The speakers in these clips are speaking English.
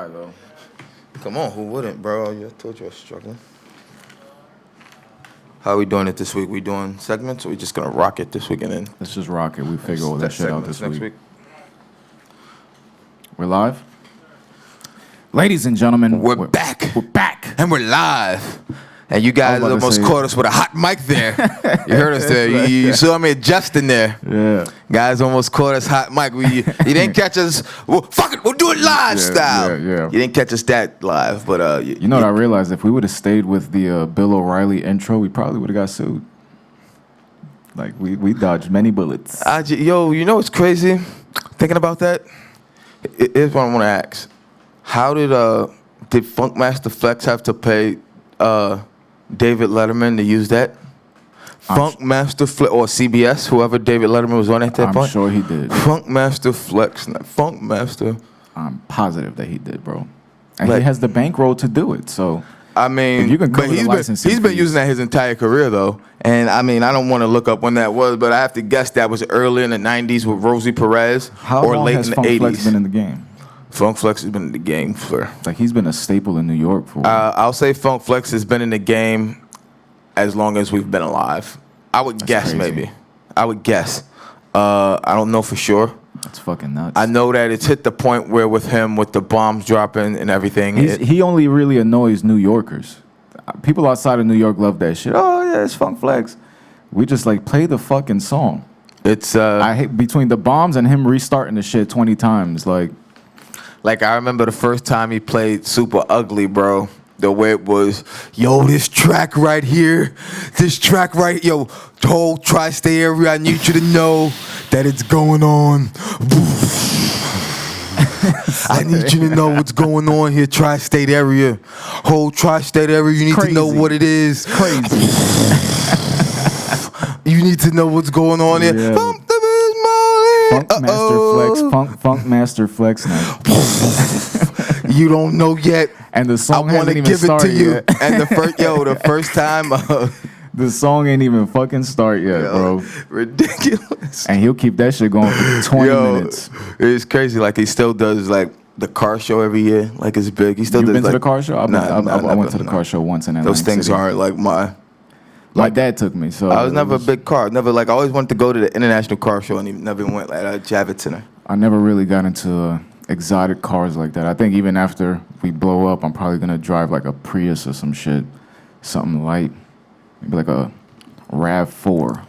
try, though. Come on, who wouldn't, bro? I told you I was struggling. How are we doing it this week? We doing segments, or we just gonna rock it this week and then? Let's just rock it. We figure all that shit out this week. We're live? Ladies and gentlemen, we're back. We're back. And we're live. And you guys almost caught us with a hot mic there. You heard us there. You saw me adjusting there. Yeah. Guys almost caught us hot mic. You didn't catch us. Well, fuck it, we'll do it live style. Yeah. You didn't catch us that live, but you know what I realized? If we would have stayed with the Bill O'Reilly intro, we probably would have got sued. Like we dodged many bullets. Yo, you know what's crazy? Thinking about that, here's what I want to ask: how did Funkmaster Flex have to pay David Letterman to use that? Funkmaster Flex or CBS, whoever David Letterman was on at that point. I'm sure he did. Funkmaster Flex, not Funkmaster. I'm positive that he did, bro. And he has the bankroll to do it. So I mean, you can but he's been using that his entire career though. And I mean, I don't want to look up when that was, but I have to guess that was early in the '90s with Rosie Perez, or late in the '80s. How long has Funk Flex been in the game? Funk Flex has been in the game for... Like, he's been a staple in New York for... I'll say Funk Flex has been in the game as long as we've been alive. I would guess, crazy. Maybe. I would guess. I don't know for sure. That's fucking nuts. I know that it's hit the point where with him, with the bombs dropping and everything... he only really annoys New Yorkers. People outside of New York love that shit. Oh, yeah, it's Funk Flex. We just, like, play the fucking song. It's... I hate... Between the bombs and him restarting the shit 20 times, Like, I remember the first time he played Super Ugly, bro. The way it was, yo, this track right here, yo, the whole tri-state area, I need you to know that it's going on. I need you to know what's going on here, tri-state area. Whole tri-state area, you need to know what it is. Crazy. You need to know what's going on here. Yeah. Funk Master Flex now. You don't know yet. And the song I want to give it to you. Yet. And the first time the song ain't even fucking start yet, bro. Ridiculous. And he'll keep that shit going for 20 minutes. It's crazy. Like, he still does like the car show every year. Like, it's big. He still does. Been to like, the car show? I went to the car show once in Atlantic Those things City. aren't like my dad took me, so I was never a big car. Never I always wanted to go to the International Car Show and never went like Javits Center. I never really got into exotic cars like that. I think even after we blow up, I'm probably gonna drive like a Prius or some shit, something light, maybe like a RAV4.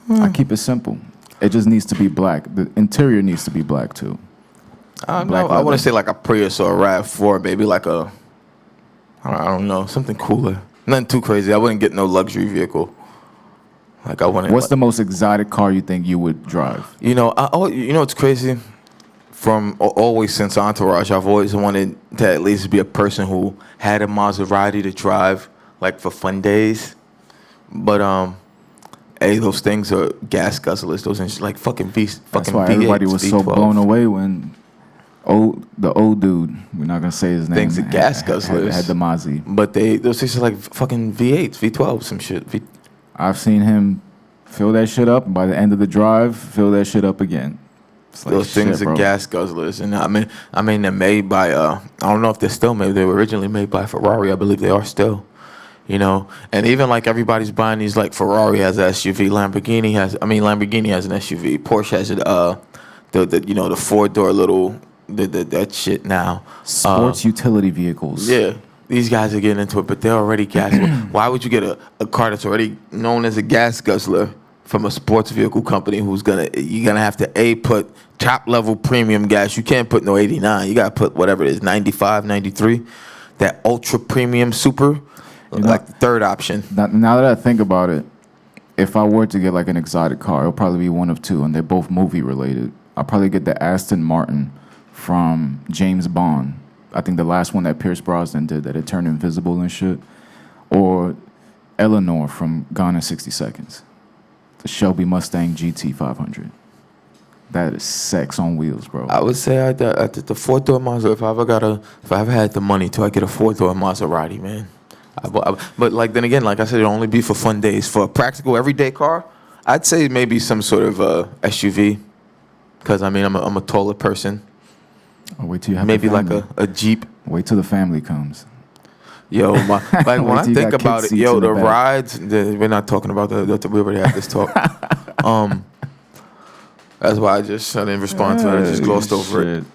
I keep it simple. It just needs to be black. The interior needs to be black too. I want to say like a Prius or a RAV4, maybe like a, I don't know, something cooler. Nothing too crazy. I wouldn't get no luxury vehicle. Like, I wouldn't. What's the most exotic car you think you would drive? You know, it's crazy. From always since Entourage, I've always wanted to at least be a person who had a Maserati to drive, like for fun days. But those things are gas guzzlers. Those are like fucking V8s. That's why everybody was so blown away when the old dude, we're not gonna say his name. Things are gas guzzlers. Had the Mozzie. But those things are like fucking V8s, V12s, some shit. I've seen him fill that shit up, and by the end of the drive, fill that shit up again. Like, those things are gas guzzlers, and I mean they're made by I don't know if they're still made. They were originally made by Ferrari. I believe they are still. You know, and even like everybody's buying these, like Ferrari has an SUV, Lamborghini has an SUV, Porsche has the 4-door little. That shit now. Sports utility vehicles. Yeah, these guys are getting into it, but they're already gas. Why would you get a car that's already known as a gas guzzler from a sports vehicle company you're gonna have to put top level premium gas. You can't put no 89. You gotta put whatever it is, 95, 93. That ultra premium super, like the third option. Now that I think about it, if I were to get like an exotic car, it'll probably be one of two, and they're both movie related. I'll probably get the Aston Martin from James Bond. I think the last one that Pierce Brosnan did, that it turned invisible and shit. Or Eleanor from Gone in 60 Seconds. The Shelby Mustang GT 500. That is sex on wheels, bro. I would say I did the 4-door Maserati. If I ever had the money to, I get a 4-door Maserati, man. But like then again, like I said, it'll only be for fun days. For a practical everyday car, I'd say maybe some sort of SUV. Because I mean, I'm a taller person. Or wait till you have maybe a like family. a Jeep. Wait till the family comes. Yo, like when Wait I till you think got about kid it, yo, seats in the the back. rides. We're not talking about that. We already had this talk. That's why I didn't respond to it. I just glossed over it. Shit.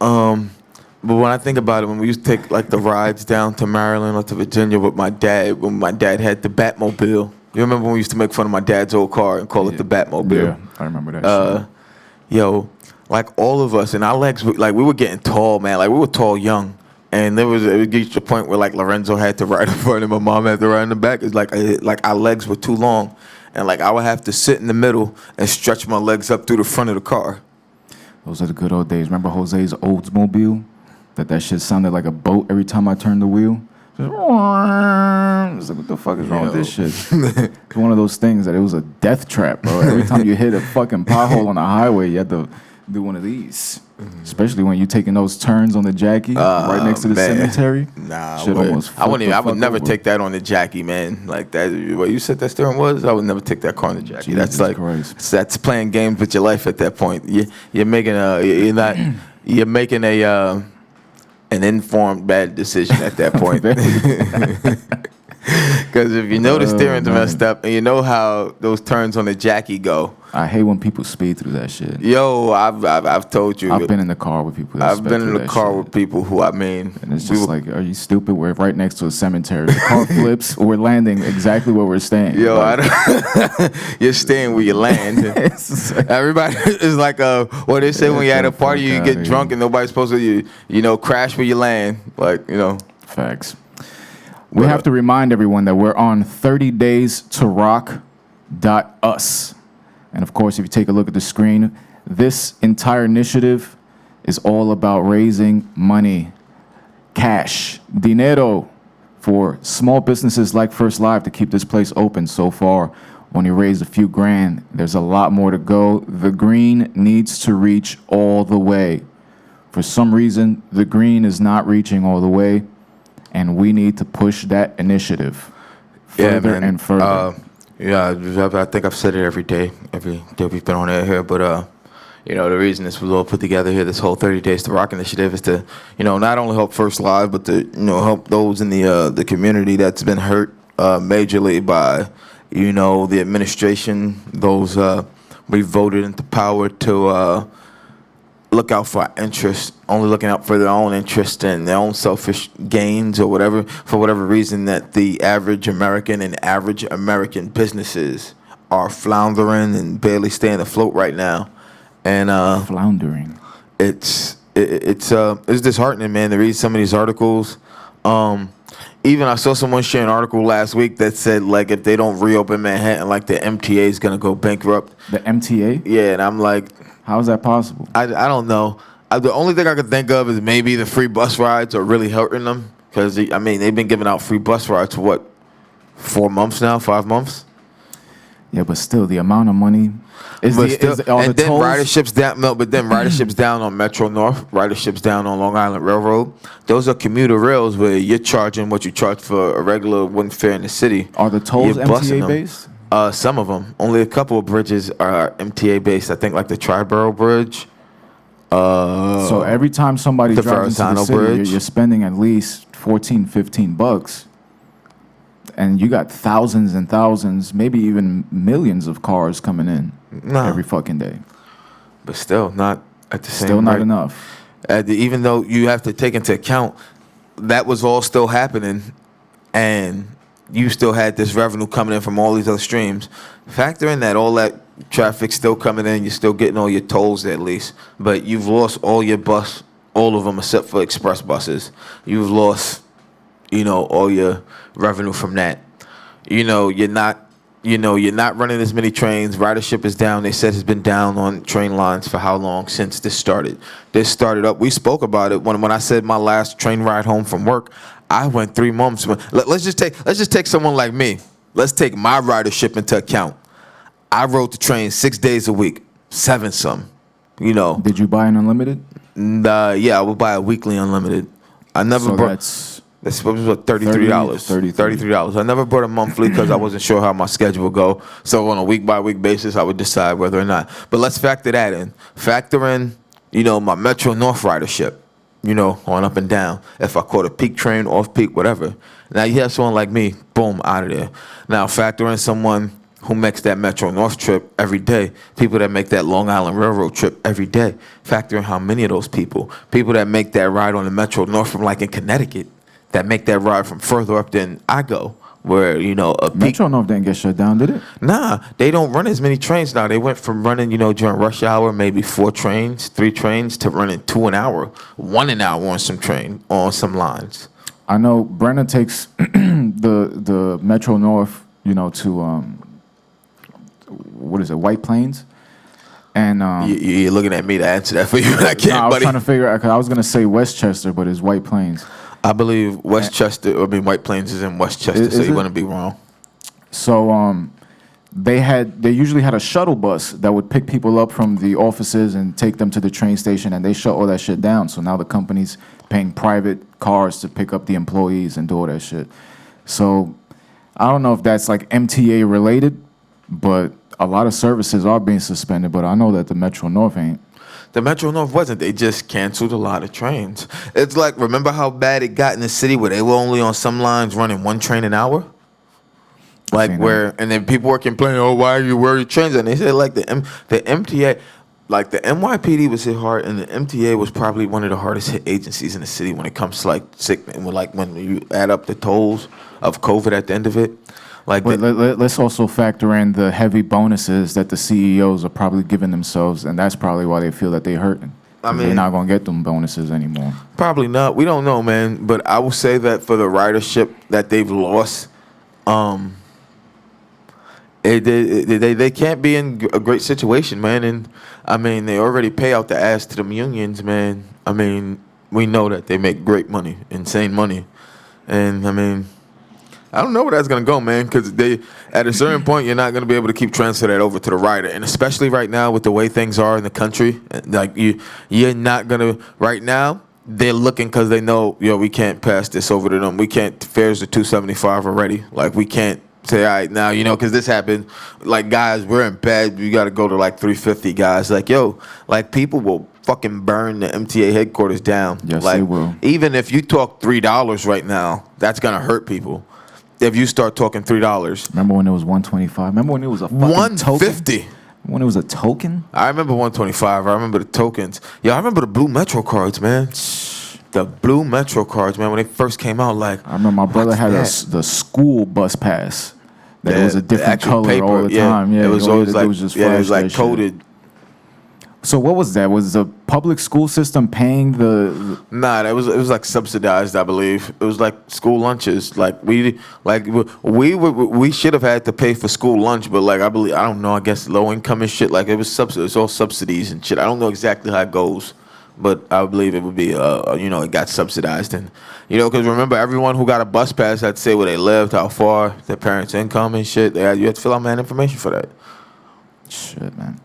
But when I think about it, when we used to take like the rides down to Maryland or to Virginia with my dad, when my dad had the Batmobile. You remember when we used to make fun of my dad's old car and call it the Batmobile? Yeah, I remember that shit. Yo, like all of us, and our legs, like we were getting tall, man. Like we were tall young. And it would get to the point where like Lorenzo had to ride in front and my mom had to ride in the back. It's like our legs were too long. And like I would have to sit in the middle and stretch my legs up through the front of the car. Those are the good old days. Remember Jose's Oldsmobile? That shit sounded like a boat every time I turned the wheel. Just, it's like, what the fuck is wrong with this shit? It's one of those things that it was a death trap, bro. Every time you hit a fucking pothole on the highway, you had to do one of these. Especially when you're taking those turns on the Jackie right next to the cemetery. Nah, shit almost I wouldn't. I would fuck never over. take that on the Jackie, man. Like that. What you said that steering was? I would never take that car on the Jackie. Jesus That's like Christ. that's playing games with your life at that point. You're making an informed bad decision at that point. Because if you know the steering's messed up and you know how those turns on the Jackie go. I hate when people speed through that shit. Yo, I've told you. I've been in the car with people that I've sped been in through the that car shit. with people who, I mean, And it's just like, are you stupid? We're right next to a cemetery. The car flips. We're landing exactly where we're staying. yo, Like, you're staying where you land. it's like, Everybody is like, what they say when you're at a Get the party, fuck you outta get drunk here. and nobody's supposed to, crash where you land. Like, Facts. We have to remind everyone that we're on 30daystoRock.us. And of course, if you take a look at the screen, this entire initiative is all about raising money, cash, dinero, for small businesses like First Live to keep this place open. So far, only raised a few grand. There's a lot more to go. The green needs to reach all the way. For some reason, the green is not reaching all the way, and we need to push that initiative further and further. I think I've said it every day we've been on air here, but the reason this was all put together here, this whole 30 Days to Rock initiative, is to, not only help First Live, but to, help those in the community that's been hurt majorly by, the administration, those we voted into power to look out for our interests, only looking out for their own interest and their own selfish gains or whatever, for whatever reason that the average American businesses are floundering and barely staying afloat right now. And Floundering. it's disheartening, man, to read some of these articles. Even I saw someone share an article last week that said, like, if they don't reopen Manhattan, like the MTA is gonna go bankrupt. The MTA? Yeah, and I'm like, How is that possible? I don't know. The only thing I could think of is maybe the free bus rides are really hurting them, because they've been giving out free bus rides for what, 4 months now, 5 months. Yeah, but still, the amount of money is But the, still, is all and the then tolls? riderships down. No, but then riderships down on Metro North, riderships down on Long Island Railroad. Those are commuter rails where you're charging what you charge for a regular one fare in the city. Are the tolls You're busting MTA them. based? Some of them. Only a couple of bridges are MTA based. I think like the Triborough Bridge. So every time somebody the drives into the Verrazano city, Bridge. you're spending at least $14-15, and you got thousands and thousands, maybe even millions of cars coming in every fucking day. But still, not at the same Still not rate. enough. Even though you have to take into account that was all still happening, and you still had this revenue coming in from all these other streams. Factor in that all that traffic still coming in, you're still getting all your tolls at least, but you've lost all your all of them except for express buses. You've lost, all your revenue from that. You're not running as many trains. Ridership is down. They said it's been down on train lines for how long since this started? This started up. We spoke about it when I said my last train ride home from work. I went 3 months. Let's just take someone like me. Let's take my ridership into account. I rode the train 6 days a week, 7 some. Did you buy an unlimited? Yeah, I would buy a weekly unlimited. I never So bought. that's That's what, $33. $33. I never bought a monthly because I wasn't sure how my schedule would go. So on a week-by-week basis, I would decide whether or not. But let's factor that in. Factor in, my Metro North ridership. going up and down. If I caught a peak train, off peak, whatever. Now you have someone like me, boom, out of there. Now factor in someone who makes that Metro North trip every day, people that make that Long Island Railroad trip every day. Factor in how many of those people that make that ride on the Metro North from like in Connecticut, that make that ride from further up than I go, where, a peak. Metro North didn't get shut down, did it? Nah, they don't run as many trains now. They went from running, during rush hour, maybe 4 trains, 3 trains, to running 2 an hour, 1 an hour on some lines. I know Brenna takes the Metro North, to what is it, White Plains, and you're looking at me to answer that for you. I can't, I was buddy. trying to figure out, 'cause I was gonna say Westchester, but it's White Plains. I believe White Plains is in Westchester, so you wouldn't be wrong. So they usually had a shuttle bus that would pick people up from the offices and take them to the train station, and they shut all that shit down. So now the company's paying private cars to pick up the employees and do all that shit. So I don't know if that's like MTA related, but a lot of services are being suspended, but I know that the Metro North ain't. The Metro North wasn't. They just canceled a lot of trains. It's like, remember how bad it got in the city where they were only on some lines running 1 train an hour? Like and then people were complaining, oh, where are your trains? And they said like the MTA, like the NYPD was hit hard, and the MTA was probably one of the hardest hit agencies in the city when it comes to like sickness, like when you add up the tolls of COVID at the end of it. Like, but let's also factor in the heavy bonuses that the CEOs are probably giving themselves, and that's probably why they feel that they're hurting. They're not gonna get them bonuses anymore. Probably not. We don't know, man. But I will say that for the ridership that they've lost, they can't be in a great situation, man. And I mean, they already pay out the ass to them unions, man. I mean, we know that they make great money, insane money, and I mean, I don't know where that's gonna go, man. Because at a certain point, you're not gonna be able to keep transferring that over to the rider, and especially right now with the way things are in the country, like you're not gonna right now. They're looking because they know, we can't pass this over to them. We can't. Fares are $275 already. Like we can't say, all right, now, because this happened. Like guys, we're in bed. You got to go to like $350, guys. Like like people will fucking burn the MTA headquarters down. Yes, like, they will. Even if you talk $3 right now, that's gonna hurt people. If you start talking $3. Remember when it was $125? Remember when it was a fucking $150? token? When it was a token? I remember $125. I remember the tokens. I remember the blue Metro cards, man. The blue Metro cards, man. When they first came out, like I remember my brother had the school bus pass. That it was a different color paper, all the time. Yeah, it was always like, it was just it was like that coded. Shit. So what was that? Was the public school system paying the? Nah, it was like subsidized, I believe. It was like school lunches. Like we should have had to pay for school lunch, but like I don't know. I guess low income and shit. Like it was it's all subsidies and shit. I don't know exactly how it goes, but I believe it would be it got subsidized, and because remember, everyone who got a bus pass had to say where they lived, how far, their parents' income and shit. You had to fill out information for that. Shit, man.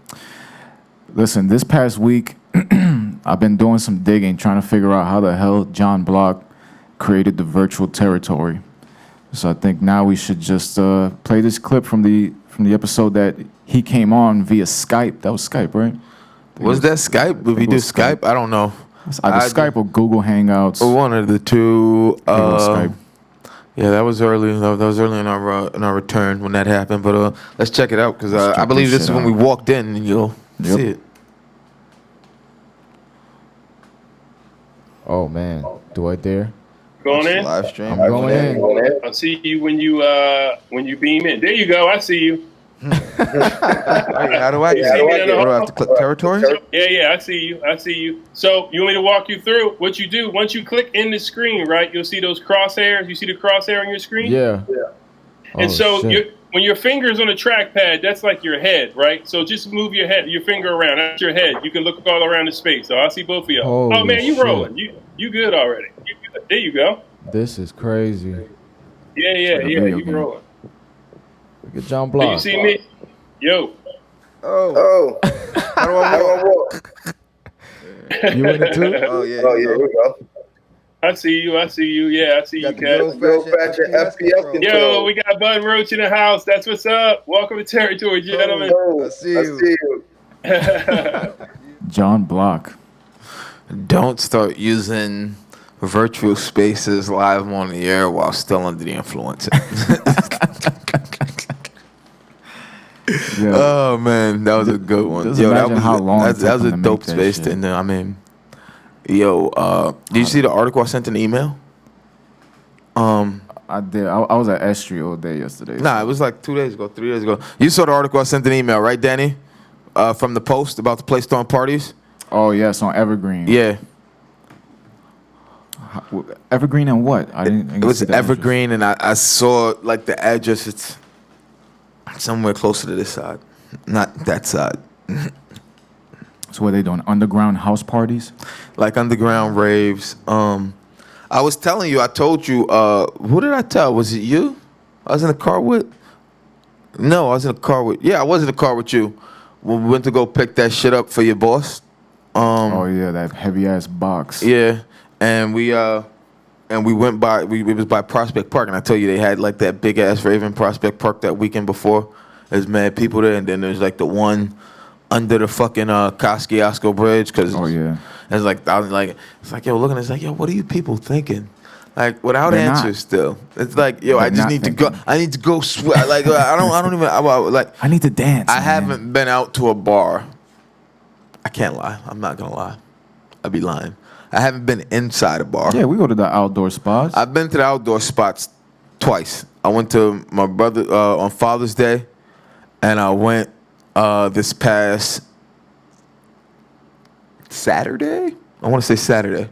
Listen, this past week, I've been doing some digging, trying to figure out how the hell John Block created the virtual territory. So I think now we should just play this clip from the episode that he came on via Skype. That was Skype, right? Was that Skype? Did we do Skype? I don't know. It's either Skype or Google Hangouts. One of the two. Skype. Yeah, that was early. That was early in our return when that happened. But let's check it out because I believe this is when we walked in and you'll see it. Oh man, do I dare? Going in? Live stream. I'm going in. I'll see you when you beam in. There you go. I see you. Wait, how do I get it? Do I have to click territory? Yeah, I see you. So you want me to walk you through what you do? Once you click in the screen, right, you'll see those crosshairs. You see the crosshair on your screen? Yeah. And so when your finger's on the trackpad, that's like your head, right? So just move your finger around. That's your head. You can look all around the space. So I see both of you. Oh man, you rolling. You good already. You good. There you go. This is crazy. Yeah. You rolling. Look at John Block. You see me? Yo. Oh. How do I walk? You in it too? Oh yeah. Here we go. I see you. Yeah, I see you, Cat. Yo, we got Bud Roach in the house. That's what's up. Welcome to territory, gentlemen. I see you. John Block. Don't start using virtual spaces live on the air while still under the influence. Yeah. Oh man, that was a good one. Just Yo, that imagine was how long it that took was them a to make dope that space. shit. And I mean, yo, did you see the article I sent in the email? I did. I was at S Street all day yesterday. Nah, it was like 2 days ago, 3 days ago. You saw the article I sent in the email, right, Danny? From the Post about the place throwing parties. Oh yes, on Evergreen. Yeah, Evergreen and what? I didn't it was see the address. Evergreen, and I saw like the address. It's somewhere closer to this side, not that side. So what are they doing? Underground house parties? Like underground raves. I was telling you, I told you, who did I tell? Was it you? I was in the car with? No, I was in the car with, yeah, I was in the car with you. When we went to go pick that shit up for your boss. Oh yeah, that heavy ass box. Yeah, and we went by, it was by Prospect Park, and I tell you they had like that big ass rave in Prospect Park that weekend before. There's mad people there, and then there's like the one under the fucking Kosciuszko Bridge, cause Oh yeah. it's like it's like yo, looking, it's like yo, what are you people thinking? Like without They're answers not. still. It's like yo, I They're just not need to thinking. go. I need to go sweat. Like I don't even like. I need to dance. I man. haven't been out to a bar. I can't lie. I'm not gonna lie. I'd be lying. I haven't been inside a bar. Yeah, we go to the outdoor spots. I've been to the outdoor spots twice. I went to my brother on Father's Day, and I went this past Saturday. I want to say Saturday.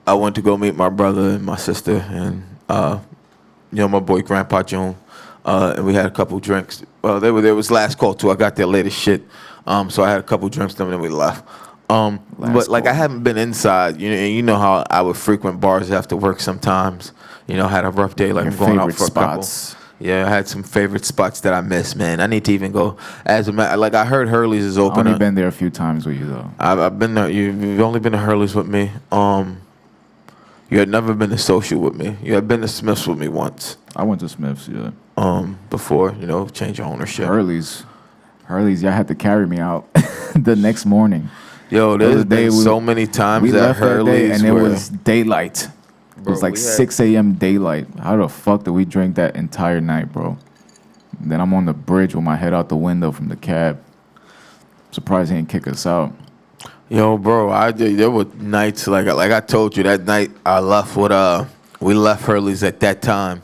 I went to go meet my brother and my sister and my boy Grandpa June, and we had a couple drinks. There was last call too. I got there late as shit, so I had a couple drinks and then we left. But like call. I haven't been inside. You know how I would frequent bars after work sometimes. Had a rough day, like Your I'm going out favorite for a spots. couple. Yeah, I had some favorite spots that I missed, man. I need to even go. As a matter, like I heard Hurley's is I've open. only been there a few times with you though. I've been there. You've only been to Hurley's with me. You had never been to Social with me. You had been to Smith's with me once. I went to Smith's, yeah. Before change of ownership. Hurley's, y'all had to carry me out the next morning. Yo, The there's other day been so many times we that left that day Hurley's and it where- was daylight. It was Bro, like we had- 6 a.m. daylight. How the fuck did we drink that entire night, bro? Then I'm on the bridge with my head out the window from the cab. Surprised he didn't kick us out. Yo, bro, there were nights like I told you that night I left with we left Hurley's at that time,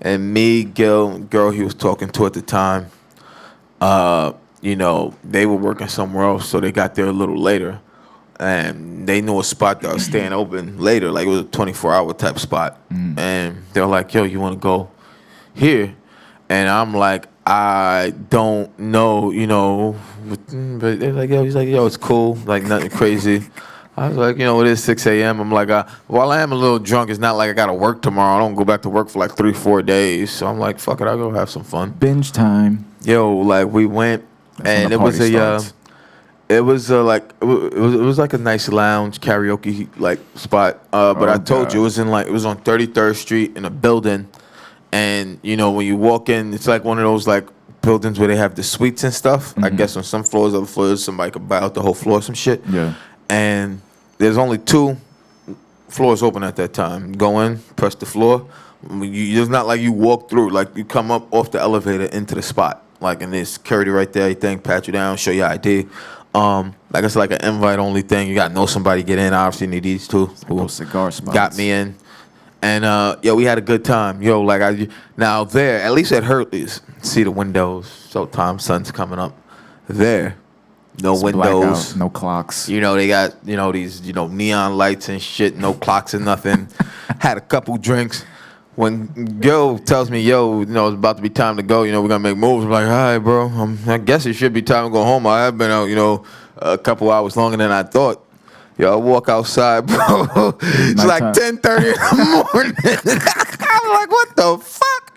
and me, Gil, girl he was talking to at the time, they were working somewhere else, so they got there a little later, and they knew a spot that was staying open later, like it was a 24-hour type spot, and they're like, yo, you want to go here? And I'm like, I don't know, but they're like, yo, he's like, yo, it's cool, like nothing crazy. I was like, it is 6 a.m. I'm like, while I am a little drunk, it's not like I got to work tomorrow. I don't go back to work for like 3-4 days. So I'm like, fuck it, I'll go have some fun. Binge time. Yo, like we went, That's and when it the was party a, starts. it was like a nice lounge karaoke like spot. But Oh, I told God. you, it was on 33rd Street in a building. And when you walk in, it's like one of those like buildings where they have the suites and stuff. I guess on some floors, other floors, somebody could buy out the whole floor, or some shit. Yeah. And there's only 2 floors open at that time. Go in, press the floor. It's not like you walk through. Like you come up off the elevator into the spot. Like and there's security right there. You think, pat you down, show your ID. Like it's like an invite only thing. You got to know somebody to get in. Obviously, need these 2 who Those cigar spots. got me in. And we had a good time. Now there, at least at Hurley's, see the windows. So sun's coming up. There, no It's windows. blackout, no clocks. They got these neon lights and shit. No clocks and nothing. Had a couple drinks. When Gil tells me, yo, it's about to be time to go. We're gonna make moves. I'm like, all right, bro. I guess it should be time to go home. I have been out, a couple hours longer than I thought. Yo, I walk outside, bro. It's like Nighttime. 10:30 in the morning. I'm like, what the fuck?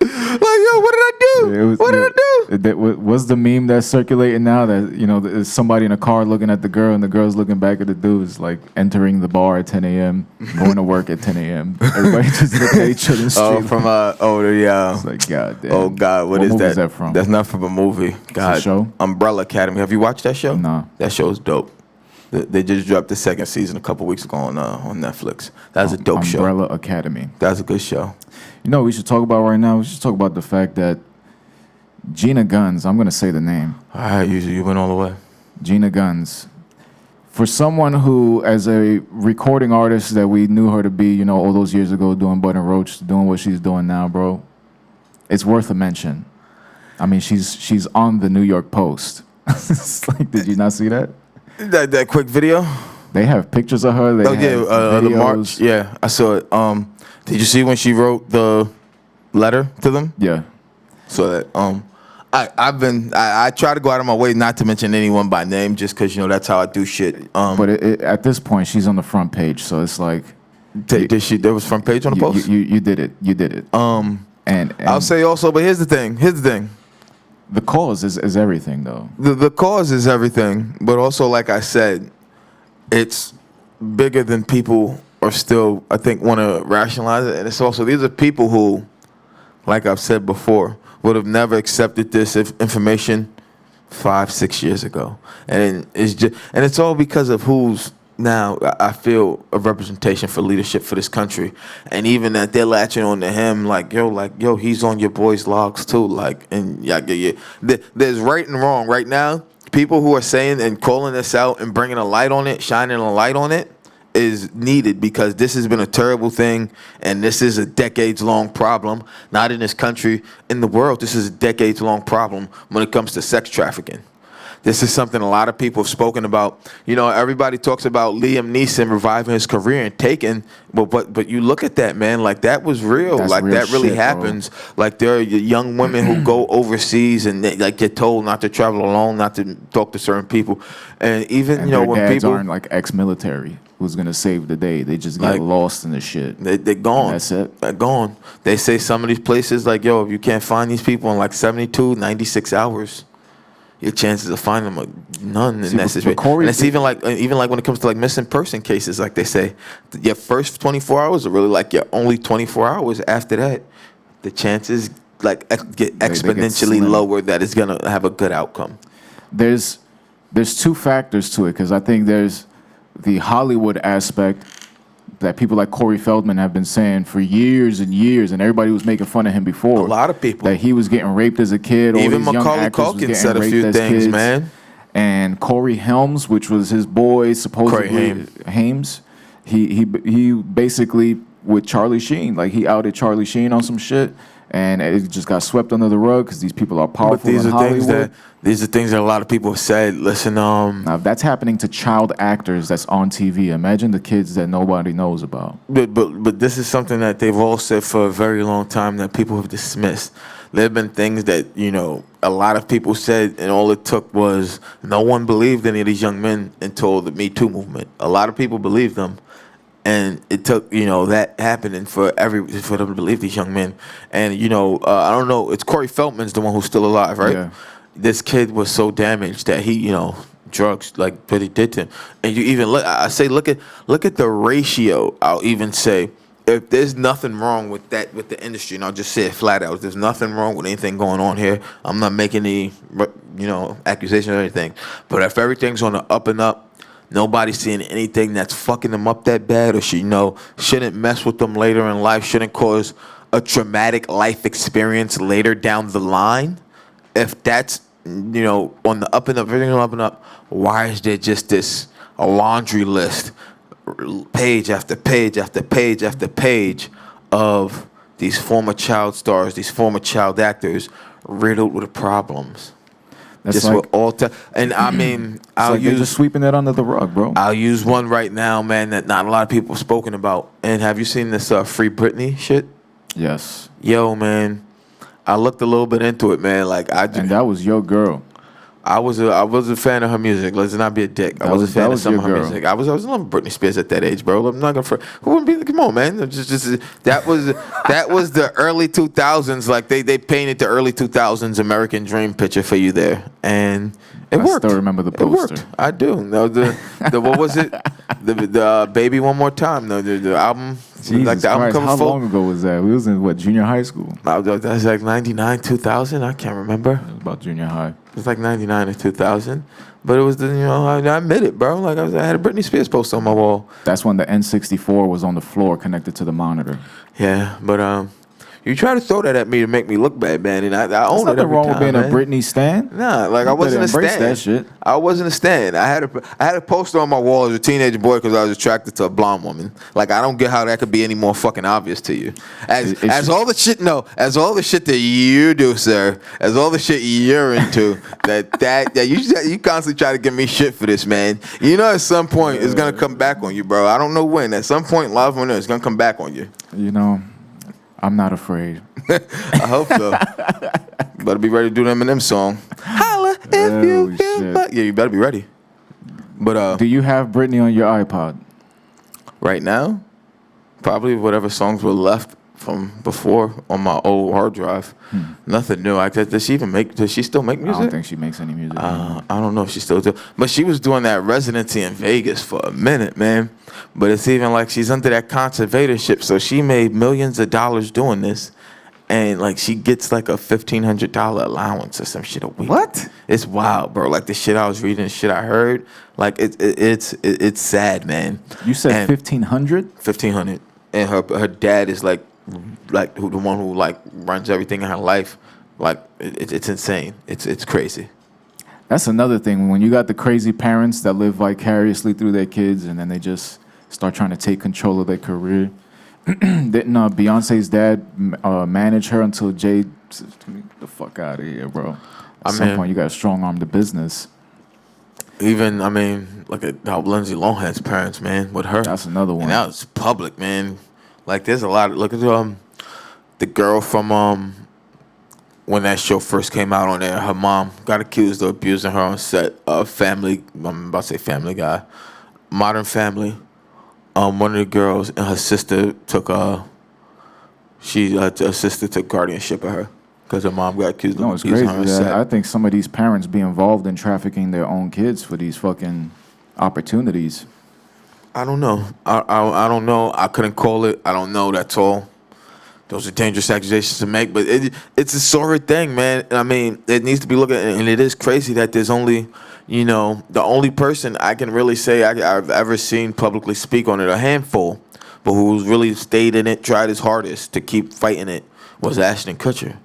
Like, yo, what did I do? What did I do? What's the meme that's circulating now that, there's somebody in a car looking at the girl and the girl's looking back at the dudes, like entering the bar at 10 a.m., going to work at 10 a.m. Everybody just looking at each other in the street. It's like, God damn. Oh, God, what is movie that? is that from? That's not from a movie. God. show? Umbrella Academy. Have you watched that show? No. That show's dope. They just dropped the second season a couple weeks ago on Netflix. That's a dope show. Umbrella Academy. That's a good show. You know what we should talk about right now? We should talk about the fact that Gina Guns, I'm going to say the name. All right, you went all the way. Gina Guns. For someone who, as a recording artist that we knew her to be, you know, all those years ago doing Bud and Roach, doing what she's doing now, bro, it's worth a mention. I mean, she's on the New York Post. It's like, did you not see that? That quick video? They have pictures of her. They the march. Yeah, I saw it. Did you see when she wrote the letter to them? Yeah. So that I try to go out of my way not to mention anyone by name, just because that's how I do shit. But at this point, she's on the front page, so it's like, there was front page on the post. You did it. You did it. And I'll say also, but here's the thing. The cause is everything, though. The cause is everything, but also, like I said, it's bigger than people are still, I think, want to rationalize it. And it's also, these are people who, like I've said before, would have never accepted this information 5-6 years ago. And it's all because of who's now, I feel, a representation for leadership for this country. And even that they're latching on to him, yo, he's on your boys' logs too. There's right and wrong. Right now, people who are saying and calling this out and bringing a light on it, shining a light on it, is needed, because this has been a terrible thing, and this is a decades-long problem, not in this country, in the world. This is a decades-long problem when it comes to sex trafficking. This is something a lot of people have spoken about. Everybody talks about Liam Neeson reviving his career and Taken, but you look at that, man, like that was real. That's like real that really shit, happens. Bro. Like there are young women who go overseas and they get told not to travel alone, not to talk to certain people. And even their when dads people aren't like ex-military who's gonna save the day, they just get lost in the shit. They're gone. And that's it. They're gone. They say some of these places, like, yo, if you can't find these people in like 72, 96 hours, your chances of finding them are none. And that's just, and it's even like when it comes to like missing person cases, like they say, your first 24 hours are really like your only 24 hours. After that, the chances get exponentially lower that it's gonna have a good outcome. There's two factors to it, because I think there's the Hollywood aspect that people like Corey Feldman have been saying for years and years, and everybody was making fun of him before. A lot of people. That he was getting raped as a kid. Even all these Macaulay young actors Culkin said a few things, kids. man. And Corey Helms, which was his boy, supposedly Hames, he basically, with Charlie Sheen, like he outed Charlie Sheen on some shit, and it just got swept under the rug because these people are powerful in Hollywood. These are things that a lot of people have said. Listen, now if that's happening to child actors that's on TV, imagine the kids that nobody knows about. But this is something that they've all said for a very long time that people have dismissed. There have been things that, a lot of people said, and all it took was no one believed any of these young men until the Me Too movement. A lot of people believed them. And it took, that happening for them to believe these young men. And, I don't know, it's Corey Feldman's the one who's still alive, right? Yeah. This kid was so damaged that he, drugs, like what he did to him. And you even look at the ratio. I'll even say, if there's nothing wrong with the industry, and I'll just say it flat out, if there's nothing wrong with anything going on here, I'm not making any, accusations or anything. But if everything's on the up and up, nobody's seeing anything that's fucking them up that bad, or shouldn't mess with them later in life, shouldn't cause a traumatic life experience later down the line. If that's, on the up and up, everything on the up and up, why is there just a laundry list, page after page after page after page of these former child stars, these former child actors riddled with problems? That's just like, all and I mean, they're just sweeping that under the rug, bro. I'll use one right now, man, that not a lot of people have spoken about. And have you seen this Free Britney shit? Yes. Yo, man, I looked a little bit into it, man. And that was your girl. I was a fan of her music. Let's not be a dick. I was a fan of some of her music. I was in love with Britney Spears at that age, bro. I'm not gonna. Who wouldn't be? Come on, man. That was the early 2000s. Like they painted the early 2000s American Dream picture for you there, and it worked. I still remember the poster. It worked. I do. No, the what was it? The Baby One More Time. The album. Jesus like the album Christ, cover how photo. long ago was that? We was in junior high school? That's like 99, 2000. I can't remember. It was about junior high. It's like 99 or 2000. But it was, I admit it, bro. Like, I had a Britney Spears poster on my wall. That's when the N64 was on the floor connected to the monitor. Yeah, but you try to throw that at me to make me look bad, man, and I own it There's nothing every wrong time, with being man. a Britney stan. Nah, like I wasn't a embrace stan. that shit. I wasn't a stan. I had a poster on my wall as a teenage boy because I was attracted to a blonde woman. Like I don't get how that could be any more fucking obvious to you. As all the shit that you do, sir, as all the shit you're into, you constantly try to give me shit for this, man. You know, at some point it's gonna come back on you, bro. I don't know when. At some point, live on there, it's gonna come back on you. You know, I'm not afraid. I hope so. Better be ready to do the Eminem song. Holla if you feel like. Yeah, you better be ready. But do you have Britney on your iPod? Right now, probably whatever songs were left from before on my old hard drive. Nothing new. Does she still make music? I don't think she makes any music. I don't know if she still does. But she was doing that residency in Vegas for a minute, man. But it's even like she's under that conservatorship, so she made millions of dollars doing this. And like she gets like a $1,500 allowance or some shit a week. What? It's wild, bro. Like the shit I was reading, the shit I heard, like it's sad, man. You said 1,500? 1,500, and her dad is like the one who like runs everything in her life. Like it's insane. It's crazy. That's another thing. When you got the crazy parents that live vicariously through their kids, and then they just start trying to take control of their career. Didn't Beyonce's dad manage her until Jade said, "Get the fuck out of here, bro." At some point, you got to strong arm the business. Even, look at how Lindsay Lohan's parents, man, with her. That's another one. And that was public, man. Like, there's a lot of, look at the girl from when that show first came out on there. Her mom got accused of abusing her on set. Family, I'm about to say Family Guy, Modern Family. One of the girls and her sister took her sister took guardianship of her because her mom got accused of abusing her on set. I think some of these parents be involved in trafficking their own kids for these fucking opportunities. I don't know. I don't know. I couldn't call it. I don't know. That's all. Those are dangerous accusations to make, but it's a sordid thing, man. It needs to be looked at, and it is crazy that there's only, the only person I can really say I've ever seen publicly speak on it, a handful, but who's really stayed in it, tried his hardest to keep fighting it, was Ashton Kutcher.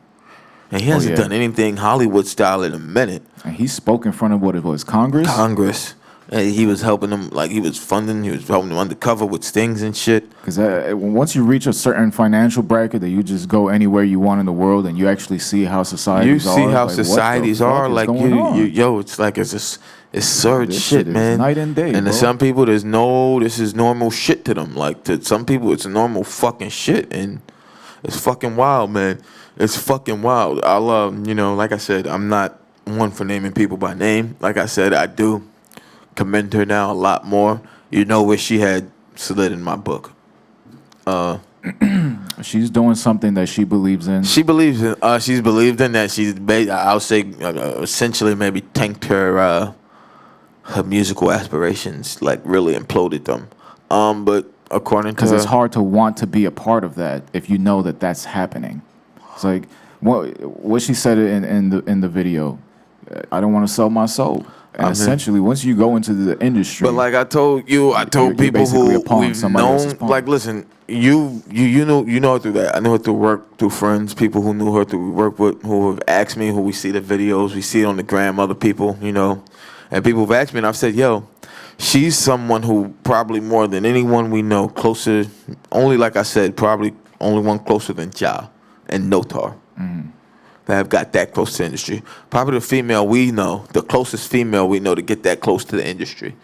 And he hasn't done anything Hollywood style in a minute. And he spoke in front of what it was, Congress? Congress. And he was helping them, like he was helping them undercover with stings and shit. Because once you reach a certain financial bracket that you just go anywhere you want in the world and you actually see how societies are. You see how like, societies are. Like, it's like, it's surge shit, man. Night and day, and to some people, this is normal shit to them. Like, to some people, it's normal fucking shit. And it's fucking wild, man. It's fucking wild. I love, like I said, I'm not one for naming people by name. Like I said, I do commend her now a lot more. You know where she had slid in my book. She's doing something that she believes in. She believes in. She's believed in that. I'll say, essentially, maybe tanked her musical aspirations. Like really imploded them. But according to because it's hard to want to be a part of that if you know that that's happening. It's like what she said in the video. I don't want to sell my soul. And essentially, once you go into the industry, but like I told people who we've known, like, listen, you know her through that. I know her through work, through friends, people who knew her through work with, who have asked me, who we see the videos, we see it on the gram, other people, and people have asked me, and I've said, yo, she's someone who probably more than anyone we know, closer, only like I said, probably only one closer than Ja and Notar. That have got that close to the industry. Probably the female we know, the closest female we know to get that close to the industry.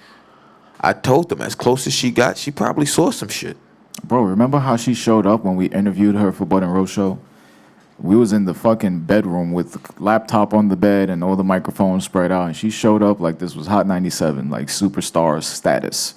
I told them as close as she got, she probably saw some shit. Bro, remember how she showed up when we interviewed her for Bud and Roach show? We was in the fucking bedroom with the laptop on the bed and all the microphones spread out, and she showed up like this was Hot 97, like superstar status.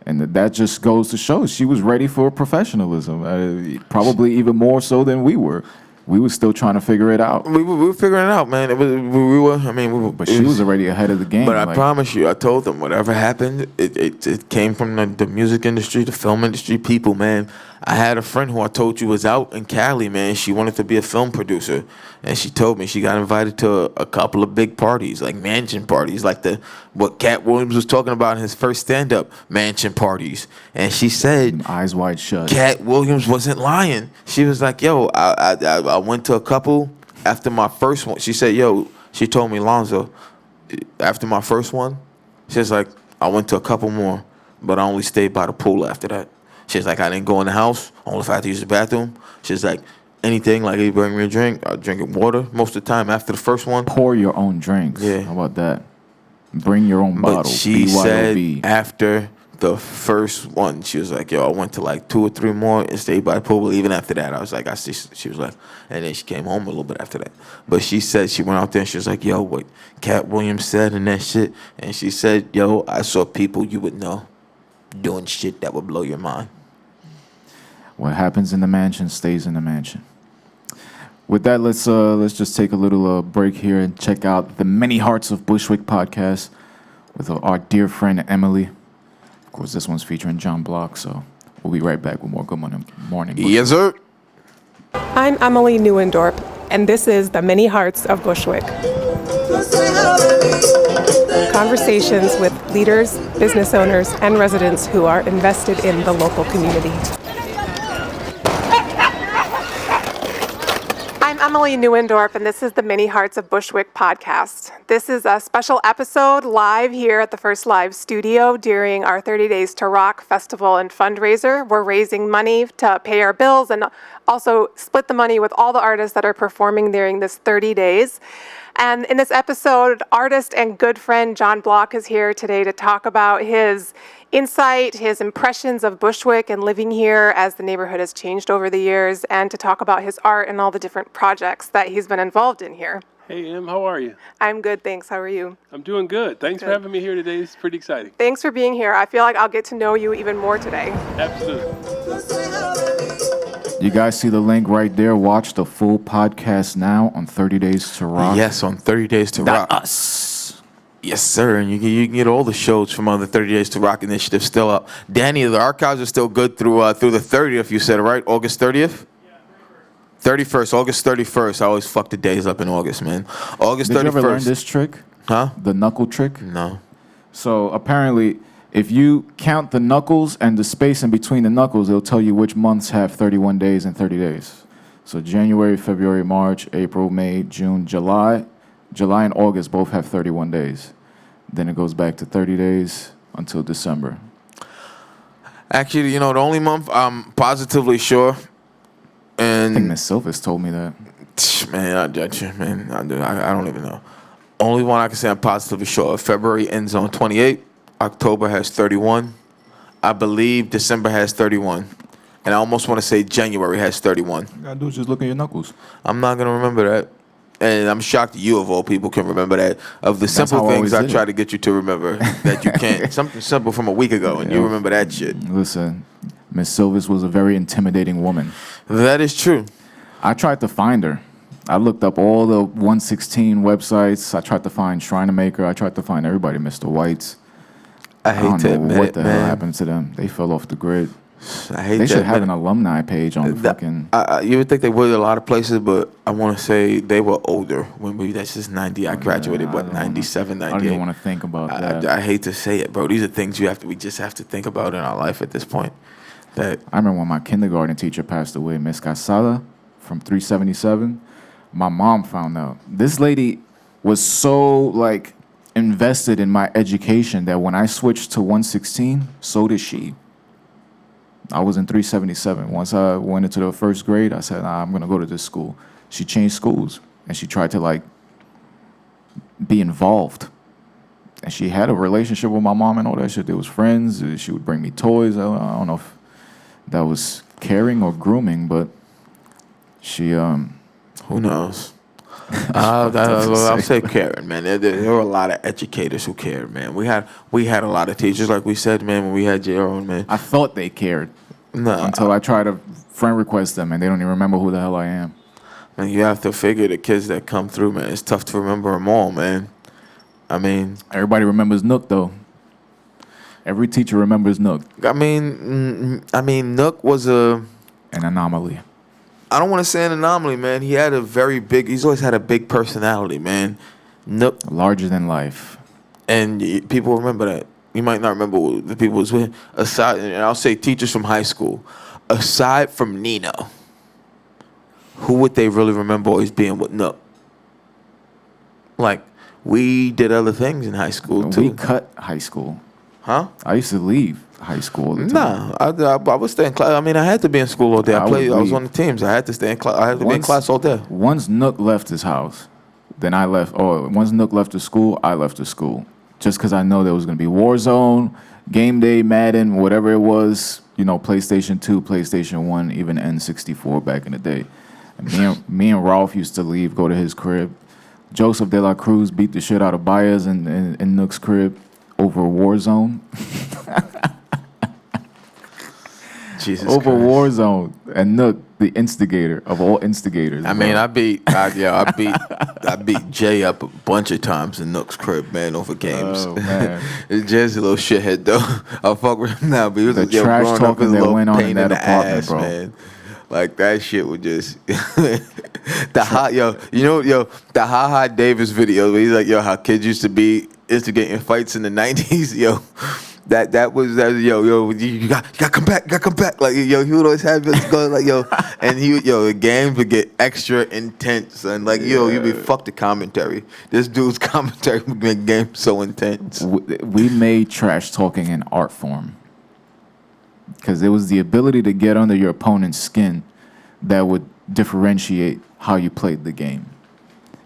And that just goes to show she was ready for professionalism, probably even more so than we were. we were still trying to figure it out. We were figuring it out, man. It was, we were. I mean, we were, But she was already ahead of the game. But I promise you, I told them whatever happened, it came from the music industry, the film industry, people, man. I had a friend who I told you was out in Cali, man. She wanted to be a film producer, and she told me she got invited to a couple of big parties, like mansion parties, like what Cat Williams was talking about in his first stand-up, mansion parties. And she said, eyes wide shut. Cat Williams wasn't lying. She was like, yo, I went to a couple after my first one. She said, yo, she told me, Lonzo, after my first one, she's like, I went to a couple more, but I only stayed by the pool after that. She's like, I didn't go in the house, only if I had to use the bathroom. She's like, anything, like, you bring me a drink, I'll drink water most of the time after the first one. Pour your own drinks. Yeah. How about that? Bring your own bottle. But she BYOB. said after the first one, she was like, yo, I went to like 2 or 3 more and stayed by the pool. But even after that, I was like, I see. She was like, and then she came home a little bit after that. But she said she went out there and she was like, yo, what Cat Williams said and that shit. And she said, yo, I saw people you would know doing shit that would blow your mind. What happens in the mansion stays in the mansion. With that, let's just take a little break here and check out the Many Hearts of Bushwick podcast with our dear friend Emily. Of course, this one's featuring John Block, so we'll be right back with more Good Morning Bushwick. Yes, sir. I'm Emily Neuendorp, and this is the Many Hearts of Bushwick. Conversations with leaders, business owners, and residents who are invested in the local community. I'm Emily Neuendorp, and this is the Many Hearts of Bushwick podcast. This is a special episode live here at the First Live studio during our 30 Days to Rock festival and fundraiser. We're raising money to pay our bills and also split the money with all the artists that are performing during this 30 days. And in this episode, artist and good friend John Block is here today to talk about his insight, his impressions of Bushwick and living here as the neighborhood has changed over the years, and to talk about his art and all the different projects that he's been involved in here. Hey, Em, how are you? I'm good, thanks. How are you? I'm doing good. Thanks for having me here today. It's pretty exciting. Thanks for being here. I feel like I'll get to know you even more today. Absolutely. You guys see the link right there. Watch the full podcast now on 30 Days to Rock. Yes, on 30 Days to Rock. Us. Yes, sir. And you can get all the shows from the 30 Days to Rock initiative still up. Danny, the archives are still good through the 30th, you said, right? August 30th? 31st, August 31st. I always fuck the days up in August, man. August 31st. Did you ever learn this trick? Huh? The knuckle trick? No. So apparently, if you count the knuckles and the space in between the knuckles, it'll tell you which months have 31 days and 30 days. So January, February, March, April, May, June, July. July and August both have 31 days. Then it goes back to 30 days until December. Actually, the only month I'm positively sure, I think and Miss Silvis told me that. man, I judge you, man. I don't even know. Only one I can say I'm positively sure of. February ends on 28. October has 31. I believe December has 31. And I almost want to say January has 31. You gotta do is just look at your knuckles. I'm not going to remember that. And I'm shocked you, of all people, can remember that. Of the simple how I things always I try did to get you to remember that you can't. Something simple from a week ago, and you remember that shit. Listen, Miss Silvis was a very intimidating woman. That is true. I tried to find her. I looked up all the 116 websites. I tried to find Shrine Maker. I tried to find everybody, Mr. White's. I hate don't to know admit what it, the hell man. happened to them. They fell off the grid. I hate They to should have admit an alumni page on the fucking. you would think they would a lot of places, but I want to say they were older when that's just 90. I graduated, I what, don't 97, I 98? don't even want to think about that. I hate to say it, bro. These are things we just have to think about in our life at this point. That I remember when my kindergarten teacher passed away, Miss Casada from 377. My mom found out. This lady was so invested in my education that when I switched to 116, so did she. I was in 377. Once I went into the first grade, I said, I'm going to go to this school. She changed schools, and she tried to, be involved. And she had a relationship with my mom and all that shit. They was friends. She would bring me toys. I don't know if that was caring or grooming, but she, who knows? I'll say caring, man. There were a lot of educators who cared, man. We had a lot of teachers, like we said, man, when we had J.R. man. I thought they cared No, until I tried to friend request them, and they don't even remember who the hell I am. And you have to figure the kids that come through, man. It's tough to remember them all, man. I mean, Everybody remembers Nook though. Every teacher remembers Nook. Nook was An anomaly. I don't want to say an anomaly, man. He's always had a big personality, man. Nook, Larger than life. and people remember that. You might not remember the people was with. Aside, and I'll say teachers from high school. Aside from Nino, who would they really remember always being with Nook? Like, we did other things in high school, too. We cut high school. Huh? I used to leave high school all the time. Nah, I was staying in class. I mean, I had to be in school all day. I was on the teams. I had to stay in class. I had to be in class all day. Once Nook left his house, then I left. Oh, once Nook left the school, I left the school. Just because I know there was going to be Warzone, Game Day, Madden, whatever it was. You know, PlayStation 2, PlayStation 1, even N64 back in the day. And me and Rolf used to leave, go to his crib. Joseph De La Cruz beat the shit out of Baez in Nook's crib over Warzone. Jesus Over Christ. Warzone. And Nook, the instigator of all instigators. I mean, I beat Jay up a bunch of times in Nook's crib, man, over games. Oh, man. Jay's a little shithead though. I fuck with him now, but he was The yo, trash growing up, talking his that little went on in pain that the apartment, ass, bro. man. Like that shit would just the Ha Davis video where he's like, yo, how kids used to be instigating fights in the 90s, yo. That was you got come back, like yo, he would always have us going like yo, and the games would get extra intense and like yo, you'd be fuck the commentary. This dude's commentary would make games so intense. We made trash talking an art form. Because it was the ability to get under your opponent's skin that would differentiate how you played the game.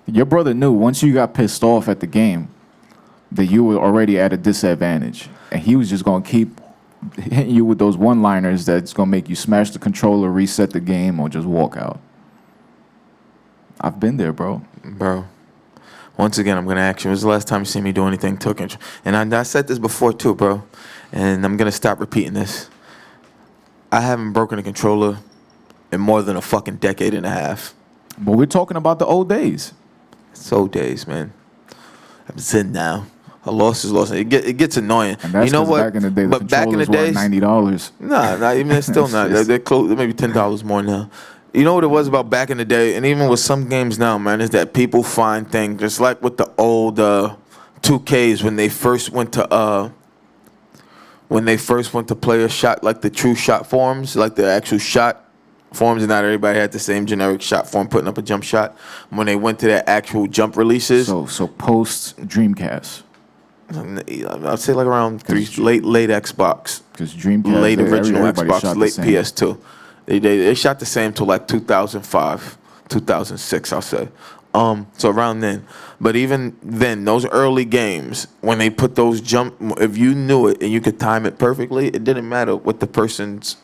Your brother knew once you got pissed off at the game that you were already at a disadvantage. And he was just going to keep hitting you with those one-liners that's going to make you smash the controller, reset the game, or just walk out. I've been there, bro. Bro, once again, I'm going to ask you, when was the last time you seen me do anything took control? And I said this before too, bro, and I'm going to stop repeating this. I haven't broken a controller in more than a fucking decade and a half. But we're talking about the old days. It's old days, man. I'm zen now. A loss is lost. It gets annoying. And that's you know what? Back in the day, the but back in the controllers were days, $90. nah, even it's still not. They're close. Maybe $10 more now. You know what it was about back in the day, and even with some games now, man, is that people find things just like with the old 2Ks when they first went to play a shot, like the true shot forms, like the actual shot forms, and not everybody had the same generic shot form putting up a jump shot. When they went to their actual jump releases, So post Dreamcast. I'd say like around late Xbox, Because Dreamcast, late original everybody Xbox, shot the late same. PS2. They shot the same till like 2005, 2006, I'll say. So around then. But even then, those early games, when they put those if you knew it and you could time it perfectly, it didn't matter what the person's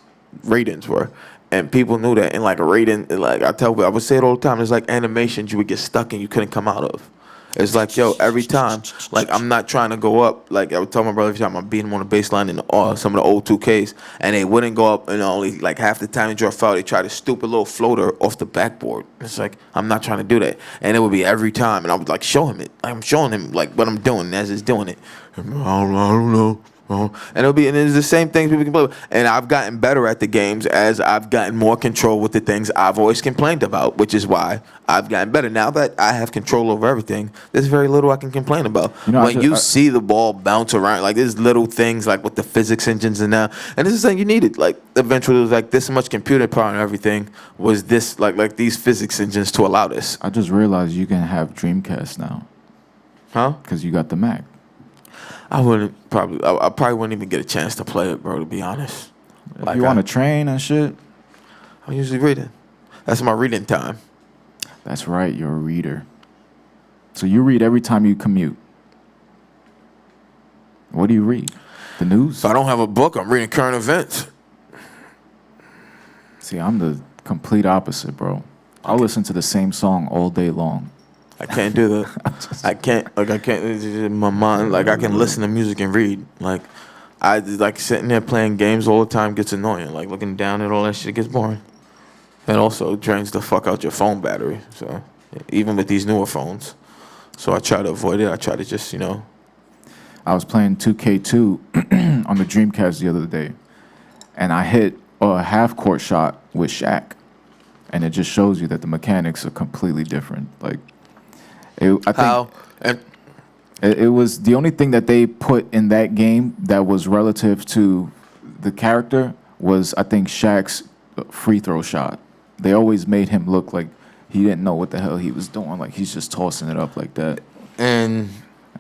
ratings were. And people knew that. And like a rating, like I would say it all the time, it's like animations you would get stuck in, you couldn't come out of. It's like, yo, every time, like, I'm not trying to go up. Like, I would tell my brother every time I'm beating him on the baseline in some of the old 2Ks, and they wouldn't go up, and only, like, half the time they draw a foul, they try to stupid little floater off the backboard. It's like, I'm not trying to do that. And it would be every time, and I would, like, show him it. I'm showing him, like, what I'm doing as he's doing it. I don't know. And it's the same things people can play with. And I've gotten better at the games as I've gotten more control with the things I've always complained about, which is why I've gotten better. Now that I have control over everything, there's very little I can complain about. When you see the ball bounce around, like there's little things like with the physics engines and now, and this is something you needed. Like eventually it was like this much computer power and everything was this like these physics engines to allow this. I just realized you can have Dreamcast now. Huh? Because you got the Mac. I probably wouldn't even get a chance to play it, bro, to be honest. If you want to train and shit. I'm usually reading. That's my reading time. That's right, you're a reader. So you read every time you commute. What do you read? The news? If I don't have a book, I'm reading current events. See, I'm the complete opposite, bro. I'll listen to the same song all day long. I can't do that. I can't in my mind, like I can listen to music and read. Like I like sitting there playing games all the time gets annoying. Like looking down at all that shit gets boring. And also drains the fuck out your phone battery. So even with these newer phones. So I try to avoid it. I try to just, I was playing 2K2 on the Dreamcast the other day, and I hit a half-court shot with Shaq, and it just shows you that the mechanics are completely different. Like, I think it was the only thing that they put in that game that was relative to the character was, I think, Shaq's free throw shot. They always made him look like he didn't know what the hell he was doing. Like, he's just tossing it up like that. And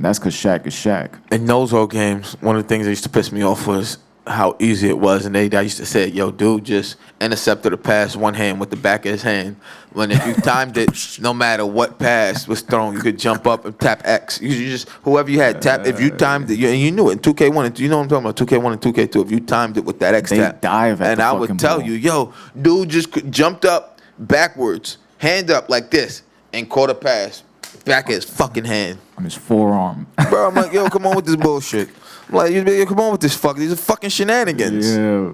that's because Shaq is Shaq. In those old games, one of the things that used to piss me off was how easy it was. And I used to say, yo, dude, just intercepted a pass one hand with the back of his hand. When if you timed it, no matter what pass was thrown, you could jump up and tap X. You just, whoever you had, tap. If you timed it, and you knew it in 2K1, you know what I'm talking about, 2K1 and 2K2. If you timed it with that X tap. Dive at and the I would tell ball. you, yo, dude just jumped up backwards, hand up like this, and caught a pass. Back of his fucking hand. On his forearm. Bro, I'm like, yo, come on with this bullshit. I'm like, yo, come on with this fuck. These are fucking shenanigans. Yeah.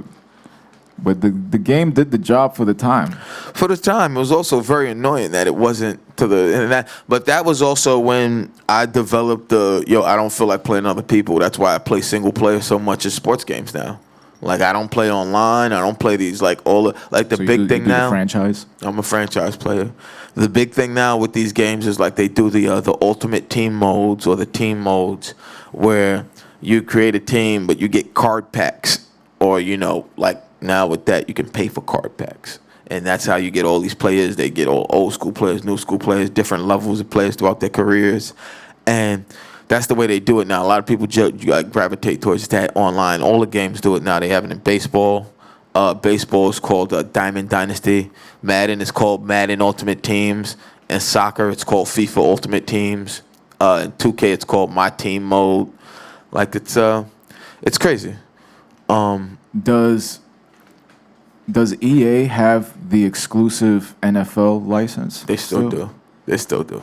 But the game did the job for the time. For the time, it was also very annoying that it wasn't to the internet. But that was also when I developed I don't feel like playing other people. That's why I play single player so much in sports games now. Like, I don't play online. I don't play these, like, the big thing now. The franchise? I'm a franchise player. The big thing now with these games is, like, they do the ultimate team modes or the team modes where you create a team, but you get card packs. Or, like, now with that, you can pay for card packs. And that's how you get all these players. They get all old school players, new school players, different levels of players throughout their careers. And that's the way they do it now. A lot of people gravitate towards that online. All the games do it now. They have it in baseball. Baseball is called Diamond Dynasty. Madden is called Madden Ultimate Teams. And soccer, it's called FIFA Ultimate Teams. In 2K, it's called My Team Mode. Like, it's crazy. Does EA have the exclusive NFL license? They still do. They still do.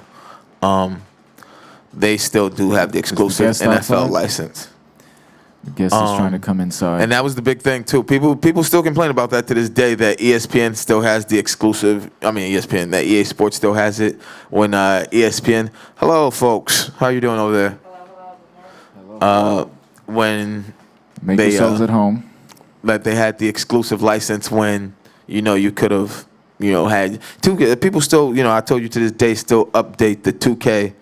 They still do have the exclusive NFL license. I guess it's trying to come inside. And that was the big thing, too. People still complain about that to this day, that ESPN still has the exclusive. That EA Sports still has it. When ESPN, hello, folks. How you doing over there? When Make yourselves at home. That they had the exclusive license when, you could have, had 2K. People still, I told you to this day, still update the 2K,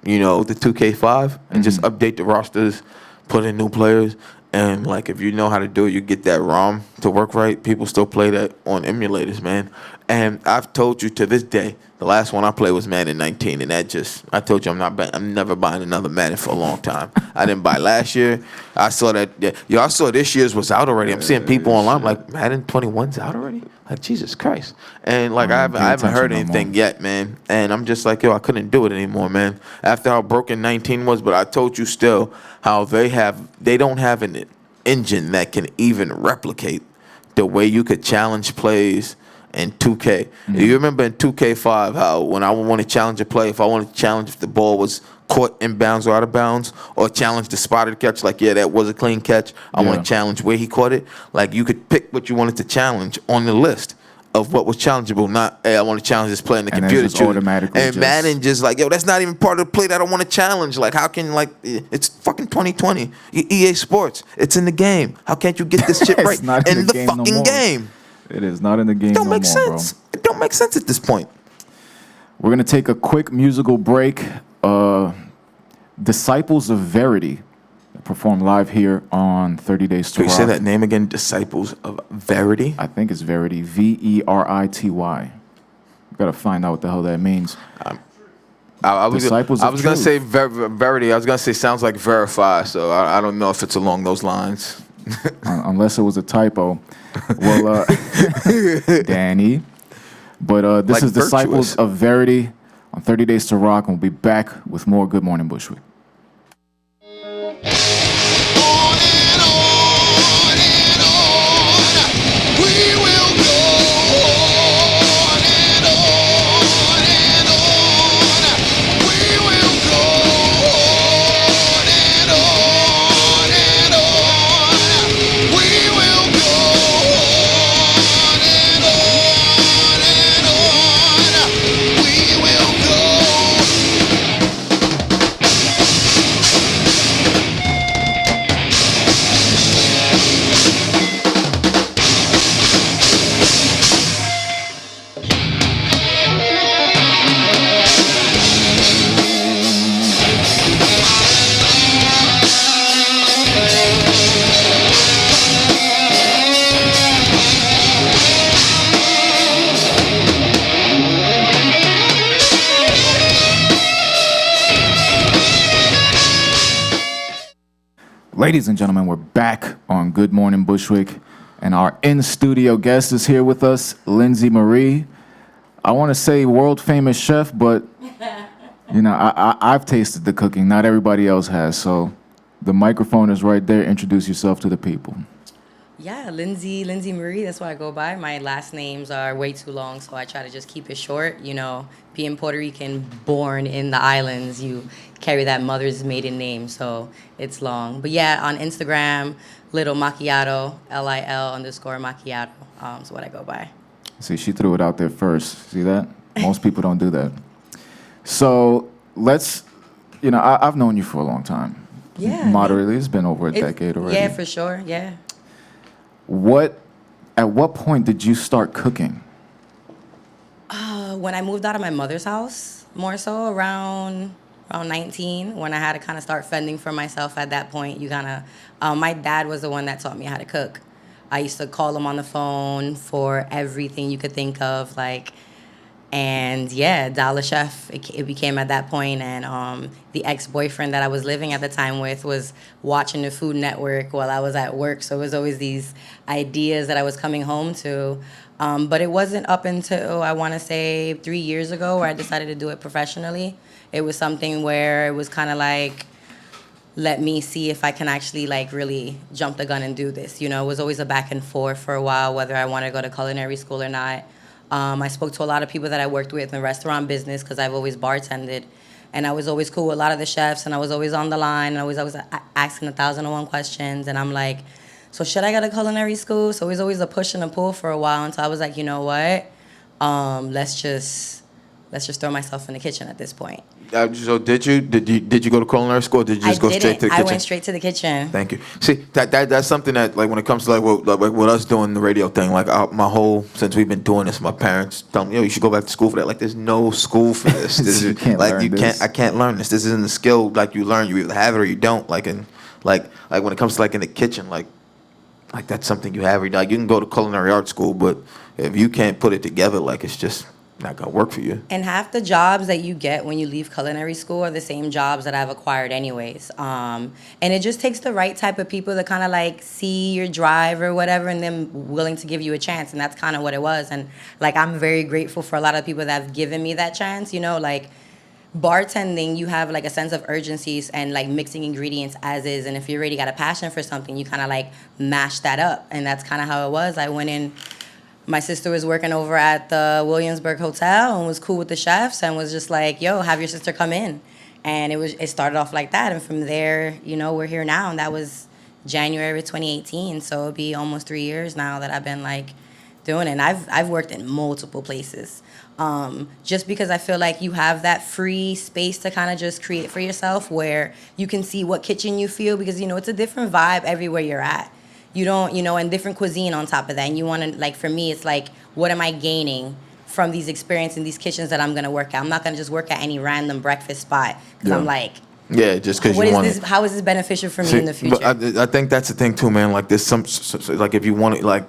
the 2K5, and just update the rosters, put in new players. And, like, if you know how to do it, you get that ROM to work right. People still play that on emulators, man. And I've told you to this day, the last one I played was Madden 19, and I told you I'm never buying another Madden for a long time. I didn't buy last year. I saw that. I saw this year's was out already. I'm seeing people online like, Madden 21's out already. Like, Jesus Christ. And, like, I haven't heard anything yet, man. And I'm just like, yo, I couldn't do it anymore, man. After how broken 19 was, but I told you still how they don't have an engine that can even replicate the way you could challenge plays in 2K. You remember in 2K5 how when I would want to challenge a play, if I wanted to challenge if the ball was caught in bounds or out of bounds, or challenge the spotted catch, like, that was a clean catch. I want to challenge where he caught it. Like, you could pick what you wanted to challenge on the list of what was challengeable, not, hey, I want to challenge this play in the computer. And Madden just like, yo, that's not even part of the play that I want to challenge. Like, how can, like, it's fucking 2020. EA Sports, it's in the game. How can't you get this shit right in the fucking game? It is not in the game. It don't make sense. It don't make sense at this point. We're gonna take a quick musical break. Disciples of Verity perform live here on 30 Days to Can you Rock. say that name again? Disciples of Verity? I think it's Verity. Verity. Gotta find out what the hell that means. I was gonna say Verity. I was gonna say sounds like verify. So I don't know if it's along those lines. Unless it was a typo. Well, Danny. But this Like is Disciples virtuous. of Verity on 30 Days to Rock, and we'll be back with more Good Morning Bushwick. Ladies and gentlemen, we're back on Good Morning Bushwick, and our in-studio guest is here with us, Lindsay Marie. I want to say world-famous chef, but, I've tasted the cooking. Not everybody else has, so the microphone is right there. Introduce yourself to the people. Yeah, Lindsay Marie, that's what I go by. My last names are way too long, so I try to just keep it short. Being Puerto Rican, born in the islands, you carry that mother's maiden name, so it's long. But yeah, on Instagram, Little Macchiato, LIL_Macchiato, is what I go by. See, she threw it out there first. See that? Most people don't do that. So let's, I've known you for a long time. Yeah. Moderately, it's been over a decade already. Yeah, for sure, yeah. At what point did you start cooking? When I moved out of my mother's house, more so around 19, when I had to kind of start fending for myself at that point. My dad was the one that taught me how to cook. I used to call him on the phone for everything you could think of, Dollar Chef, it became at that point. And the ex-boyfriend that I was living at the time with was watching the Food Network while I was at work. So it was always these ideas that I was coming home to. But it wasn't up until, I want to say, 3 years ago where I decided to do it professionally. It was something where it was kind of like, let me see if I can actually really jump the gun and do this. It was always a back and forth for a while, whether I wanted to go to culinary school or not. I spoke to a lot of people that I worked with in the restaurant business because I've always bartended. And I was always cool with a lot of the chefs, and I was always on the line, and I was asking 1,001 questions. And I'm like, so should I go to culinary school? So it was always a push and a pull for a while until I was like, you know what? Let's just throw myself in the kitchen at this point. So did you go to culinary school, or did you just go straight to the kitchen? I went straight to the kitchen. Thank you. See, that's something that when it comes to with us doing the radio thing, since we've been doing this, my parents tell me, you should go back to school for that. There's no school for this. You can't learn this. I can't learn this. This isn't a skill you learn. You either have it or you don't. When it comes to in the kitchen, that's something you have. You can go to culinary art school, but if you can't put it together, it's just not gonna work for you. And half the jobs that you get when you leave culinary school are the same jobs that I've acquired anyways. And it just takes the right type of people to kind of see your drive or whatever, and them willing to give you a chance. And that's kind of what it was. And I'm very grateful for a lot of people that have given me that chance. Bartending, you have a sense of urgencies and mixing ingredients as is. And if you already got a passion for something, you kind of mash that up. And that's kind of how it was. I went in. My sister was working over at the Williamsburg Hotel and was cool with the chefs and was just like, yo, have your sister come in. And it started off like that. And from there, we're here now. And that was January 2018. So it'll be almost 3 years now that I've been doing it. And I've worked in multiple places. Just because I feel like you have that free space to kind of just create for yourself where you can see what kitchen you feel, because, it's a different vibe everywhere you're at. You don't, and different cuisine on top of that. And you want to, for me, it's what am I gaining from these experiences in these kitchens that I'm going to work at? I'm not going to just work at any random breakfast spot. Because I'm yeah, just because you want it. How is this beneficial for me in the future? But I think that's the thing, too, man. There's some if you want it, the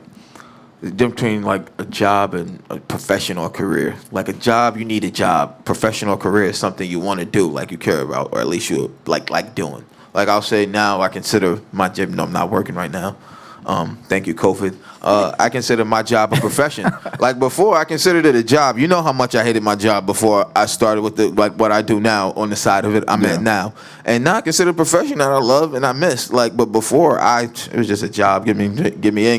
difference between a job and a profession or career. A job, you need a job. Professional career is something you want to do, you care about, or at least you like doing. I'll say now, I consider my gym. No, I'm not working right now. Thank you, COVID. I consider my job a profession. Before, I considered it a job. You know how much I hated my job before I started with what I do now on the side of it I'm at now. And now I consider it a profession that I love and I miss. But before, it was just a job. Get me in,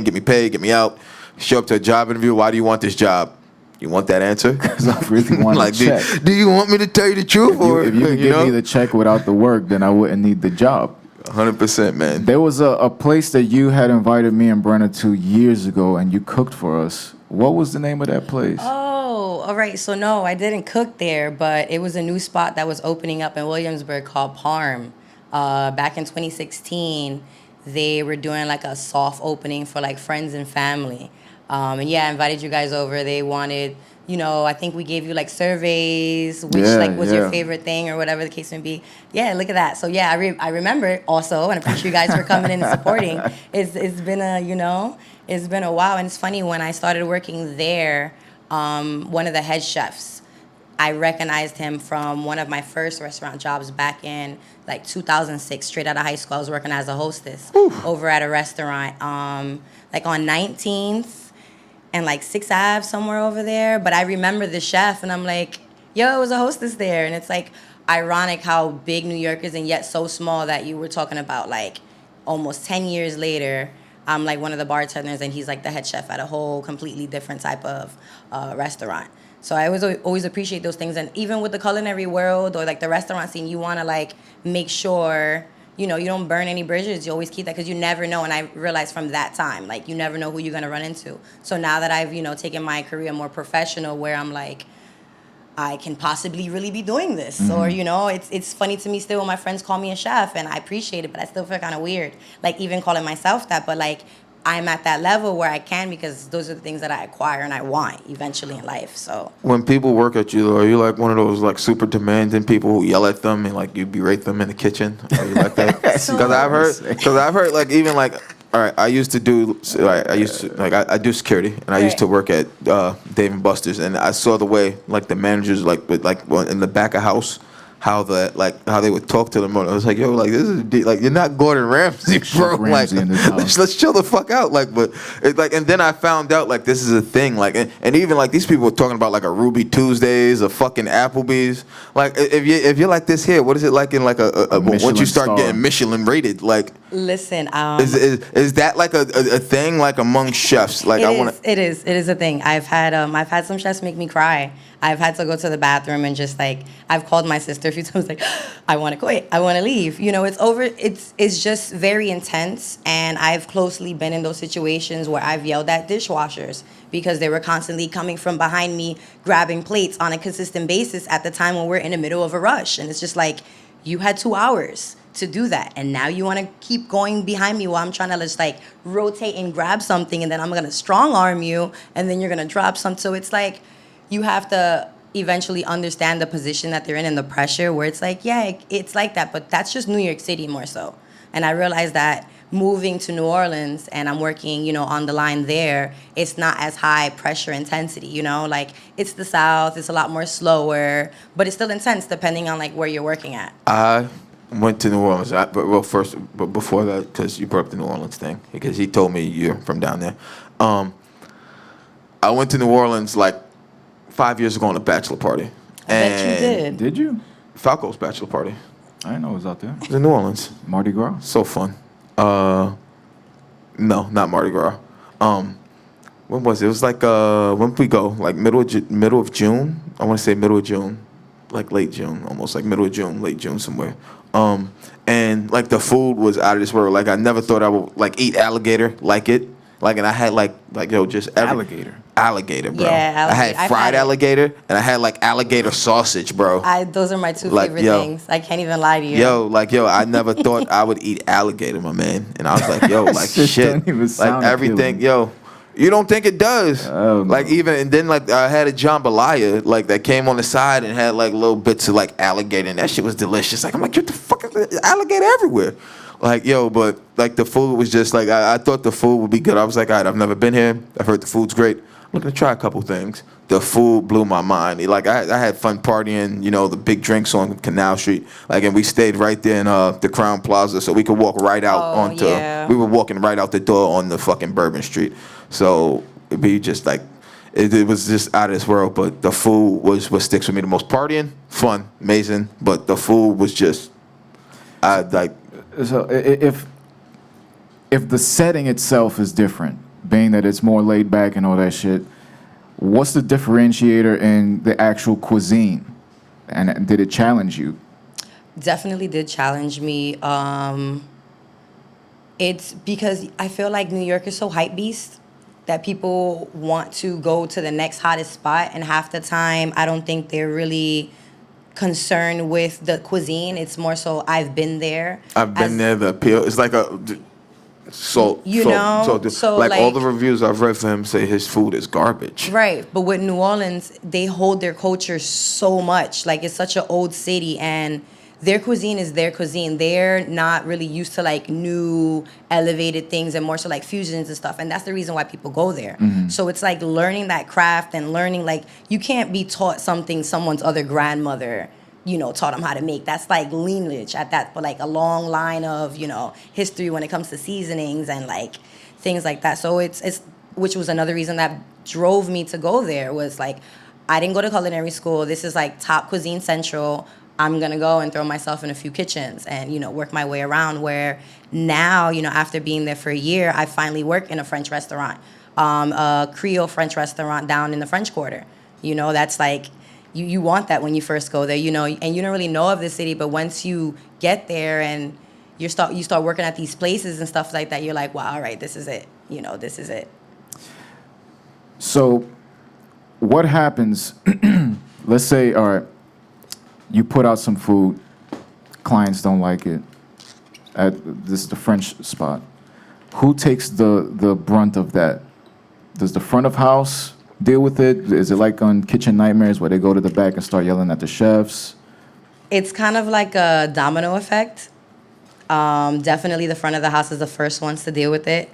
get me paid, get me out. Show up to a job interview. Why do you want this job? You want that answer? Because I really want to check. Do you want me to tell you the truth? If you could give me the check without the work, then I wouldn't need the job. 100%, man. There was a place that you had invited me and Brenna to years ago, and you cooked for us. What was the name of that place? Oh, all right. So, no, I didn't cook there, but it was a new spot that was opening up in Williamsburg called Parm. Back in 2016, they were doing a soft opening for friends and family. And yeah, I invited you guys over. They wanted, I think we gave you surveys, which was your favorite thing or whatever the case may be. Yeah, look at that. So yeah, I remember it also, and I appreciate you guys for coming in and supporting. It's been it's been a while, and it's funny when I started working there. One of the head chefs I recognized him from one of my first restaurant jobs back in like 2006, straight out of high school. I was working as a hostess over at a restaurant, like on 19th and like 6th Ave, somewhere over there. But I remember the chef, and I'm like, yo, I was a hostess there. And it's like ironic how big New York is and yet so small that you were talking about like almost 10 years later. I'm like one of the bartenders, and he's like the head chef at a whole completely different type of restaurant. So I always appreciate those things. And even with the culinary world or like the restaurant scene, you want to like make sure, you know, you don't burn any bridges. You always keep that, because you never know. And I realized from that time, like, you never know who you're going to run into. So now that I've, you know, taken my career more professional, where I'm like, I can possibly really be doing this. Mm-hmm. Or, you know, it's funny to me still when my friends call me a chef, and I appreciate it, but I still feel kind of weird. Like, even calling myself that, but like, I'm at that level where I can, because those are the things that I acquire and I want eventually in life. So when people work at you, are you like one of those like super demanding people who yell at them and like you berate them in the kitchen? Are you like that? Because I've heard like, even like, all right, I do security, and I used to work at Dave & Buster's, and I saw the way like the managers like in the back of house, how they would talk to them. I was like, yo, like, this is like, you're not Gordon Ramsay, bro. Ramsay like, let's chill the fuck out. Like, but it's like, and then I found out like this is a thing. Like, and even like these people were talking about like a Ruby Tuesdays, a fucking Applebee's. Like, if you're like this here, what is it like in like a once you start getting Michelin rated? Like, listen, is that like a thing like among chefs? Like, it is a thing. I've had some chefs make me cry. I've had to go to the bathroom and just like, I've called my sister a few times like, I want to quit, I want to leave. You know, it's just very intense, and I've closely been in those situations where I've yelled at dishwashers because they were constantly coming from behind me, grabbing plates on a consistent basis at the time when we're in the middle of a rush. And it's just like, you had 2 hours to do that, and now you want to keep going behind me while I'm trying to just like rotate and grab something, and then I'm going to strong arm you, and then you're going to drop some. So it's like, you have to eventually understand the position that they're in and the pressure, where it's like, yeah, it's like that, but that's just New York City more so. And I realized that moving to New Orleans, and I'm working, you know, on the line there, it's not as high pressure intensity, you know, like, it's the South, it's a lot more slower, but it's still intense depending on like where you're working at. I went to New Orleans, but before that, because you brought up the New Orleans thing, because he told me you're from down there. I went to New Orleans like 5 years ago on a bachelor party. I bet you did. Did you? Falco's bachelor party. I didn't know it was out there. It was in New Orleans. Mardi Gras? So fun. No, not Mardi Gras. When was it? It was like when did we go? Like middle of June. I want to say middle of June, like late June, almost like middle of June, late June somewhere. And like the food was out of this world. Like I never thought I would like eat alligator like it. Like, and I had like yo, just alligator, bro. Yeah, I had fried alligator, and I had like alligator sausage, bro. Those are my two favorite things. I can't even lie to you. Yo, I never thought I would eat alligator, my man. And I was like, yo, like shit, like everything, yo. You don't think it does? Oh, no. Like even, and then like I had a jambalaya like that came on the side and had like little bits of like alligator, and that shit was delicious. Like I'm like, what the fuck is alligator everywhere? Like, yo, but like the food was just like, I thought the food would be good. I was like, all right, I've never been here. I've heard the food's great. I'm gonna try a couple things. The food blew my mind. Like I had fun partying, you know, the big drinks on Canal Street. Like, and we stayed right there in the Crown Plaza, so we could walk right out onto. Yeah. We were walking right out the door on the fucking Bourbon Street. So it'd be just like, it was just out of this world. But the food was what sticks with me the most. Partying, fun, amazing, but the food was just, I like. So if the setting itself is different, being that it's more laid back and all that shit, what's the differentiator in the actual cuisine? And did it challenge you? Definitely did challenge me. It's because I feel like New York is so hype beast that people want to go to the next hottest spot, and half the time I don't think they're really concerned with the cuisine. It's more so I've been there. The appeal. It's like a so like all the reviews I've read for him say his food is garbage. Right, but with New Orleans, they hold their culture so much. Like, it's such an old city, and their cuisine is their cuisine. They're not really used to like new elevated things and more so like fusions and stuff. And that's the reason why people go there. So it's like learning that craft and learning like you can't be taught something someone's other grandmother, you know, taught them how to make. That's like lineage at that, but like a long line of, you know, history when it comes to seasonings and like things like that. So it's which was another reason that drove me to go there was like, I didn't go to culinary school. This is like top cuisine central. I'm going to go and throw myself in a few kitchens and, you know, work my way around where now, you know, after being there for a year, I finally work in a French restaurant, a Creole French restaurant down in the French Quarter. You know, that's like, you want that when you first go there, you know, and you don't really know of the city, but once you get there and you start working at these places and stuff like that, you're like, wow, all right, this is it. You know, this is it. So what happens, let's say, all right, you put out some food, clients don't like it. This is the French spot. Who takes the brunt of that? Does the front of house deal with it? Is it like on Kitchen Nightmares where they go to the back and start yelling at the chefs? It's kind of like a domino effect. Definitely the front of the house is the first ones to deal with it.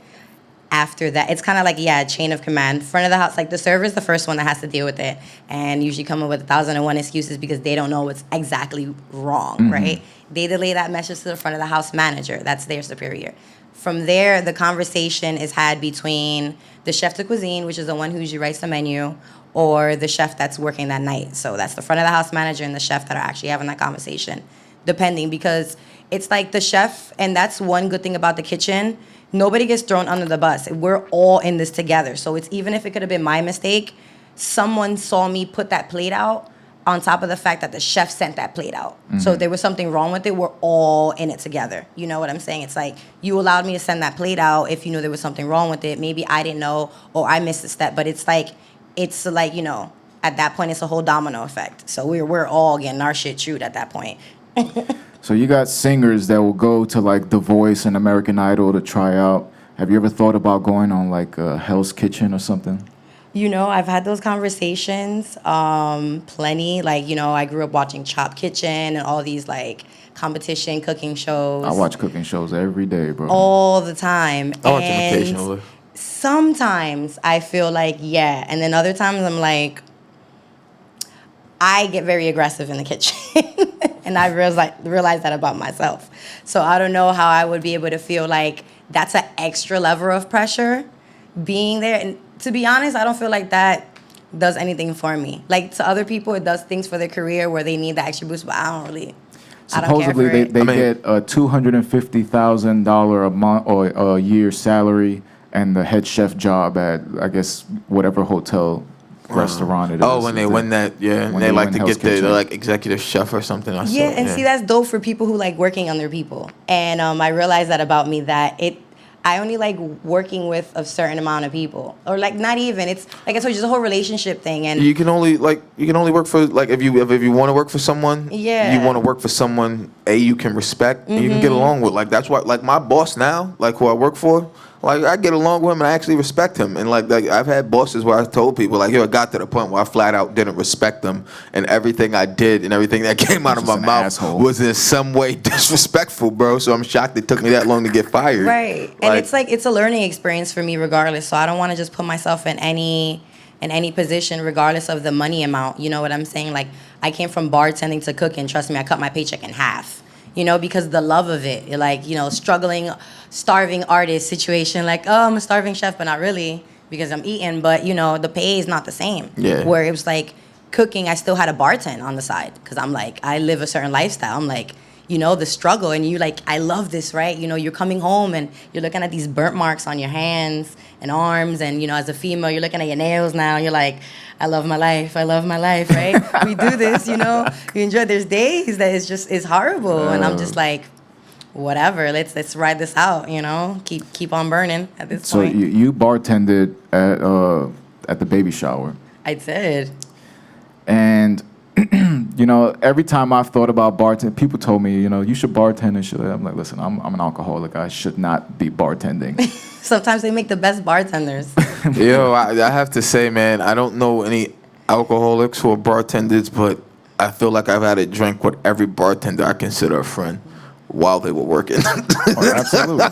After that, it's kind of like, a chain of command. Front of the house, like the server's the first one that has to deal with it and usually come up with 1,001 excuses because they don't know what's exactly wrong, right? They delay that message to the front of the house manager. That's their superior. From there, the conversation is had between the chef de cuisine, which is the one who usually writes the menu, or the chef that's working that night. So that's the front of the house manager and the chef that are actually having that conversation, depending, because it's like the chef, and that's one good thing about the kitchen, nobody gets thrown under the bus. We're all in this together. So it's even if it could have been my mistake, someone saw me put that plate out on top of the fact that the chef sent that plate out. So if there was something wrong with it, we're all in it together. You know what I'm saying? It's like you allowed me to send that plate out if you knew there was something wrong with it. Maybe I didn't know or I missed a step, but it's like, you know, at that point, it's a whole domino effect. So we're all getting our shit chewed at that point. So you got singers that will go to like The Voice and American Idol to try out. Have you ever thought about going on like Hell's Kitchen or something? You know, I've had those conversations plenty. Like, you know, I grew up watching Chop Kitchen and all these like competition cooking shows. I watch cooking shows every day, bro. All the time. I watch them occasionally. Sometimes I feel like, yeah. And then other times I'm like, I get very aggressive in the kitchen. And I realize that about myself. So I don't know how I would be able to feel like that's an extra level of pressure being there. And to be honest, I don't feel like that does anything for me. Like to other people, it does things for their career where they need that extra boost, but I don't care Supposedly, for it. they get a $250,000 a month or a year salary and the head chef job at, I guess, whatever hotel restaurant it is. Oh, when they win that, yeah. When They like win to Hell's get their Kitchen. like executive chef or something. Yeah, and see, that's dope for people who like working under people. And I realized that about me, that I only like working with a certain amount of people, or like not even. It's like I told you, it's a whole relationship thing, and You can only work for like if you want to work for someone. Yeah. You want to work for someone you can respect and you can get along with. Like that's why like my boss now, like who I work for, like I get along with him and I actually respect him. And like I've had bosses where I told people like, yo, I got to the point where I flat out didn't respect them, and everything I did and everything that came out of my Just an mouth asshole. was in some way disrespectful, bro. So I'm shocked it took me that long to get fired. right. And it's like it's a learning experience for me, regardless. So I don't want to just put myself in any position, regardless of the money amount. You know what I'm saying? Like I came from bartending to cooking. Trust me, I cut my paycheck in half. You know, because the love of it. You're like, you know, struggling, starving artist situation. Like, oh, I'm a starving chef, but not really because I'm eating. But, you know, the pay is not the same. Yeah. Where it was like cooking, I still had a bartend on the side because I'm like, I live a certain lifestyle. I'm like, you know, the struggle. And you like, I love this, right? You know, you're coming home and you're looking at these burnt marks on your hands and arms. And, you know, as a female, you're looking at your nails now. And you're like, I love my life, right? We do this, you know. You enjoy. There's days that it's horrible, and I'm just like, whatever. Let's ride this out, you know. Keep on burning at this So point. you bartended at the baby shower, I did. and you know, every time I've thought about bartending, people told me, you know, you should bartend and shit. I'm like, listen, I'm an alcoholic. I should not be bartending. Sometimes they make the best bartenders. Yo, I have to say, man, I don't know any alcoholics who are bartenders, but I feel like I've had a drink with every bartender I consider a friend while they were working. Oh, absolutely.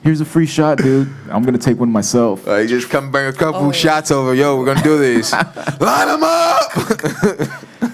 Here's a free shot, dude. I'm gonna take one myself. You just come bring a couple shots over. Yo, we're gonna do these. Line them up.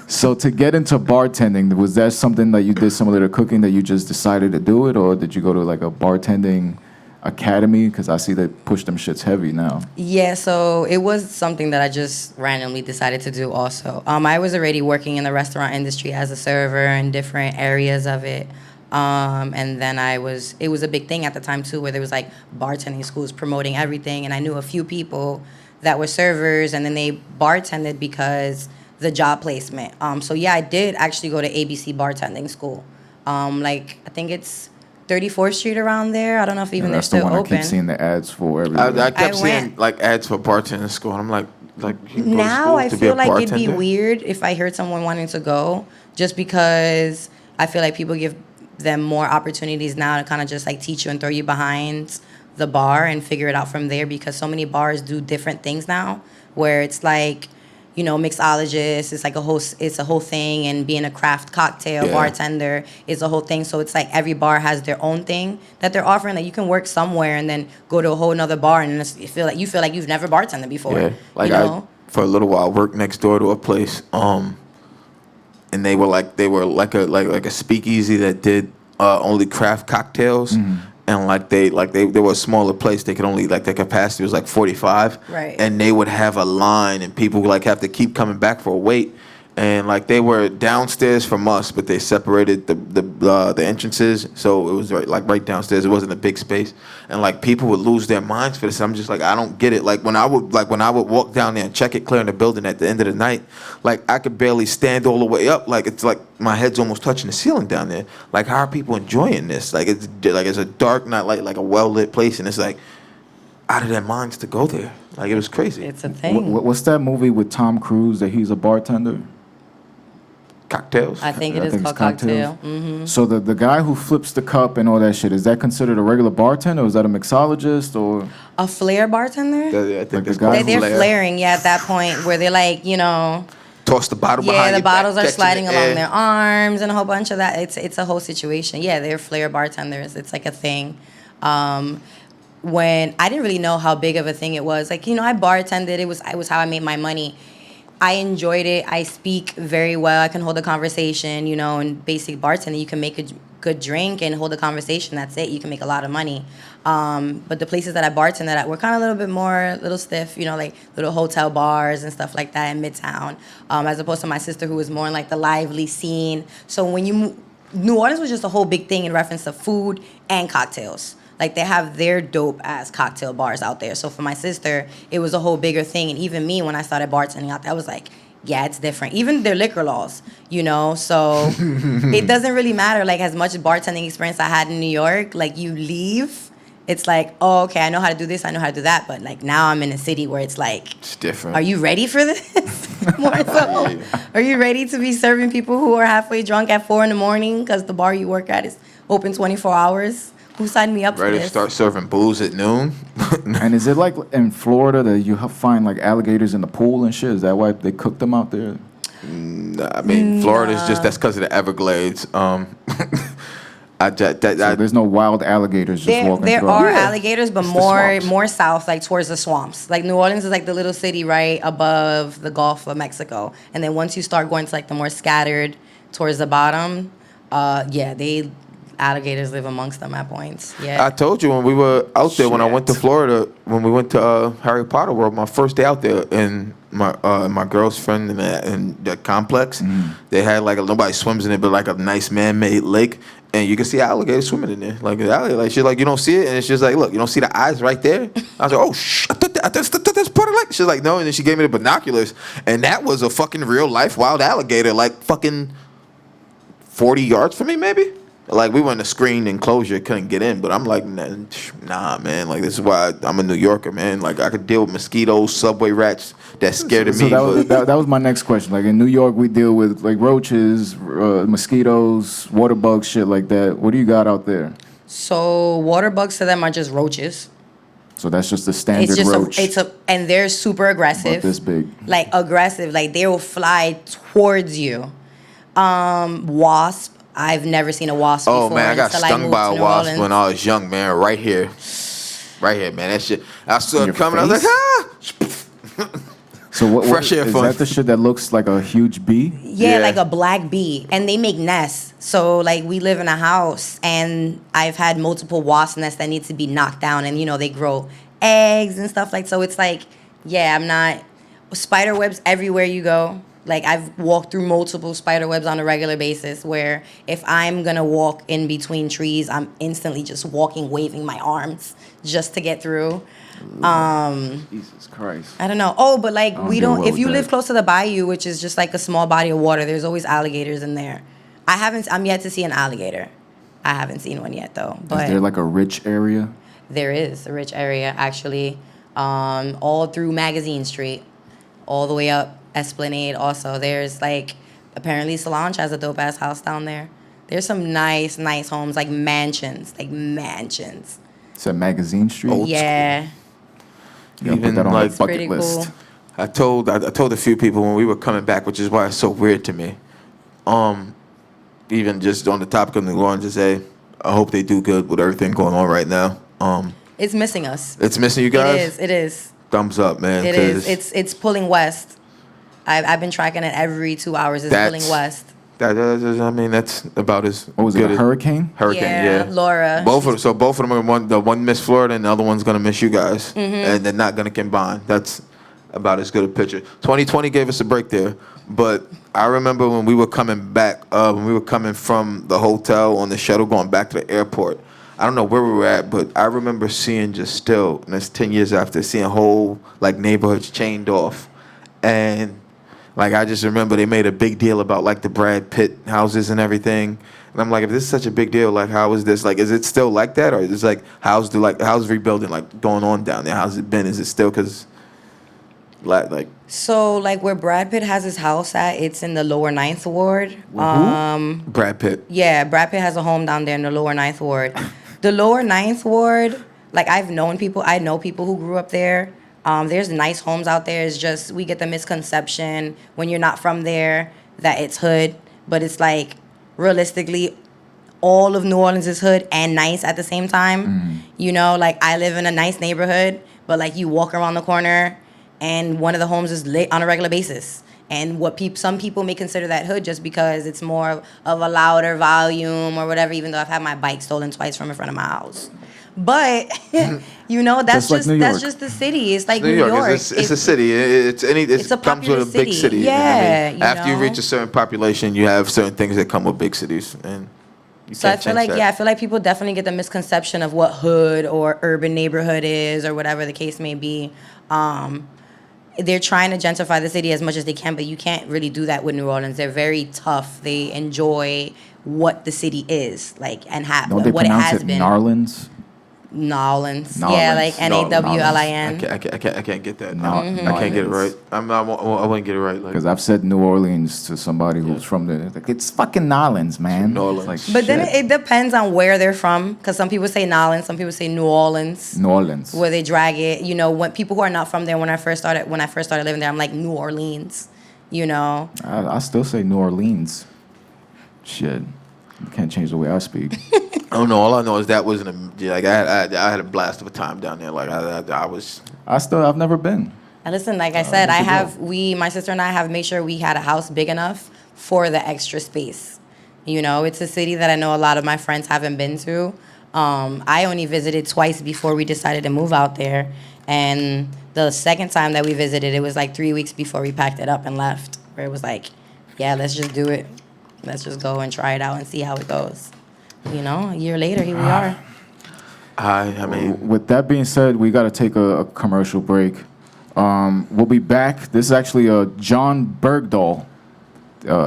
So to get into bartending, was that something that you did similar to cooking that you just decided to do it, or did you go to like a bartending academy? Because I see they push them shits heavy now. Yeah, so it was something that I just randomly decided to do also. I was already working in the restaurant industry as a server in different areas of it. And then it was a big thing at the time too, where there was like bartending schools promoting everything. And I knew a few people that were servers, and then they bartended because the job placement. So yeah, I did actually go to ABC bartending school. Like I think it's 34th Street around there. I don't know if even they're That's the still one open. I keep seeing the ads for everywhere. I kept I seeing went- like ads for bartending school, and I'm like you can go to Now school I to be a feel like it'd be bartender? weird if I heard someone wanting to go, just because I feel like people give them more opportunities now to kind of just like teach you and throw you behind the bar and figure it out from there, because so many bars do different things now, where it's like, you know, mixologist, it's a whole thing, and being a craft cocktail bartender is a whole thing. So it's like every bar has their own thing that they're offering. Like you can work somewhere and then go to a whole nother bar and you feel like you've never bartended before. Yeah, like you know? I for a little while worked next door to a place, and they were like a speakeasy that did only craft cocktails, and they were a smaller place. They could only, like, their capacity was like 45, Right. and they would have a line, and people would like have to keep coming back for a wait. And like they were downstairs from us, but they separated the entrances, so it was right downstairs. It wasn't a big space, and like people would lose their minds for this. I'm just like, I don't get it. Like when I would walk down there and check it, clearing the building at the end of the night, like I could barely stand all the way up. Like it's like my head's almost touching the ceiling down there. Like how are people enjoying this? Like it's a dark night, like a well lit place, and it's like out of their minds to go there. Like it was crazy. It's a thing. What's that movie with Tom Cruise that he's a bartender? Cocktails. I think it I is think called it's Cocktails. cocktail. Mm-hmm. So the guy who flips the cup and all that shit, is that considered a regular bartender, or is that a mixologist, or A flair bartender? I think Like that's the guy called They're flair. flaring, yeah, at that point where they're like, you know, Toss the bottle behind yeah, the your back, bottles are catch in sliding the along air. their arms and a whole bunch of that. It's a whole situation. Yeah, they're flair bartenders. It's like a thing. When I didn't really know how big of a thing it was, like, you know, I bartended. It was how I made my money. I enjoyed it. I speak very well. I can hold a conversation, you know, and basic bartending, you can make a good drink and hold a conversation. That's it. You can make a lot of money. But the places that I bartended at were kind of a little bit more, little stiff, you know, like little hotel bars and stuff like that in Midtown, as opposed to my sister who was more in like the lively scene. So when New Orleans was just a whole big thing in reference to food and cocktails. Like, they have their dope-ass cocktail bars out there. So for my sister, it was a whole bigger thing. And even me, when I started bartending out there, I was like, yeah, it's different. Even their liquor laws, you know? So it doesn't really matter, like, as much bartending experience I had in New York. Like, you leave, it's like, oh, okay, I know how to do this, I know how to do that. But, like, now I'm in a city where it's like, It's different. are you ready for this? More so. Are you ready to be serving people who are halfway drunk at 4 a.m. because the bar you work at is open 24 hours? Who signed me up Ready for to this? start serving booze at noon? and is it like in Florida that you find like alligators in the pool and shit? Is that why they cook them out there? I mean, Florida's just, that's because of the Everglades. So there's no wild alligators just walking There through. are alligators, but It's the swamps. more south, like towards the swamps. Like New Orleans is like the little city right above the Gulf of Mexico, and then once you start going to like the more scattered towards the bottom, alligators live amongst them at points. Yeah. I told you when we were out there, when I went to Florida, when we went to Harry Potter World, my first day out there, and my girl's friend in the complex, they had like nobody swims in it, but like a nice man-made lake, and you can see alligators swimming in there. Like the alligator, like she's like, you don't see it, and it's just like, look, you don't see the eyes right there. I was like, oh shh, I thought that's part of the lake. She's like, no, and then she gave me the binoculars, and that was a fucking real life wild alligator, like fucking 40 yards from me, maybe. Like, we were in a screened enclosure, couldn't get in, but I'm like, nah, man. Like, this is why I'm a New Yorker, man. Like, I could deal with mosquitoes, subway rats that scared me. So that was my next question. Like, in New York, we deal with like roaches, mosquitoes, water bugs, shit like that. What do you got out there? So water bugs to them are just roaches. So that's just the standard It's just roach. and they're super aggressive. About this big. Like aggressive, like they will fly towards you. Wasp. I've never seen a wasp Oh before. man, I got until stung moved by to a New wasp Orleans. when I was young, man. Right here, man. That shit. I saw In it coming. I was face? like, ah. So what Fresh air is fun. that the shit that looks like a huge bee? Yeah, Yeah. like a black bee. And they make nests. So like we live in a house and I've had multiple wasp nests that need to be knocked down and they grow eggs and stuff like so it's like, yeah, I'm not spider webs everywhere you go. Like I've walked through multiple spider webs on a regular basis where if I'm gonna walk in between trees, I'm instantly just walking, waving my arms just to get through. Jesus Christ. I don't know. Oh, but like we deal don't. well If with you that. live close to the bayou, which is just like a small body of water, there's always alligators in there. I'm yet to see an alligator. I haven't seen one yet though. Is But there like a rich area? there is a rich area actually, all through Magazine Street, all the way up Esplanade. Also, there's like apparently Solange has a dope ass house down there. There's some nice homes like mansions. It's at Magazine Street. Old Yeah. You gotta put Even that on like- the bucket Pretty list. cool. I told a few people when we were coming back, which is why it's so weird to me. Even just on the topic of New Orleans, to say I hope they do good with everything going on right now. It's missing us. It's missing you guys. It is. Thumbs up, man. It 'cause is. It's pulling west. I've been tracking it every 2 hours. It's That's- pulling west. I mean, that's about as What was it, good a as- hurricane? Hurricane, yeah. Laura. Both of them are the one miss Florida and the other one's gonna miss you guys, Mm-hmm. and they're not gonna combine. That's about as good a picture. 2020 gave us a break there, but I remember when we were coming back, when we were coming from the hotel on the shuttle going back to the airport. I don't know where we were at, but I remember seeing just still, and it's 10 years after, seeing whole like neighborhoods chained off, and like I just remember they made a big deal about like the Brad Pitt houses and everything. And I'm like, if this is such a big deal, like how is this? Like, is it still like that, or is it like how's rebuilding like going on down there? How's it been? Is it still because like So like where Brad Pitt has his house at, it's in the lower 9th ward. Brad Pitt? Yeah, Brad Pitt has a home down there in the lower 9th ward. The lower 9th ward, like I know people who grew up there. There's nice homes out there. It's just we get the misconception when you're not from there that it's hood, but it's like realistically all of New Orleans is hood and nice at the same time. Like I live in a nice neighborhood, but like you walk around the corner and one of the homes is lit on a regular basis. And some people may consider that hood just because it's more of a louder volume or whatever, even though I've had my bike stolen twice from in front of my house. But that's Just like New that's York. just the city. It's like New York. It's a city. It it's a comes with popular a big city. city. Yeah, I mean, after you reach a certain population, you have certain things that come with big cities, and you So I can't feel change like that. I feel like people definitely get the misconception of what hood or urban neighborhood is or whatever the case may be. They're trying to gentrify the city as much as they can, but you can't really do that with New Orleans. They're very tough. They enjoy what the city is like and Don't they what it pronounce has it been. Narlands? Nolans. Nolans. Yeah, like I Nawlin. can't get that. No, I can't get it right. Nolans. I wouldn't get it right. Like, Because I've said New Orleans to somebody who's from there. Like, it's fucking Nolans, man. New Orleans. It's like, But then shit. it depends on where they're from, because some people say Nolans, some people say New Orleans. New Orleans. Where they drag it, when people who are not from there. When I first started living there, I'm like New Orleans, I still say New Orleans. Shit. You can't change the way I speak. I don't know. All I know is that wasn't like I had a blast of a time down there. Like I was. I've never been. And listen, like I said, we should my sister and I have made sure we had a house big enough for the extra space. It's a city that I know a lot of my friends haven't been to. I only visited twice before we decided to move out there. And the second time that we visited, it was like 3 weeks before we packed it up and left. Where it was like, yeah, let's just do it. Let's just go and try it out and see how it goes. A year later, here we are. I mean, With that being said, we got to take a commercial break. We'll be back. This is actually John Bergdahl.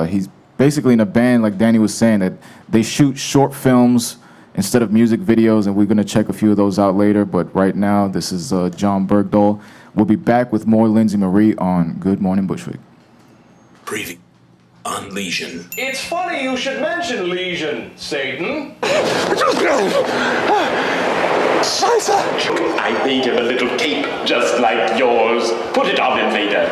He's basically in a band, like Danny was saying, that they shoot short films instead of music videos, and we're going to check a few of those out later. But right now, this is John Bergdahl. We'll be back with more Lindsay Marie on Good Morning Bushwick. Preview on Legion. It's funny you should mention Legion, Satan. I made him a little cape just like yours. Put it on him later.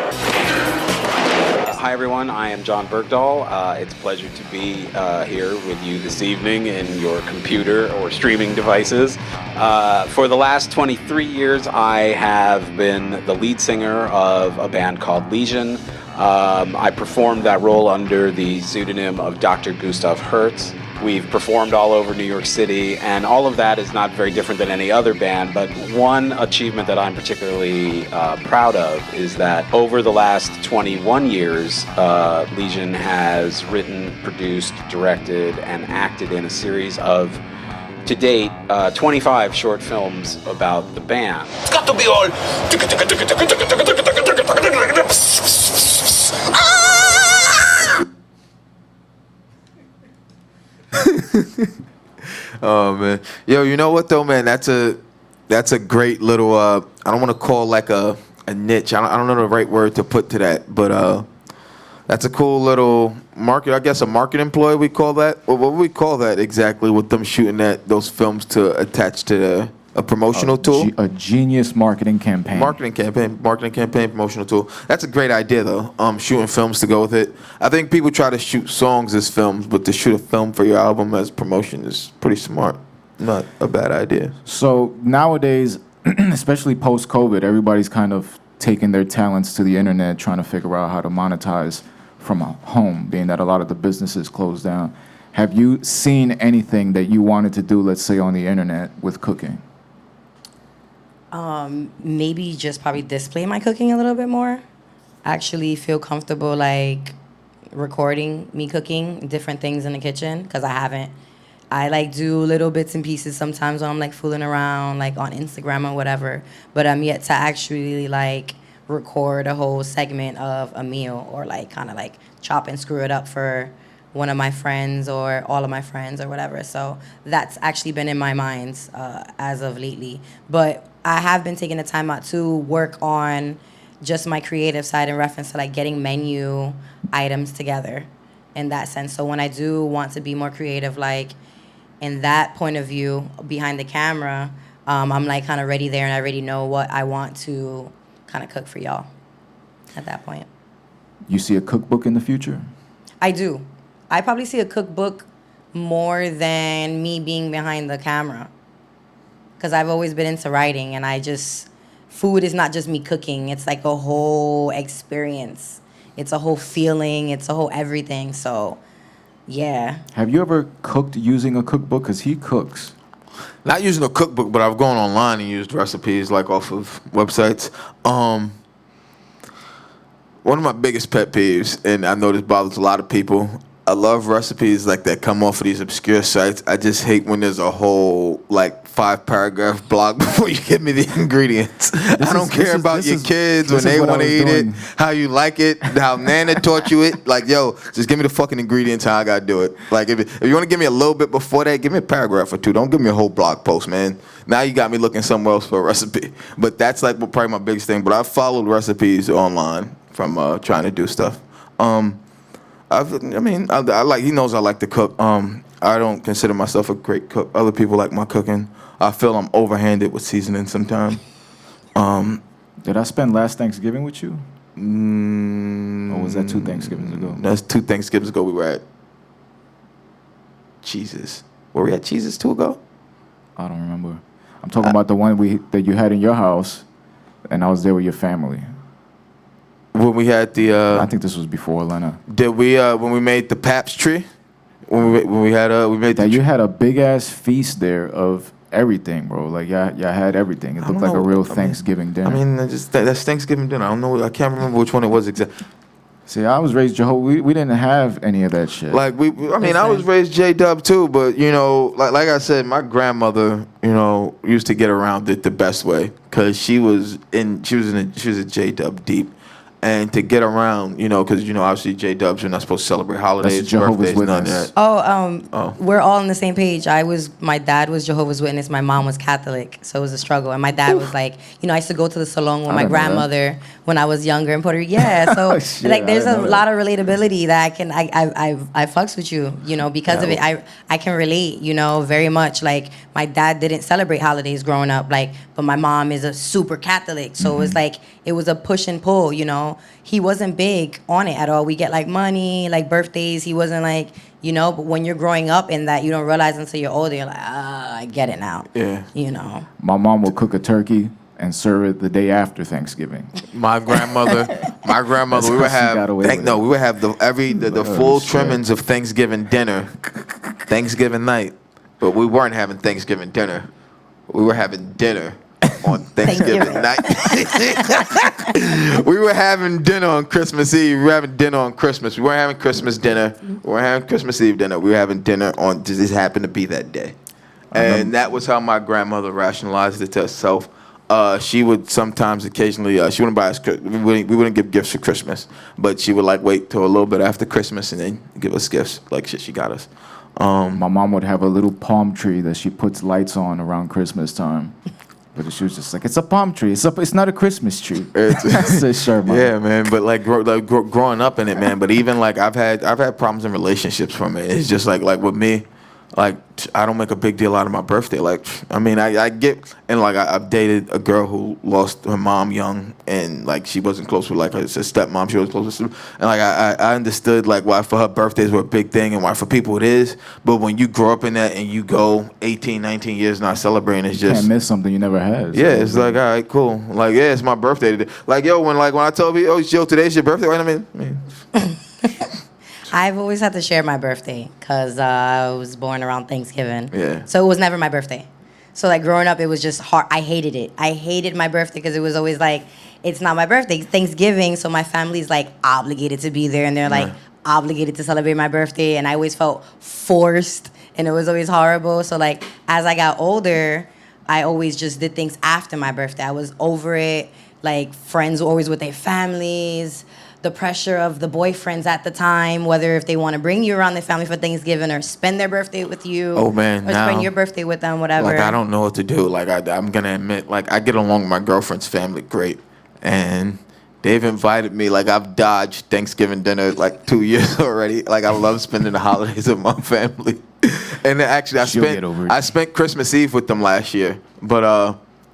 Hi everyone, I am John Bergdahl. It's a pleasure to be here with you this evening in your computer or streaming devices. For the last 23 years, I have been the lead singer of a band called Legion. I performed that role under the pseudonym of Dr. Gustav Hertz. We've performed all over New York City, and all of that is not very different than any other band, but one achievement that I'm particularly proud of is that over the last 21 years, Legion has written, produced, directed, and acted in a series of, to date, 25 short films about the band. It's got to be all. Oh man, yo, you know what though, man? That's a great little. I don't want to call like a niche. I don't know the right word to put to that, but that's a cool little market. I guess a market employee we call that. What would we call that exactly? With them shooting those films to attach to a promotional tool. A genius marketing campaign. Marketing campaign, promotional tool. That's a great idea, though. Shooting films to go with it. I think people try to shoot songs as films, but to shoot a film for your album as promotion is pretty smart. Not a bad idea. So nowadays, especially post-COVID, everybody's kind of taking their talents to the internet, trying to figure out how to monetize from home, being that a lot of the businesses closed down. Have you seen anything that you wanted to do, let's say, on the internet with cooking? Maybe just probably display my cooking a little bit more. Actually feel comfortable like recording me cooking different things in the kitchen because I haven't. I like do little bits and pieces sometimes when I'm like fooling around like on Instagram or whatever, but I'm yet to actually like record a whole segment of a meal or like kind of like chop and screw it up for one of my friends or all of my friends or whatever. So that's actually been in my mind as of lately. But I have been taking the time out to work on just my creative side in reference to like getting menu items together in that sense. So when I do want to be more creative, like in that point of view behind the camera, I'm like kind of ready there and I already know what I want to kind of cook for y'all at that point. You see a cookbook in the future? I do. I probably see a cookbook more than me being behind the camera. Because I've always been into writing, and food is not just me cooking. It's like a whole experience. It's a whole feeling. It's a whole everything. So, yeah. Have you ever cooked using a cookbook? Because he cooks. Not using a cookbook, but I've gone online and used recipes like off of websites. One of my biggest pet peeves, and I know this bothers a lot of people, I love recipes like that come off of these obscure sites. I just hate when there's a whole like 5-paragraph blog before you give me the ingredients. I don't care about your kids when they want to eat it, how you like it, how Nana taught you it. Like, yo, just give me the fucking ingredients, how I got to do it. Like, if you want to give me a little bit before that, give me a paragraph or two. Don't give me a whole blog post, man. Now you got me looking somewhere else for a recipe. But that's like probably my biggest thing. But I've followed recipes online from trying to do stuff. I like. He knows I like to cook. I don't consider myself a great cook. Other people like my cooking. I feel I'm overhanded with seasoning sometimes. Did I spend last Thanksgiving with you? Or was that 2 Thanksgivings ago? That's 2 Thanksgivings ago. We were at Jesus. Were we at Jesus 2 ago? I don't remember. I'm talking about the one that you had in your house, and I was there with your family. When we had the I think this was before Lena. Did we when we made the Pabst tree? When we made that you had a big ass feast there of everything, bro. Like y'all had everything. It looked like a real Thanksgiving dinner. I mean, that's Thanksgiving dinner. I don't know. I can't remember which one it was exactly. See, I was raised Jehovah. We didn't have any of that shit. Like I was raised J-Dub too, but you know, like I said, my grandmother, you know, used to get around it the best way because she was a J-Dub deep. And to get around, because obviously J-Dubs, you're not supposed to celebrate holidays, That's Jehovah's birthdays, none of Witness. that. We're all on the same page. My dad was Jehovah's Witness. My mom was Catholic, so it was a struggle. And my dad was like, I used to go to the salon with my grandmother when I was younger in Puerto Rico. Yeah, so there's a lot of relatability that I fucks with you, because of it. I can relate, very much. Like my dad didn't celebrate holidays growing up, but my mom is a super Catholic, so it was like it was a push and pull, He wasn't big on it at all. We get like money, like birthdays. He wasn't like, but when you're growing up in that, you don't realize until you're older, you're like, I get it now. Yeah. My mom will cook a turkey and serve it the day after Thanksgiving. My grandmother, we would have the full trimmings of Thanksgiving dinner, Thanksgiving night, but we weren't having Thanksgiving dinner. We were having dinner on Thanksgiving night. We were having dinner on Christmas Eve. We were having dinner on Christmas. We weren't having Christmas dinner. We weren't having Christmas Eve dinner. We were having dinner on, just happened to be that day. And that was how my grandmother rationalized it to herself. She would sometimes, occasionally, she wouldn't buy us. We wouldn't give gifts for Christmas, but she would wait till a little bit after Christmas and then give us gifts, shit she got us. My mom would have a little palm tree that she puts lights on around Christmas time. But she was just like, it's a palm tree. It's not a Christmas tree. I said, sure, Mom. Yeah, man. But growing up in it, man. But even I've had problems in relationships from it. It's just like with me. I don't make a big deal out of my birthday. I get, and I've dated a girl who lost her mom young, and she wasn't close with her stepmom. She wasn't close with, and I understood why for her birthdays were a big thing and why for people it is. But when you grow up in that and you go 18, 19 years not celebrating, it's just can't miss something you never had. So. Yeah, it's all right, cool. It's my birthday today. When I tell people, today's your birthday, right? I mean. I've always had to share my birthday because I was born around Thanksgiving. Yeah. So it was never my birthday. So growing up, it was just hard. I hated it. I hated my birthday because it was always it's not my birthday. Thanksgiving, so my family's obligated to be there, and they're obligated to celebrate my birthday, and I always felt forced, and it was always horrible. So as I got older, I always just did things after my birthday. I was over it. Friends were always with their families. The pressure of the boyfriends at the time, whether if they want to bring you around their family for Thanksgiving or spend their birthday with you. Oh, man. Or spend your birthday with them, whatever. I don't know what to do. I'm going to admit, I get along with my girlfriend's family great. And they've invited me. I've dodged Thanksgiving dinner 2 years already. I love spending the holidays with my family. And actually, I spent Christmas Eve with them last year. But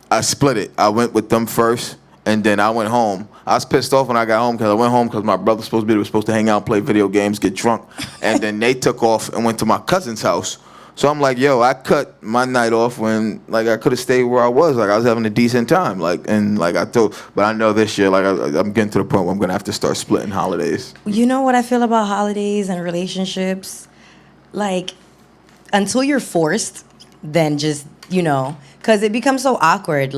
I split it. I went with them first, and then I went home. I was pissed off when I got home because I went home because my brother was supposed to hang out, play video games, get drunk. And then they took off and went to my cousin's house. So I'm like, I cut my night off when, I could have stayed where I was. I was having a decent time. But I know this year, I'm getting to the point where I'm going to have to start splitting holidays. You know what I feel about holidays and relationships? Until you're forced, then just, because it becomes so awkward.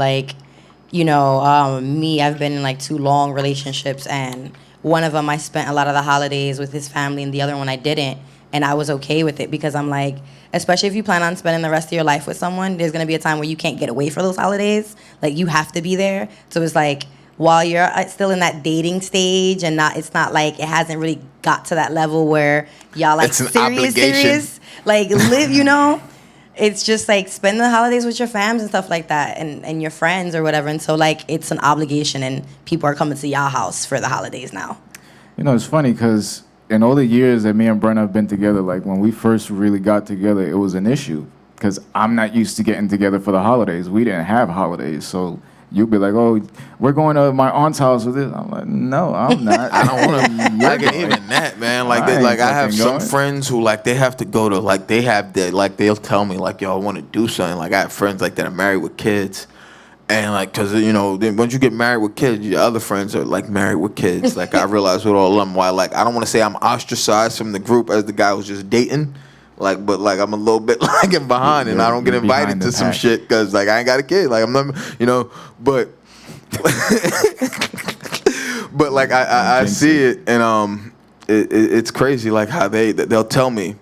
Me, I've been in 2 long relationships, and one of them I spent a lot of the holidays with his family, and the other one I didn't, and I was okay with it because I'm especially if you plan on spending the rest of your life with someone, there's gonna be a time where you can't get away for those holidays. You have to be there. So it's while you're still in that dating stage, and it's not it hasn't really got to that level where y'all it's an obligation. live, It's just spend the holidays with your fams and stuff like that, and your friends or whatever. And so it's an obligation, and people are coming to y'all house for the holidays now. It's funny because in all the years that me and Brenna have been together, when we first really got together, it was an issue because I'm not used to getting together for the holidays. We didn't have holidays, so you'd be like, "Oh, we're going to my aunt's house with this." I'm like, "No, I'm not. I don't want to." Even that, man. I have some friends who they have to go to they have that they'll tell me "Yo, I want to do something." I have friends that are married with kids, and because then once you get married with kids, your other friends are married with kids. I realize with all of them why I don't want to say I'm ostracized from the group as the guy who's just dating. But I'm a little bit lagging behind, and I don't get invited to some shit because I ain't got a kid. I'm not, but I see it, and it's crazy how they'll tell me,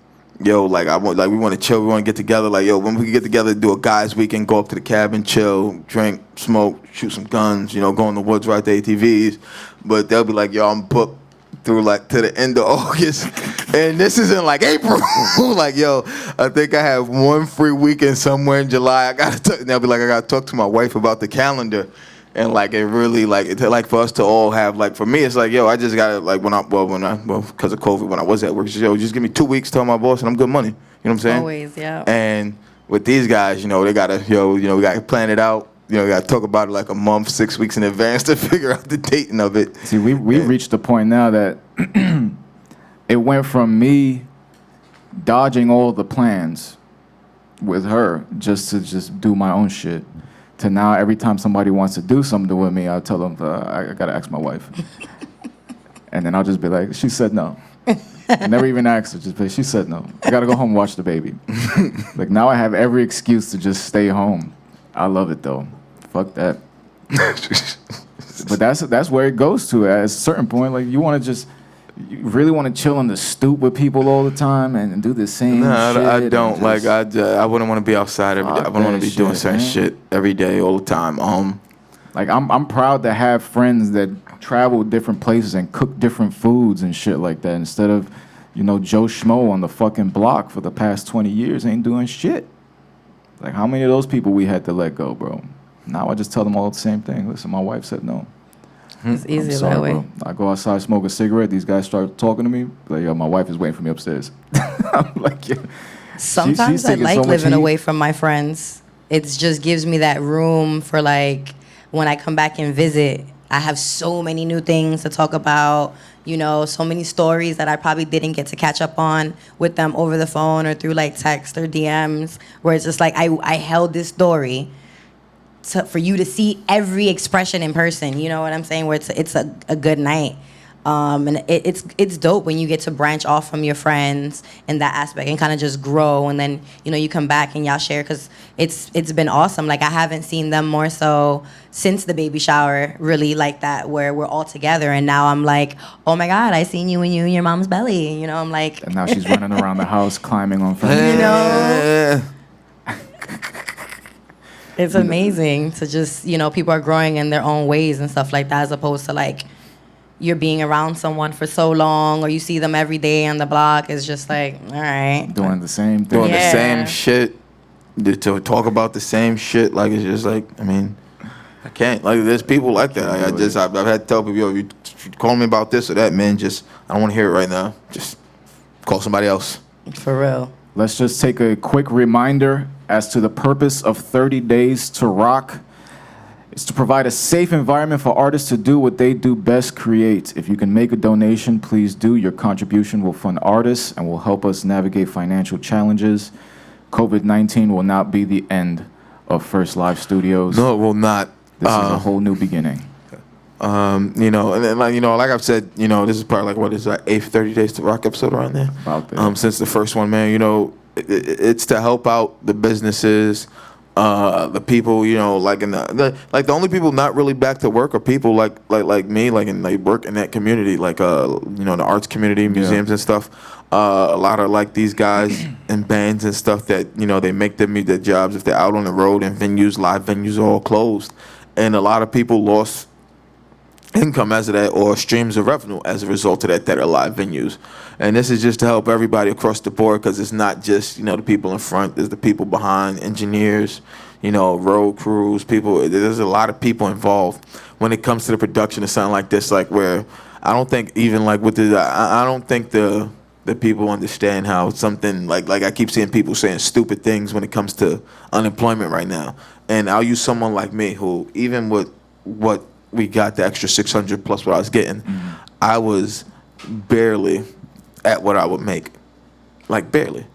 yo, like we want to chill, we want to get together. Like, yo, when we can get together, do a guys' weekend, go up to the cabin, chill, drink, smoke, shoot some guns, go in the woods, ride the ATVs. But they'll be like, yo, I'm booked through like to the end of August, and this is in like April. Like, yo, I think I have one free weekend somewhere in July. They'll be like, I gotta talk to my wife about the calendar. And like it really like for us to all have like for me it's like, yo, I just gotta like because of COVID when I was at work, just give me 2 weeks, tell my boss, and I'm good money. You know what I'm saying? Always, yeah. And with these guys, they gotta we gotta plan it out. We gotta talk about it like a month, 6 weeks in advance to figure out the dating of it. See, we reached the point now that it went from me dodging all the plans with her just to do my own shit. To now, every time somebody wants to do something with me, I'll tell them, I gotta ask my wife. And then I'll just be like, she said no. I never even asked her, just be like, she said no. I gotta go home and watch the baby. Like, now I have every excuse to just stay home. I love it, though. Fuck that. But that's where it goes to. At a certain point, like, you really want to chill on the stoop with people all the time and do the same shit. I don't. Like, I wouldn't want to be outside every day. I wouldn't want to be doing certain shit every day, all the time. Like, I'm proud to have friends that travel different places and cook different foods and shit like that instead of, Joe Schmo on the fucking block for the past 20 years ain't doing shit. Like, how many of those people we had to let go, bro? Now I just tell them all the same thing. Listen, my wife said no. It's easier that way. Bro. I go outside, smoke a cigarette. These guys start talking to me. Like, yo, my wife is waiting for me upstairs. I'm like, yeah. Sometimes I like living away from my friends. It just gives me that room for, like, when I come back and visit, I have so many new things to talk about, so many stories that I probably didn't get to catch up on with them over the phone or through, like, text or DMs, where it's just like I held this story for you to see every expression in person, you know what I'm saying? Where it's a good night, and it's dope when you get to branch off from your friends in that aspect and kind of just grow, and then you come back and y'all share because it's been awesome. Like, I haven't seen them more so since the baby shower, really like that, where we're all together, and now I'm like, oh my God, I seen you when you in your mom's belly, I'm like, and now she's running around the house climbing on furniture. It's amazing to just, people are growing in their own ways and stuff like that, as opposed to, like, you're being around someone for so long or you see them every day on the block. It's just like, all right. Doing the same thing. Doing the same shit. To talk about the same shit. Like, it's just like, I can't. Like, there's people like that. I've had to tell people, yo, you call me about this or that, man. I don't want to hear it right now. Just call somebody else. For real. Let's just take a quick reminder as to the purpose of 30 Days to Rock. It's to provide a safe environment for artists to do what they do best, create. If you can make a donation, please do. Your contribution will fund artists and will help us navigate financial challenges. COVID-19 will not be the end of First Live Studios. No, it will not. This is a whole new beginning. And then, like I've said, this is probably like what is that 8th 30 Days to Rock episode around there. About that. Since the first one, man, it's to help out the businesses, the people, like in the only people not really back to work are people like me, like in they work in that community, like the arts community, museums and stuff. A lot of like these guys and bands and stuff that they make them meet their jobs if they're out on the road, and live venues are all closed, and a lot of people lost income as of that, or streams of revenue as a result of that are live venues. And this is just to help everybody across the board, because it's not just the people in front, there's the people behind, engineers, road crews, people. There's a lot of people involved when it comes to the production of something like this, like where I don't think even like with I don't think the people understand how something like I keep seeing people saying stupid things when it comes to unemployment right now. And I'll use someone like me who, even with what we got, the extra 600 plus what I was getting, I was barely at what I would make, like barely.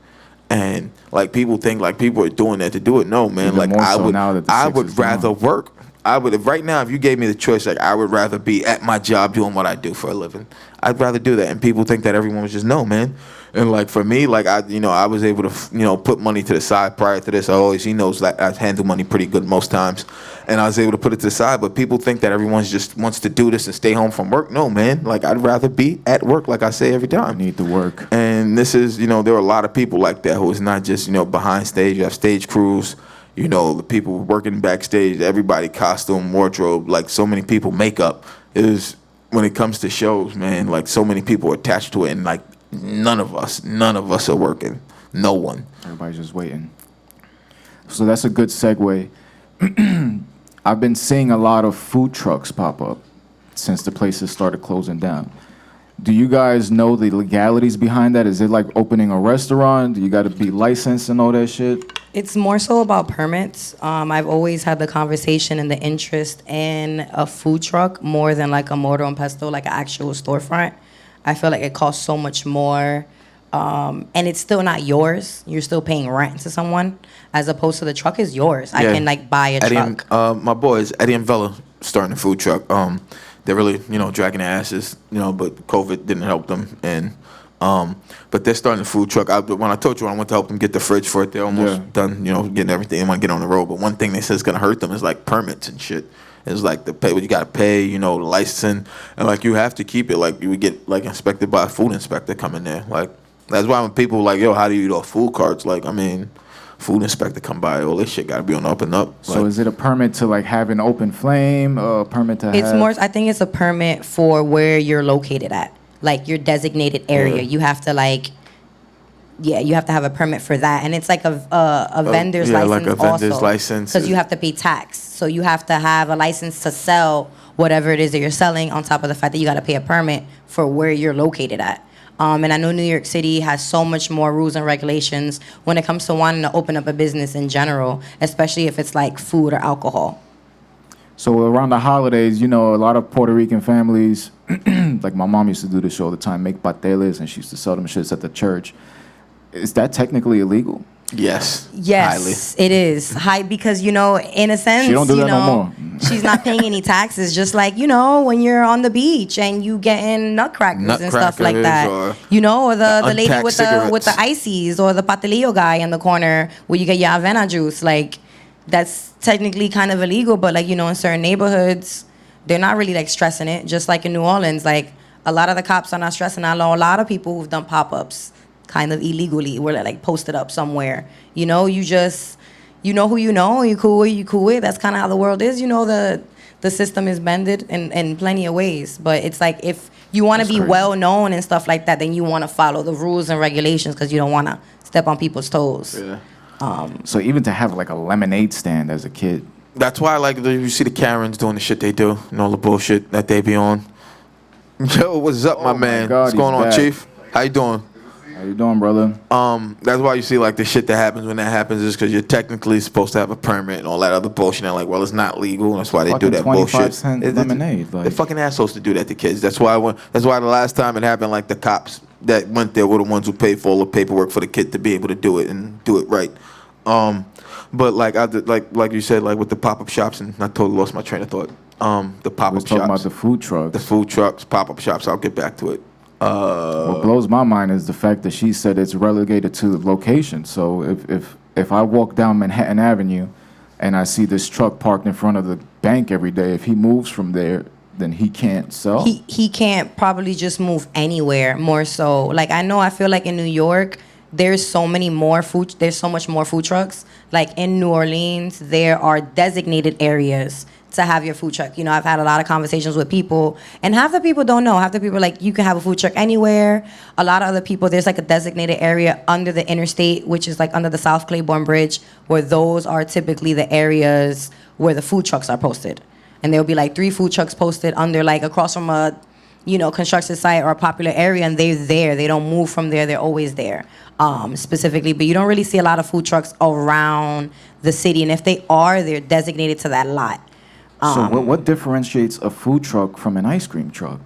And like people think like people are doing that to do it. No, man. Even like I would would rather work. If right now, if you gave me the choice, like I would rather be at my job doing what I do for a living. I'd rather do that. And people think that everyone was just no, man. And like for me, like I was able to put money to the side prior to this. He knows that I handle money pretty good most times. and I was able to put it to the side. But people think that everyone's just wants to do this and stay home from work. No, man. Like, I'd rather be at work, like I say every time. Need to work. And this is, there are a lot of people like that who is not just, behind stage. You have stage crews, the people working backstage, everybody, costume, wardrobe, like so many people, makeup. When it comes to shows, man, like so many people are attached to it, and like none of us are working. No one. Everybody's just waiting. So that's a good segue. I've been seeing a lot of food trucks pop up since the places started closing down. Do you guys know the legalities behind that? Is it like opening a restaurant? Do you got to be licensed and all that shit? It's more so about permits. I've always had the conversation and the interest in a food truck more than like a mortar and pestle, like an actual storefront. I feel like it costs so much more. And it's still not yours. You're still paying rent to someone, as opposed to the truck is yours. I can like buy a truck. My boys, Eddie and Vella, starting a food truck. They're really, dragging their asses, but COVID didn't help them. And but they're starting a food truck. When I told you I went to help them get the fridge for it, they're almost done, getting everything. They want to get on the road. But one thing they said is going to hurt them is like permits and shit. It's like the pay, what you got to pay, the licensing, and like you have to keep it. Like you would get like inspected by a food inspector coming there. Like that's why when people like, yo, how do you eat off food carts? Like, I mean, food inspector come by, all this shit got to be on the up and up. So is it a permit to like have an open flame? A permit to It's more, I think it's a permit for where you're located at, like your designated area. You have to like, you have to have a permit for that, and it's like a vendor's license like a vendor's also, license. because you have to pay tax. So you have to have a license to sell whatever it is that you're selling, on top of the fact that you got to pay a permit for where you're located at. And I know New York City has so much more rules and regulations when it comes to wanting to open up a business in general, especially if it's like food or alcohol. So around the holidays, a lot of Puerto Rican families, like my mom used to do this all the time, make pateles, and she used to sell them shits at the church. Is that technically illegal? Yes. Yes, highly. It is. High because, in a sense, she don't do that no more. She's not paying any taxes. Just like, when you're on the beach and you getting nutcrackers and stuff like that. Or the lady with the ices, or the patelillo guy in the corner where you get your Avena juice. Like, that's technically kind of illegal, but like, in certain neighborhoods, they're not really like stressing it. Just like in New Orleans, like a lot of the cops are not stressing. I know a lot of people who've done pop-ups kind of illegally, where like posted up somewhere. You just, who you cool with. That's kind of how the world is. The system is bended in plenty of ways. But it's like, if you want to be well known and stuff like that, then you want to follow the rules and regulations, because you don't want to step on people's toes. Yeah. So even to have like a lemonade stand as a kid. That's why like you see the Karens doing the shit they do and all the bullshit that they be on. Yo, what's up, my man? God, what's going on, back. Chief? How you doing? How you doing, brother? That's why you see like the shit that happens when that happens is because you're technically supposed to have a permit and all that other bullshit. And like, well, it's not legal. That's why they do that bullshit. 25-cent lemonade. They're fucking assholes to do that to kids. That's why the last time it happened, like the cops that went there were the ones who paid for all the paperwork for the kid to be able to do it and do it right. But like like you said, like with the pop-up shops, and I totally lost my train of thought. The pop-up shops. Talking about the food trucks. The food trucks, pop-up shops. I'll get back to it. What blows my mind is the fact that she said it's relegated to location. So if I walk down Manhattan Avenue and I see this truck parked in front of the bank every day, if he moves from there, then he can't sell? He can't probably just move anywhere, more so. Like, I feel like in New York, there's so much more food trucks. Like in New Orleans, there are designated areas to have your food truck. I've had a lot of conversations with people, and half the people don't know. Half the people are like, you can have a food truck anywhere. A lot of other people, there's like a designated area under the interstate, which is like under the South Claiborne Bridge, where those are typically the areas where the food trucks are posted. And there'll be like 3 food trucks posted under, like across from a, construction site or a popular area, and they're there. They don't move from there. They're always there, specifically. But you don't really see a lot of food trucks around the city, and if they are, they're designated to that lot. So what differentiates a food truck from an ice cream truck?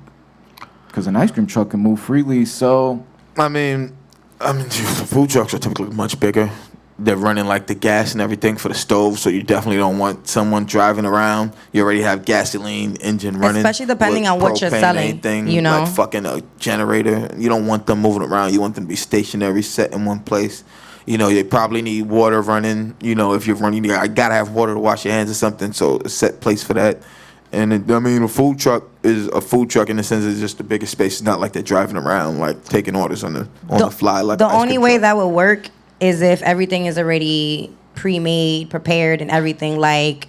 Because an ice cream truck can move freely, so... I mean, food trucks are typically much bigger. They're running like the gas and everything for the stove, so you definitely don't want someone driving around. You already have gasoline engine running. Especially depending on what you're selling, anything, like fucking a generator. You don't want them moving around. You want them to be stationary, set in one place. You know, they probably need water running. You know, if you're running, I gotta have water to wash your hands or something. So a set place for that. And I mean, a food truck is a food truck in the sense it's just the biggest space. It's not like they're driving around like taking orders on the fly. Like the only way that would work is if everything is already pre-made, prepared, and everything. Like,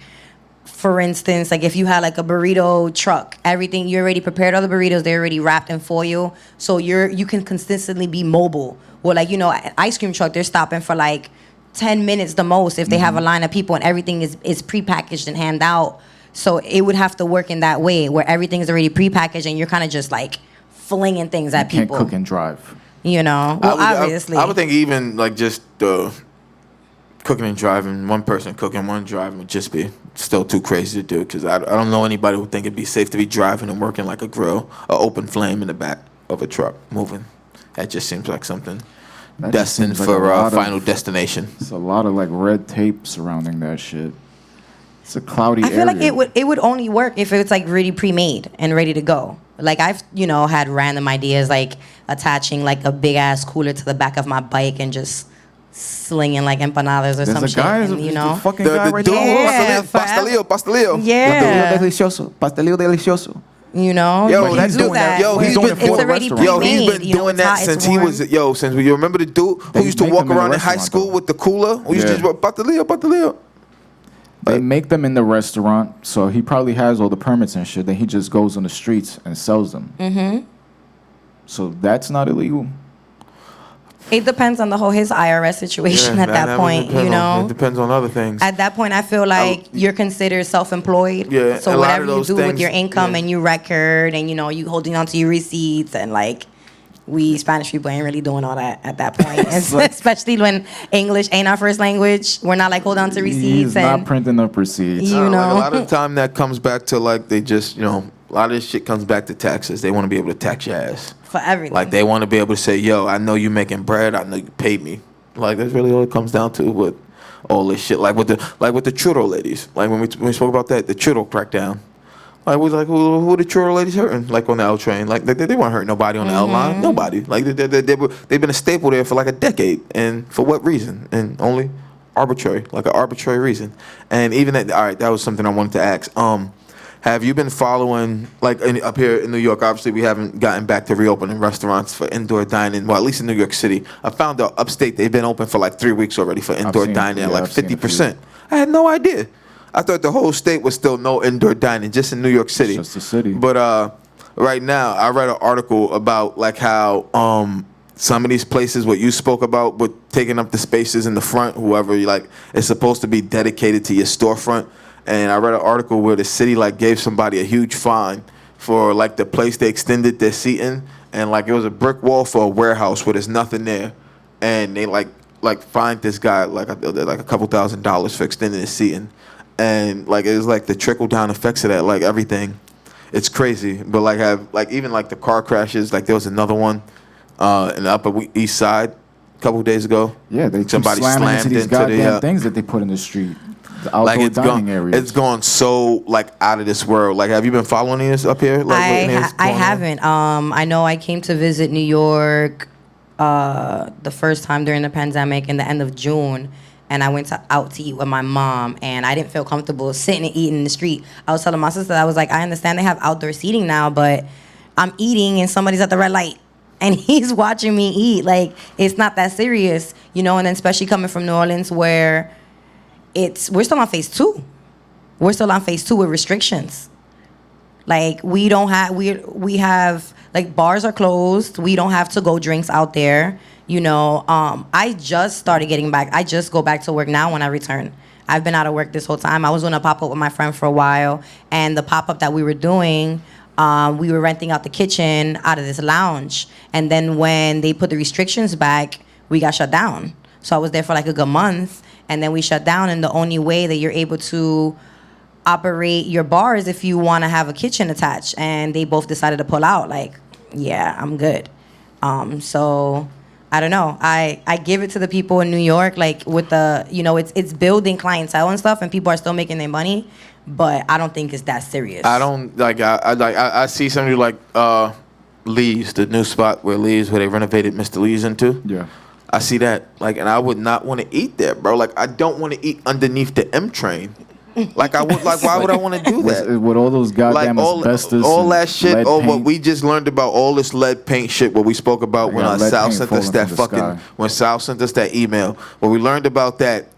for instance, like if you had like a burrito truck, everything you already prepared all the burritos, they're already wrapped in foil, so you can consistently be mobile. Well, like, you know, an ice cream truck, they're stopping for like 10 minutes the most if they have a line of people and everything is prepackaged and hand out. So it would have to work in that way where everything is already prepackaged and you're kind of just like flinging things at people. Can't cook and drive. You know, well, obviously. I would think even like just cooking and driving, one person cooking, one driving would just be still too crazy to do because I don't know anybody who would think it'd be safe to be driving and working like a grill, an open flame in the back of a truck moving. That just seems like something destined for Final Destination. It's a lot of like red tape surrounding that shit. It's a cloudy area. I feel like it would only work if it's like really pre-made and ready to go. Like I've, you know, had random ideas like attaching like a big ass cooler to the back of my bike and just slinging like empanadas or some shit. And, you know, fucking guy right there. Yeah, pastelillo. Yeah. Delicioso. Pastelillo delicioso. You know, yo, that's doing that. Yo, he's been it's already pre-made. Yo, he's been doing that since he was. Yo, since you remember the dude who used to walk around in high school with the cooler, who used to just pastelillo. They make them in the restaurant, so he probably has all the permits and shit. Then he just goes on the streets and sells them. Mm-hmm. So that's not illegal. It depends on his IRS situation at that point, you know. It depends on other things. At that point, I feel like you're considered self-employed. Yeah. So whatever you do with your income and your record, and you know, you holding on to your receipts, and like we Spanish people ain't really doing all that at that point, especially when English ain't our first language. We're not like holding on to receipts. He's not printing up receipts. You know, like a lot of the time that comes back to like they just, you know, a lot of this shit comes back to taxes. They want to be able to tax your ass. For everything. Like they want to be able to say, yo, I know you making bread. I know you paid me. Like that's really all it comes down to with all this shit. Like with the churro ladies. Like when we spoke about that, the churro crackdown. Like we was like, who the churro ladies hurting? Like on the L train. Like they weren't hurting nobody on the L line. Nobody. Like they've been a staple there for like a decade. And for what reason? And only arbitrary. Like an arbitrary reason. And even that. All right, that was something I wanted to ask. Have you been following, like up here in New York, obviously we haven't gotten back to reopening restaurants for indoor dining, well, at least in New York City. I found out upstate they've been open for like 3 weeks already for indoor dining, like 50%. I had no idea. I thought the whole state was still no indoor dining, just in New York City. It's just the city. But right now, I read an article about like how some of these places, what you spoke about, with taking up the spaces in the front, whoever, like, it's supposed to be dedicated to your storefront. And I read an article where the city like gave somebody a huge fine for like the place they extended their seating, and like it was a brick wall for a warehouse where there's nothing there, and they like fined this guy like a couple $1,000s for extending his seating, and like it was like the trickle down effects of that, like everything, it's crazy. But like even like the car crashes, like there was another one in the Upper East Side a couple of days ago. Yeah, they somebody keep slamming slammed into these into goddamn the things that they put in the street. The outdoor like dining areas. It's gone so like out of this world. Like, have you been following this up here? Like, I haven't. I know I came to visit New York the first time during the pandemic in the end of June, and I went out to eat with my mom, and I didn't feel comfortable sitting and eating in the street. I was telling my sister, I was like, I understand they have outdoor seating now, but I'm eating and somebody's at the red light and he's watching me eat. Like, it's not that serious, you know. And then especially coming from New Orleans, where we're still on phase 2. We're still on phase 2 with restrictions. Like, we have like bars are closed. We don't have to-go drinks out there. You know, I just started getting back. I just go back to work now when I return. I've been out of work this whole time. I was doing a pop-up with my friend for a while, and the pop-up that we were doing, we were renting out the kitchen out of this lounge. And then when they put the restrictions back, we got shut down. So I was there for like a good month. And then we shut down, and the only way that you're able to operate your bar is if you want to have a kitchen attached. And they both decided to pull out. Like, yeah, I'm good. So I don't know. I give it to the people in New York, like with the, you know, it's building clientele and stuff, and people are still making their money. But I don't think it's that serious. I don't like. I see somebody like Lee's, the new spot where they renovated Mr. Lee's into. Yeah. I see that, like, and I would not want to eat there, bro. Like, I don't want to eat underneath the M train. Like, I would, like, why would I want to do that? With all those goddamn asbestos, all that shit, lead what paint. we just learned about, all this lead paint shit, what we spoke about when lead Sal paint sent us falling that from the fucking, sky. when Sal sent us that email, when we learned about that,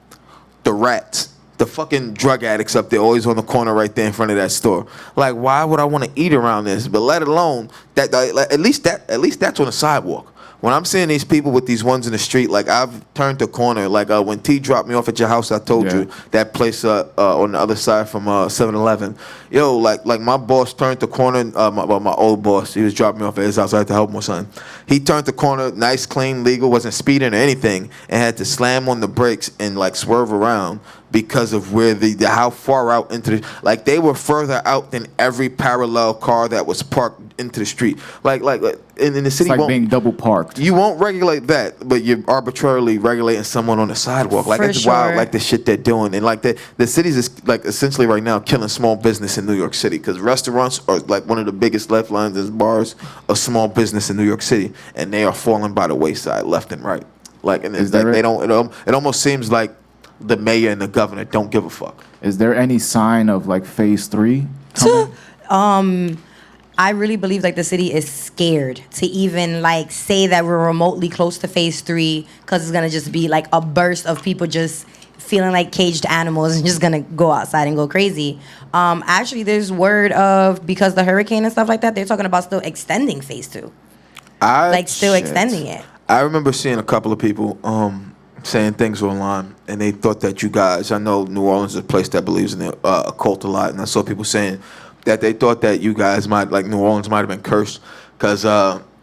the rats, the fucking drug addicts up there, always on the corner right there in front of that store. Like, why would I want to eat around this? But let alone that, at least that's on the sidewalk. When I'm seeing these people with these ones in the street, like I've turned the corner. Like when T dropped me off at your house, I told you that place on the other side from 7-Eleven. Yo, like my boss turned the corner. My old boss, he was dropping me off at his house. I had to help him with something. He turned the corner, nice, clean, legal, wasn't speeding or anything, and had to slam on the brakes and like swerve around because of where how far out into the, like they were further out than every parallel car that was parked into the street. Like in the city, it's like being double parked. You won't regulate that, but you're arbitrarily regulating someone on the sidewalk. Like it's wild, like the shit they're doing, and like the cities is like essentially right now killing small business in New York City because restaurants are like one of the biggest lifelines as bars of small business in New York City, and they are falling by the wayside left and right. Like, and it's like they don't. It almost seems like the mayor and the governor don't give a fuck. Is there any sign of like phase 3 coming? I really believe like the city is scared to even like say that we're remotely close to phase 3 because it's gonna just be like a burst of people just feeling like caged animals and just gonna go outside and go crazy. Actually, there's word of because the hurricane and stuff like that, they're talking about still extending phase 2, extending it. I remember seeing a couple of people saying things online, and they thought that you guys. I know New Orleans is a place that believes in the occult a lot, and I saw people saying that they thought that you guys might, like New Orleans might have been cursed because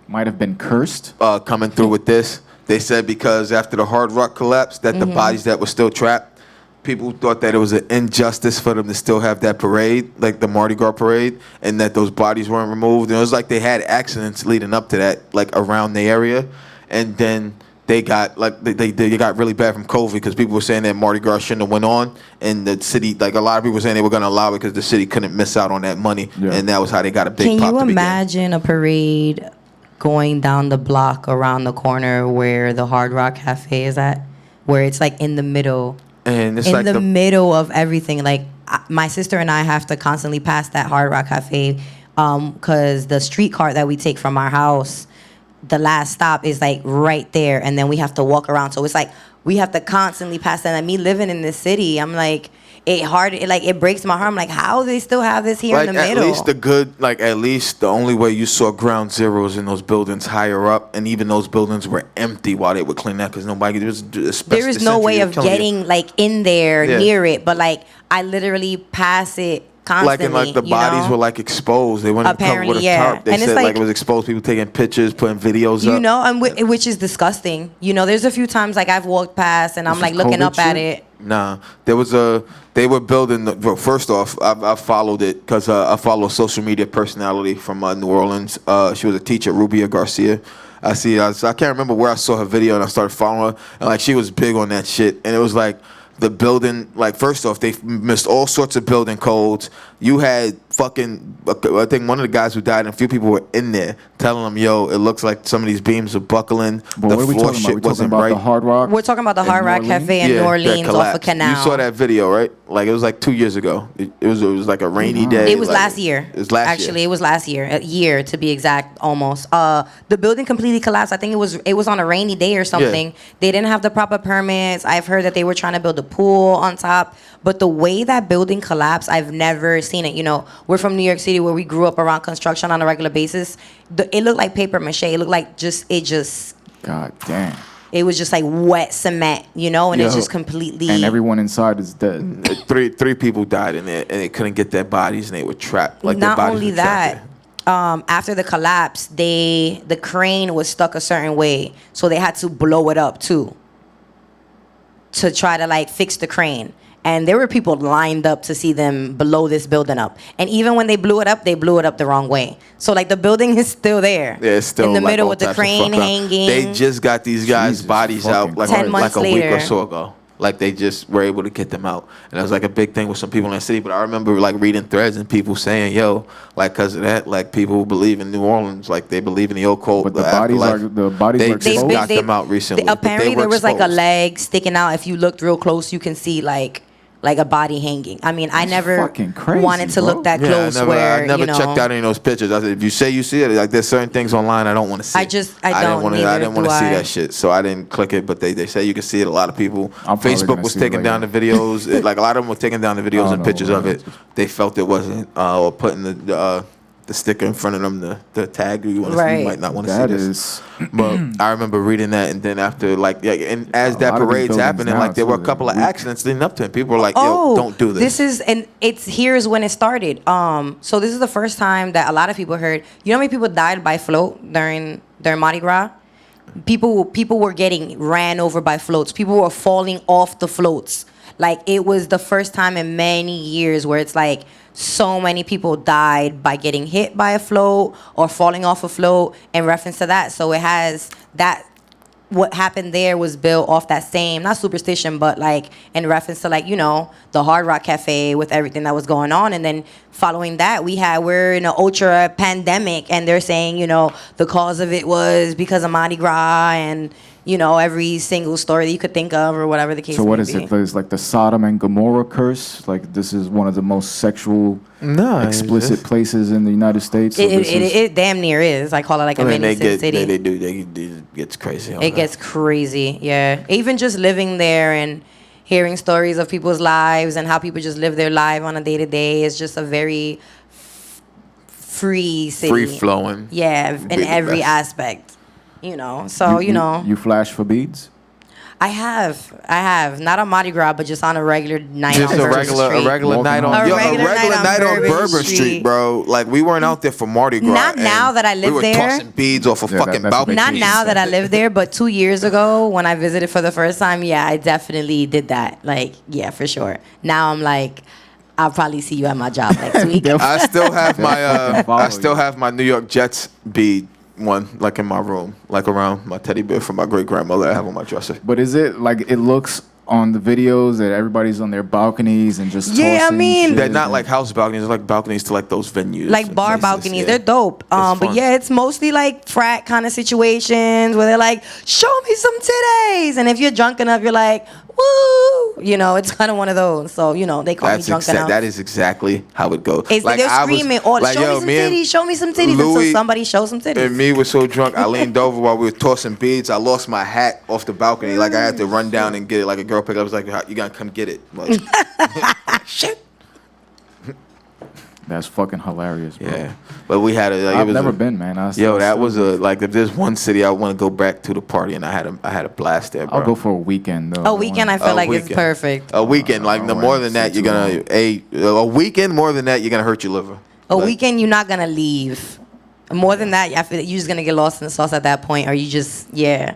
might have been cursed coming through with this. They said because after the Hard Rock collapse, that the bodies that were still trapped, people thought that it was an injustice for them to still have that parade, like the Mardi Gras parade, and that those bodies weren't removed. And it was like they had accidents leading up to that, like around the area, and then they got like they got really bad from COVID because people were saying that Mardi Gras shouldn't have went on, and the city, like a lot of people were saying they were going to allow it because the city couldn't miss out on that money, and that was how they got a big Can pop. you imagine a parade going down the block around the corner where the Hard Rock Cafe is at, where it's like in the middle, and it's in like the middle of everything? Like my sister and I have to constantly pass that Hard Rock Cafe because the streetcar that we take from our house, the last stop is like right there, and then we have to walk around. So it's like we have to constantly pass that. And me living in this city, I'm like, it breaks my heart. I'm like, how do they still have this here like in the middle? At least the only way you saw ground zeros in those buildings higher up, and even those buildings were empty while they were cleaning out because nobody. There is no way of getting like in there near it, but like I literally pass it constantly. Like the bodies were like exposed. They weren't covered with a tarp. They said like it was exposed. People taking pictures, putting videos up. You know, and which is disgusting. You know, there's a few times like I've walked past and I'm like looking up at it. Nah, they were building. Well, first off, I followed it because I follow a social media personality from New Orleans. She was a teacher, Rubia Garcia. I can't remember where I saw her video, and I started following her. And like she was big on that shit, and it was like the building. Like first off, they missed all sorts of building codes. You had fucking, I think one of the guys who died and a few people were in there telling them, yo, it looks like some of these beams are buckling. But what are we talking about? We're talking about the Hard Rock? We're talking about the Hard Rock Cafe in New Orleans off of Canal. You saw that video, right? Like it was like 2 years ago. It was like a rainy day. It was like, last year. It was last year. Actually, it was last year. A year to be exact, almost. The building completely collapsed. I think it was on a rainy day or something. Yeah. They didn't have the proper permits. I've heard that they were trying to build a pool on top. But the way that building collapsed, I've never seen it. You know, we're from New York City where we grew up around construction on a regular basis. It looked like paper mache. It looked like God damn. It was just like wet cement, you know, and it's just completely. And everyone inside is dead. Three people died in there, and they couldn't get their bodies, and they were trapped. Like not their bodies only were trapped that, after the collapse, the crane was stuck a certain way, so they had to blow it up too. To try to like fix the crane. And there were people lined up to see them blow this building up. And even when they blew it up the wrong way. So like the building is still there. Yeah, it's still in the like middle with the crane hanging. They just got these guys' bodies out like 10 a months week later. or so ago. Like they just were able to get them out, and it was like a big thing with some people in the city. But I remember like reading threads and people saying, "Yo, like because of that, like people believe in New Orleans, like they believe in the occult." But the bodies are they exposed. just got them out recently. but Apparently, they were there was like a exposed. leg sticking out. If you looked real close, you can see like a body hanging. I mean, I never fucking crazy, wanted to look that close. I never you know, checked out any of those pictures. I said, if you say you see it, like there's certain things online I don't want to see. I don't. I didn't want to see I. that shit, so I didn't click it. But they say you can see it. A lot of people. I'm probably Facebook gonna was see it taking down the later. videos. Like a lot of them were taking down the videos I and don't pictures know, of it. They felt it wasn't, or putting the sticker in front of them, the tag. You might not want to see That this. is. But I remember reading that, and then after and as A that lot of these parade's buildings happening, now, like there were a too, couple of they're weak. accidents leading up to it. People were like, "Yo, don't do this." Here's when it started. So this is the first time that a lot of people heard. You know how many people died by float during Mardi Gras? People were getting ran over by floats. People were falling off the floats. Like it was the first time in many years where it's like so many people died by getting hit by a float or falling off a float in reference to that. So it has that. What happened there was built off that same, not superstition, but like in reference to like, you know, the Hard Rock Cafe with everything that was going on. And then following that, we're in an ultra pandemic and they're saying, you know, the cause of it was because of Mardi Gras and, you know, every single story that you could think of or whatever the case So what may is be. it? It's like the Sodom and Gomorrah curse. Like this is one of the most sexual, explicit places in the United States. So It damn near is. I call it like a mini Sin City. It gets crazy. It gets crazy, yeah. Even just living there and hearing stories of people's lives and how people just live their life on a day to day is just a very free city. Free flowing. Yeah, in every aspect. You know, so you know. You flash for beads? I have. Not on Mardi Gras, but just on a regular night Just on a Bourbon regular Street. night on A regular night on Bourbon Bourbon Street, bro. Like we weren't out there for Mardi Gras. Not now that I live we were there. tossing beads off a fucking that's balcony. Not now that I live there, but 2 years ago when I visited for the first time, yeah, I definitely did that. Like, yeah, for sure. Now I'm like, I'll probably see you at my job next week. I still have my New York Jets bead one like in my room, like around my teddy bear from my great grandmother. I have on my dresser. But is it like it looks on the videos that everybody's on their balconies and just tossing shit they're not like house balconies. They're like balconies to like those venues, like bar balconies. Yeah. They're dope. But fun. yeah, it's mostly like frat kind of situations where they're like, show me some titties. And if you're drunk enough, you're like, woo. You know, it's kind of one of those. So, you know, they call me drunk enough. That is exactly how it goes. It's like they're screaming, show me some titties until somebody shows some titties. And me was so drunk, I leaned over while we were tossing beads. I lost my hat off the balcony. Like I had to run down and get it. Like a girl picked up. I was like, you gotta come get it. Like, shit. That's fucking hilarious, bro. Yeah, but we had a. Like, I've never been, man. That was a like. If there's one city I want to go back to the party, and I had a blast there, bro. I'll go for a weekend though. A weekend, I feel like it's perfect. A weekend, like no more than that, you're gonna a weekend more than that, you're gonna hurt your liver. A weekend, you're not gonna leave. More than that, I feel like you're just gonna get lost in the sauce at that point, or you just Yeah,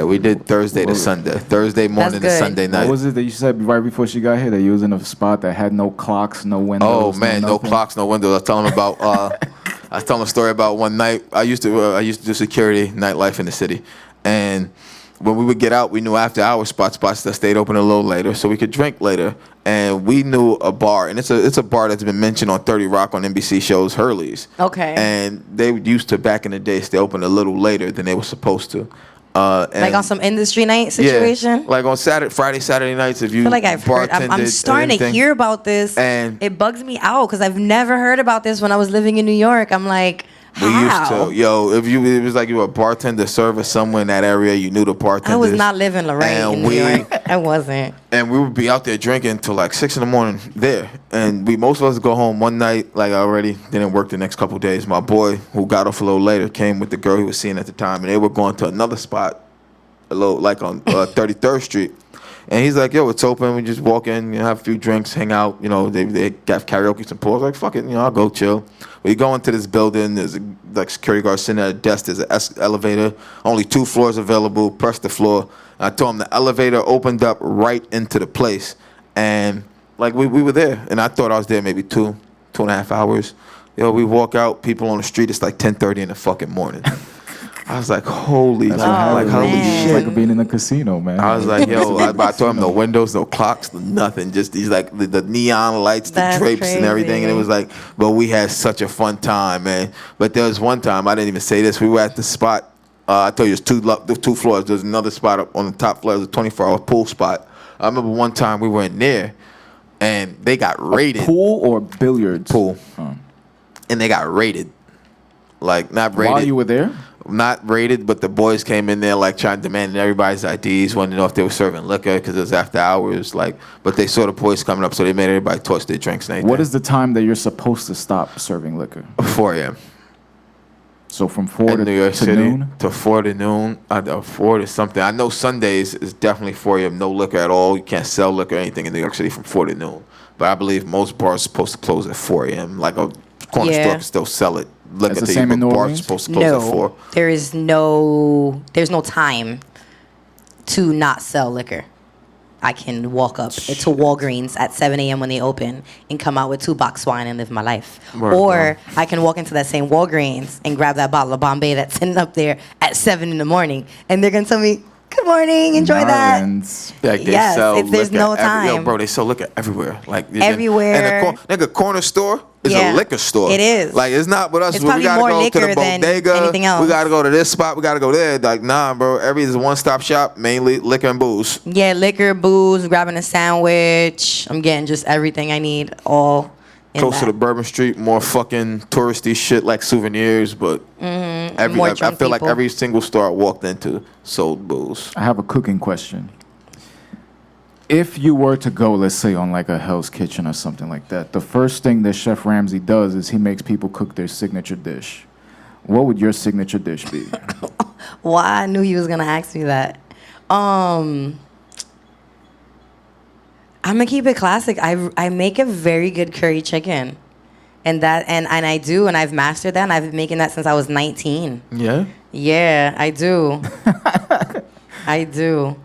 we did Thursday to Sunday. Thursday morning to Sunday night. What was it that you said right before she got here that you was in a spot that had no clocks, no windows? Oh man, no clocks, no windows. I was telling him about. I was telling a story about one night. I used to do security nightlife in the city, and when we would get out, we knew after hour spots that stayed open a little later, so we could drink later. And we knew a bar, and it's a bar that's been mentioned on 30 Rock on NBC shows, Hurley's. Okay. And they used to back in the day stay open a little later than they were supposed to. Like on some industry night situation? Yeah, like on Friday, Saturday nights, if you I feel like I've heard. I'm starting to hear about this. And it bugs me out because I've never heard about this when I was living in New York. I'm like, how? We used to, it was like you were a bartender, server somewhere in that area. You knew the bartenders. I was not living Lorraine in New York. I wasn't. And we would be out there drinking till like 6 a.m. there. And most of us go home one night, like I already didn't work the next couple of days. My boy, who got off a little later, came with the girl he was seeing at the time, and they were going to another spot, a little like on 33rd Street. And he's like, yo, it's open. We just walk in, have a few drinks, hang out. They got karaoke, some pools. Like, fuck it, I'll go chill. We go into this building. There's a security guard sitting at a desk. There's an elevator. Only 2 floors available. Press the floor. And I told him the elevator opened up right into the place. And like we were there. And I thought I was there maybe 2.5 hours. We walk out. People on the street. It's like 10:30 in the fucking morning. I was like, holy, That's like holy man. It's shit. like being in a casino, man. I was like, yo, I told him no windows, no clocks, nothing. Just these like the neon lights, the That's drapes and everything. And it crazy. was like, but we had such a fun time, man. But there was one time, I didn't even say this. We were at the spot. I told you it's two floors. There's another spot up on the top floor. There's a 24-hour pool spot. I remember one time we were in there and they got raided. Pool or billiards? Pool. Oh. And they got raided. Like, not raided. While you were there? Not raided, but the boys came in there like trying to demand everybody's IDs, wanted to know if they were serving liquor because it was after hours. Like, but they saw the boys coming up, so they made everybody torch their drinks and everything. What is the time that you're supposed to stop serving liquor? 4 a.m. So from 4 in to, New York to City noon? to 4 to noon, 4 to something. I know Sundays is definitely 4 a.m. No liquor at all. You can't sell liquor or anything in New York City from 4 to noon. But I believe most bars are supposed to close at 4 a.m. Like a corner store can still sell it. Liquor It's the to same you, in but New bars are Orleans? supposed to close at 4. There's no time to not sell liquor. I can walk up to Walgreens at 7 a.m. when they open and come out with 2 box wine and live my life. Word, or I can walk into that same Walgreens and grab that bottle of Bombay that's sitting up there at 7 in the morning, and they're gonna tell me, "Good morning, enjoy that." Maryland's. Like they Yes, sell if there's liquor no time. Yo, bro, they sell liquor everywhere. Like Everywhere. And nigga, corner store is Yeah, a liquor store. it is. Like it's not with us. It's we probably gotta more go to liquor the than bodega. anything else. We gotta go to this spot. We gotta go there. Like nah, bro. Every is a one-stop shop, mainly liquor and booze. Yeah, liquor, booze, grabbing a sandwich. I'm getting just everything I need all in Close to the that. Bourbon Street, more fucking touristy shit like souvenirs, but More I drunk feel like people. every single store I walked into sold booze. I have a cooking question. If you were to go, let's say, on like a Hell's Kitchen or something like that, the first thing that Chef Ramsay does is he makes people cook their signature dish. What would your signature dish be? Why? I knew he was gonna ask me that. I'm gonna keep it classic. I make a very good curry chicken, and I do, and I've mastered that, and I've been making that since I was 19. Yeah. Yeah, I do. I do.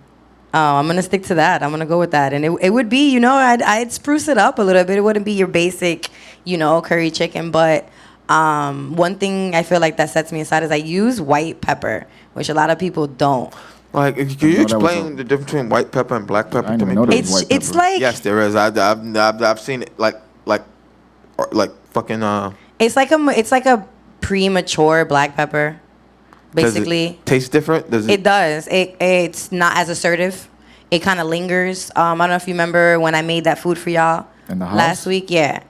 I'm gonna stick to that. I'm gonna go with that, and it would be, I'd spruce it up a little bit. It wouldn't be your basic, curry chicken, but one thing I feel like that sets me aside is I use white pepper, which a lot of people don't. Like, can you explain the difference between white pepper and black pepper I to didn't me? know there please? was white It's pepper. like Yes, there is. I've seen it like fucking. it's like a premature black pepper, basically. Does it taste different? Does It does. It's not as assertive. It kind of lingers. I don't know if you remember when I made that food for y'all In the house? last week. Yeah, That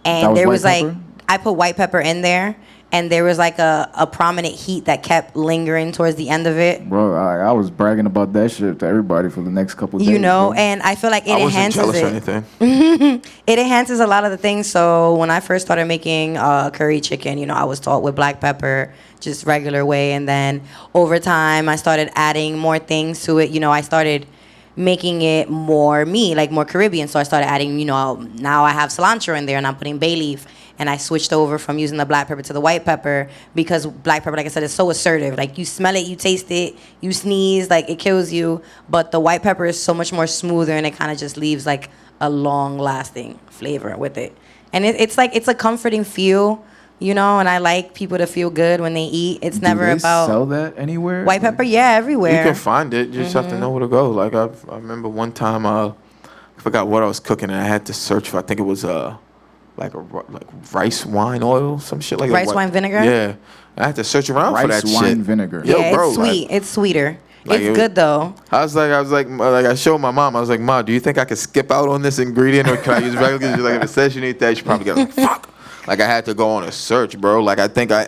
and was there white was like pepper? I put white pepper in there, and there was like a prominent heat that kept lingering towards the end of it. Bro, I was bragging about that shit to everybody for the next couple days. bro. And I feel like it I wasn't enhances jealous or it. anything. It enhances a lot of the things. So when I first started making curry chicken, I was taught with black pepper, just regular way. And then over time, I started adding more things to it. I started making it more me, like more Caribbean. So I started adding, now I have cilantro in there and I'm putting bay leaf. And I switched over from using the black pepper to the white pepper because black pepper, like I said, is so assertive. Like you smell it, you taste it, you sneeze, like it kills you. But the white pepper is so much more smoother and it kind of just leaves like a long lasting flavor with it. And it's a comforting feel, and I like people to feel good when they eat. It's Do never they about sell that anywhere? white pepper. Yeah, everywhere. You can find it. You just have to know where to go. Like I remember one time I forgot what I was cooking and I had to search for. I think it was like rice wine oil, some shit like that. Rice wine vinegar? Yeah, I had to search around for that Rice wine shit. vinegar. Yo, Yeah, bro, it's sweet. It's sweeter. like It's it was- good though. I was like, I showed my mom. I was like, Mom, do you think I could skip out on this ingredient or can I use regular? She's like, if it says you need that, you should probably get like, fuck. Like I had to go on a search, bro. Like I think I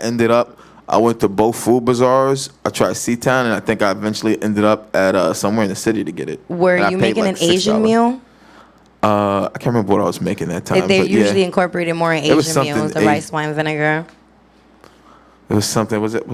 went to both food bazaars. I tried Seatown, and I think I eventually ended up at somewhere in the city to get it. Were And I you paid, making like, an Asian $6. meal? I can't remember what I was making that time. They're but usually yeah, incorporated more in It was Asian meals, the something rice wine vinegar. it was something. I can't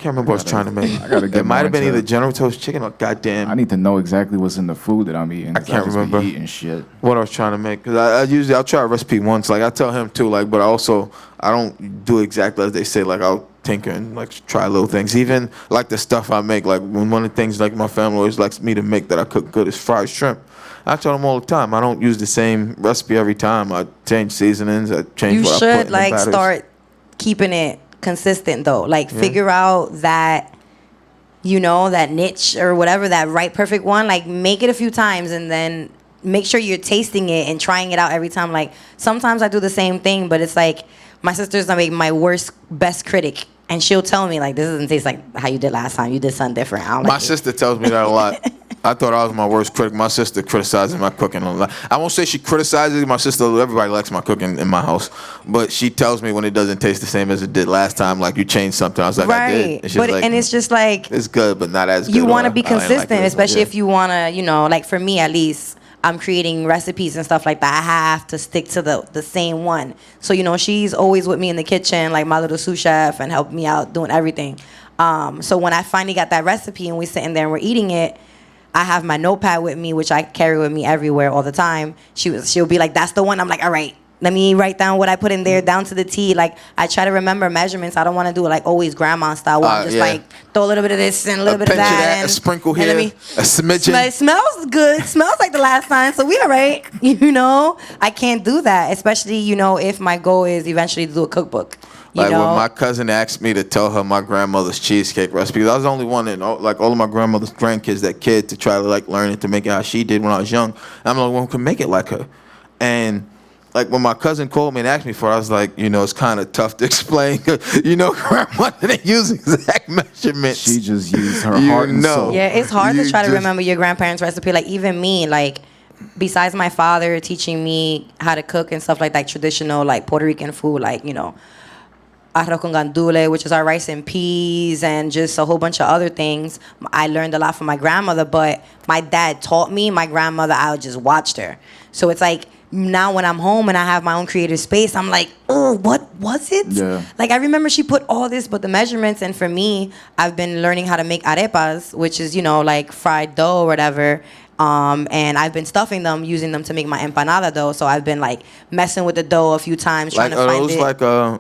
remember what I was trying to make. I gotta get It might have been more into either General Toast chicken or goddamn. I need to know exactly what's in the food that I'm eating. I 'cause can't just be remember. eating shit. What I was trying to make, because I'll try a recipe once. Like I tell him too, like, but I don't do exactly as they say. Like I'll tinker and like try little things. Even like the stuff I make. Like one of the things like my family always likes me to make that I cook good is fried shrimp. I tell them all the time. I don't use the same recipe every time. I change seasonings. I change You what I put in should the like batters. start keeping it consistent though. Like figure out that that niche or whatever, that right perfect one, like make it a few times and then make sure you're tasting it and trying it out every time. Like sometimes I do the same thing, but it's like my sister's like my best critic, and she'll tell me like, this doesn't taste like how you did last time. You did something different. My sister tells me that a lot. I thought I was my worst critic. My sister criticizes my cooking a lot. I won't say she criticizes my sister. Everybody likes my cooking in my house, but she tells me when it doesn't taste the same as it did last time. Like you changed something. I was like, I did. And she's like, and it's just like it's good, but not as good. You want to be I ain't consistent, like it. especially if you want to, like for me at least, I'm creating recipes and stuff like that. I have to stick to the same one. So, she's always with me in the kitchen, like my little sous chef, and help me out doing everything. So when I finally got that recipe and we're sitting there and we're eating it, I have my notepad with me, which I carry with me everywhere all the time. She'll be like, that's the one. I'm like, all right, let me write down what I put in there down to the T. Like, I try to remember measurements. I don't want to do it like always grandma style. Where I'm just like, throw a little bit of this and a little bit of that. And a sprinkle here, a smidgen. It smells good. Smells like the last time, so we all right. I can't do that, especially, if my goal is eventually to do a cookbook. Like when my cousin asked me to tell her my grandmother's cheesecake recipe, I was the only one in all of my grandmother's grandkids that kid to try to like learn it to make it how she did when I was young. I'm the only one who could make it like her. And like when my cousin called me and asked me for it, I was like, it's kind of tough to explain. Grandma didn't use exact measurements. She just used her heart and soul. Yeah, it's hard to try to remember your grandparents' recipe. Like even me, like besides my father teaching me how to cook and stuff like that, traditional like Puerto Rican food, like arroz con gandule, which is our rice and peas, and just a whole bunch of other things. I learned a lot from my grandmother, but my dad taught me. My grandmother, I just watched her. So it's like now when I'm home and I have my own creative space, I'm like, oh, what was it? Yeah. Like I remember she put all this, but the measurements, and for me, I've been learning how to make arepas, which is, like fried dough or whatever. And I've been stuffing them, using them to make my empanada dough. So I've been like messing with the dough a few times, trying to find it.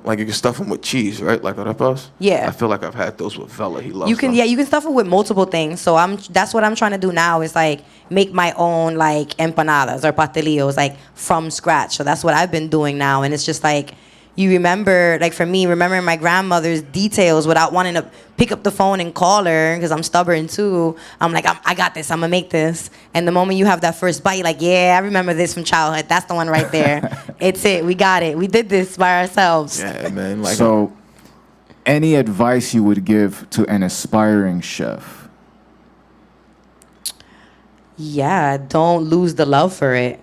Like you can stuff them with cheese, right? Like arepas. Yeah. I feel like I've had those with Vela. He loves you can them. Yeah, you can stuff it with multiple things. So that's what I'm trying to do now is like make my own like empanadas or pastelillos like from scratch. So that's what I've been doing now, and it's just like you remember, like for me, remembering my grandmother's details without wanting to pick up the phone and call her because I'm stubborn too. I'm like, I got this. I'm gonna make this. And the moment you have that first bite, like, yeah, I remember this from childhood. That's the one right there. It's it. We got it. We did this by ourselves. Yeah, man. Like So, any advice you would give to an aspiring chef? Yeah, don't lose the love for it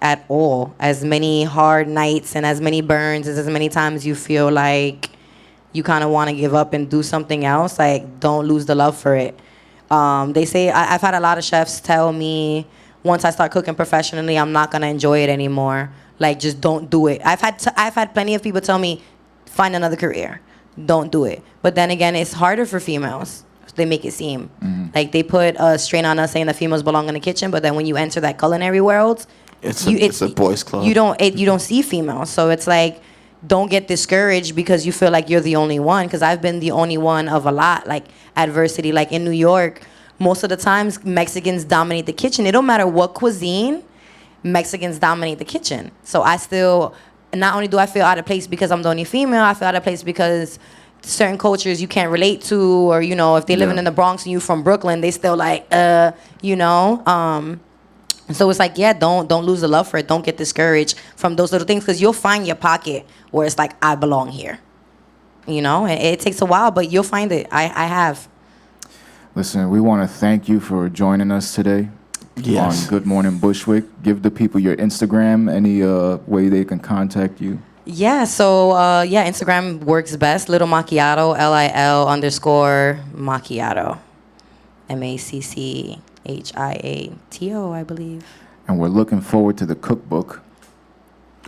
at all. As many hard nights and as many burns as many times you feel like you kind of want to give up and do something else, like don't lose the love for it. They say, I've had a lot of chefs tell me once I start cooking professionally, I'm not going to enjoy it anymore. Like just don't do it. I've had plenty of people tell me, find another career. Don't do it. But then again, it's harder for females. They make it seem like they put a strain on us saying that females belong in the kitchen, but then when you enter that culinary world, it's a boys' club. You don't see females, so it's like don't get discouraged because you feel like you're the only one. Because I've been the only one of a lot like adversity. Like in New York, most of the times Mexicans dominate the kitchen. It don't matter what cuisine, Mexicans dominate the kitchen. So I still, not only do I feel out of place because I'm the only female, I feel out of place because certain cultures you can't relate to, or if they're living in the Bronx and you from Brooklyn, they still like So it's like, yeah, don't lose the love for it. Don't get discouraged from those little things because you'll find your pocket where it's like, I belong here. It takes a while, but you'll find it. I have. Listen, we want to thank you for joining us today on Good Morning Bushwick. Give the people your Instagram, any way they can contact you. Yeah, so Instagram works best. Little Macchiato, LIL_Macchiato. MACCHIATO, I believe. And we're looking forward to the cookbook.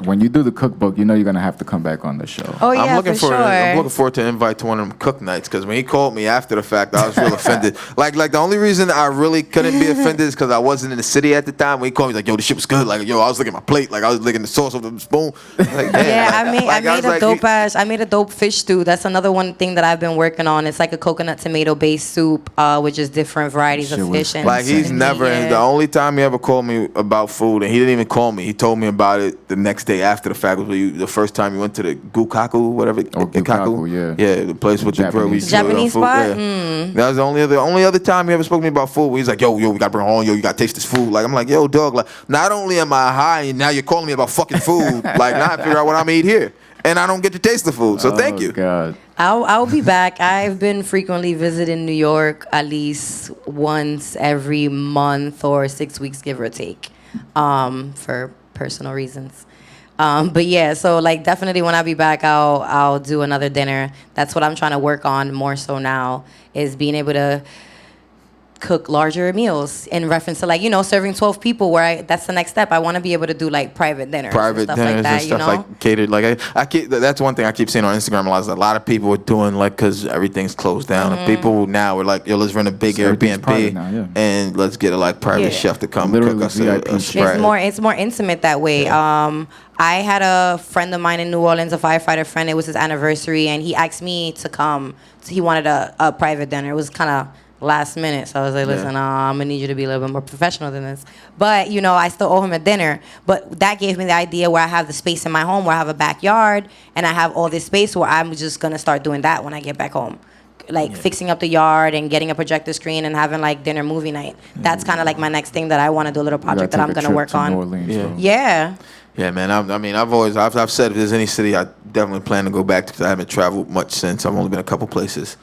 When you do the cookbook, you're going to have to come back on the show. Oh, yeah, I'm looking for sure. I'm looking forward to an invite to one of them cook nights, because when he called me after the fact, I was real offended. Like the only reason I really couldn't be offended is because I wasn't in the city at the time. When he called me, like, yo, this shit was good. Like, yo, I was licking my plate. Like, I was licking the sauce off the spoon. Like, I made a dope fish stew. That's another one thing that I've been working on. It's like a coconut tomato based soup with just different varieties of fish. And like, he's never, the only time he ever called me about food, and he didn't even call me. He told me about it the next next day after the fact was the first time you went to the Gukaku, whatever. Gukaku, yeah. Yeah, the place with the grill. Japanese spot? Yeah. That was the only other time he ever spoke to me about food. He's like, yo, we gotta bring it on. Yo, you gotta taste this food. Like, I'm like, yo, dog. Like, not only am I high, and now you're calling me about fucking food. Like, now I figure out what I'm eat here, and I don't get to taste the food. So thank you. God. I'll be back. I've been frequently visiting New York at least once every month or 6 weeks, give or take, for personal reasons. But yeah, so like definitely when I be back, I'll do another dinner. That's what I'm trying to work on more so now, is being able to cook larger meals in reference to, like, you know, serving 12 people, where that's the next step. I want to be able to do like private dinners Private and stuff dinners like that, and stuff you know? like catered. Like I keep, that's one thing I keep seeing on Instagram a lot of people are doing, like, because everything's closed down. And people now are like, yo, let's rent a big Airbnb now, yeah. and let's get a private chef to come Literally cook us VIP a chef. spread. It's more intimate that way. Yeah. I had a friend of mine in New Orleans, a firefighter friend. It was his anniversary, and he asked me to come. So he wanted a private dinner. It was kind of last minute, so I was like, listen, I'm gonna need you to be a little bit more professional than this. But you know, I still owe him a dinner. But that gave me the idea where I have the space in my home, where I have a backyard, and I have all this space where I'm just gonna start doing that when I get back home. Like fixing up the yard and getting a projector screen and having like dinner movie night. That's kind of like my next thing that I want to do, a little project that I'm gonna work on. New Orleans, bro. Yeah. Yeah, man. I've said if there's any city I definitely plan to go back to, because I haven't traveled much since. I've only been a couple places.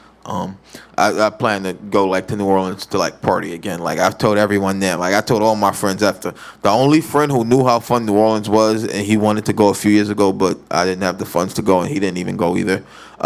I plan to go like to New Orleans to like party again. Like I've told everyone there. Like I told all my friends after. The only friend who knew how fun New Orleans was, and he wanted to go a few years ago, but I didn't have the funds to go, and he didn't even go either.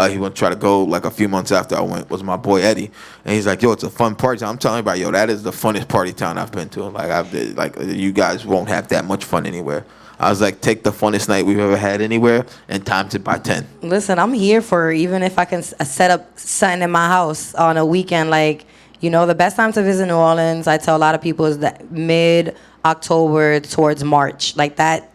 He went to try to go like a few months after I went. Was my boy Eddie, and he's like, yo, it's a fun party town. I'm telling everybody, yo, that is the funnest party town I've been to. Like you guys won't have that much fun anywhere. I was like, take the funnest night we've ever had anywhere and times it by 10. Listen, I'm here for, even if I can set up something in my house on a weekend. Like, you know, the best time to visit New Orleans, I tell a lot of people, is that mid-October towards March. Like that,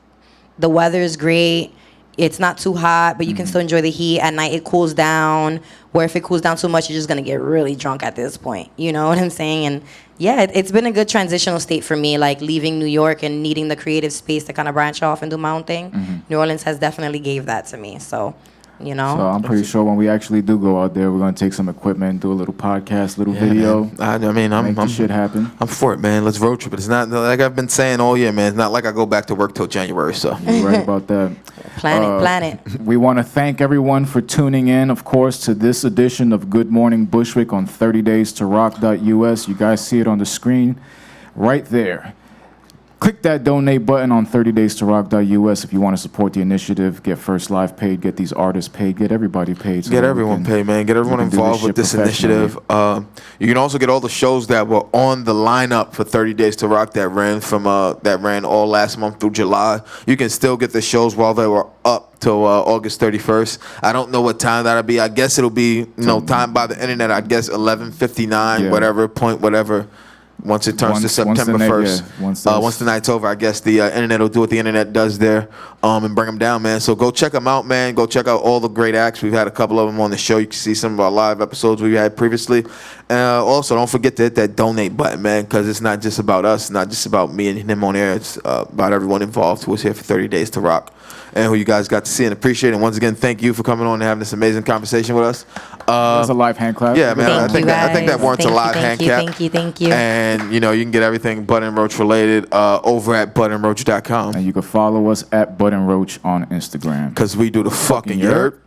the weather is great. It's not too hot, but you can still enjoy the heat. At night, it cools down. Where if it cools down too much, you're just going to get really drunk at this point. You know what I'm saying? And yeah, it's been a good transitional state for me, like leaving New York and needing the creative space to kind of branch off and do my own thing. New Orleans has definitely gave that to me. So, you know. So I'm pretty sure when we actually do go out there, we're going to take some equipment, do a little podcast, little video. Man. Make the shit happen. I'm for it, man. Let's road trip. It's not like I've been saying all year, man. It's not like I go back to work till January. So You're right about that. Plan it. We want to thank everyone for tuning in, of course, to this edition of Good Morning Bushwick on 30days2rock.us. You guys see it on the screen right there. Click that donate button on 30days2rock.us if you want to support the initiative, get First Live paid, get these artists paid, get everybody paid. Get everyone paid, man. Get everyone involved with this initiative. You can also get all the shows that were on the lineup for 30 Days to Rock that ran all last month through July. You can still get the shows while they were up till August 31st. I don't know what time that'll be. I guess it'll be time by the internet. I guess 11:59, whatever. Once it turns to September 1st. Once the night's over, I guess the internet will do what the internet does there and bring them down, man. So go check them out, man. Go check out all the great acts. We've had a couple of them on the show. You can see some of our live episodes we had previously. Also, don't forget to hit that donate button, man, because it's not just about us, not just about me and him on air. It's about everyone involved who was here for 30 Days to Rock and who you guys got to see and appreciate. And once again, thank you for coming on and having this amazing conversation with us. That's a live hand clap. Yeah, man. I think that warrants a live hand clap. Thank you. And, you know, you can get everything Bud and Roach related over at budandroach.com. And you can follow us at Bud and Roach on Instagram. Because we do the fucking yerp.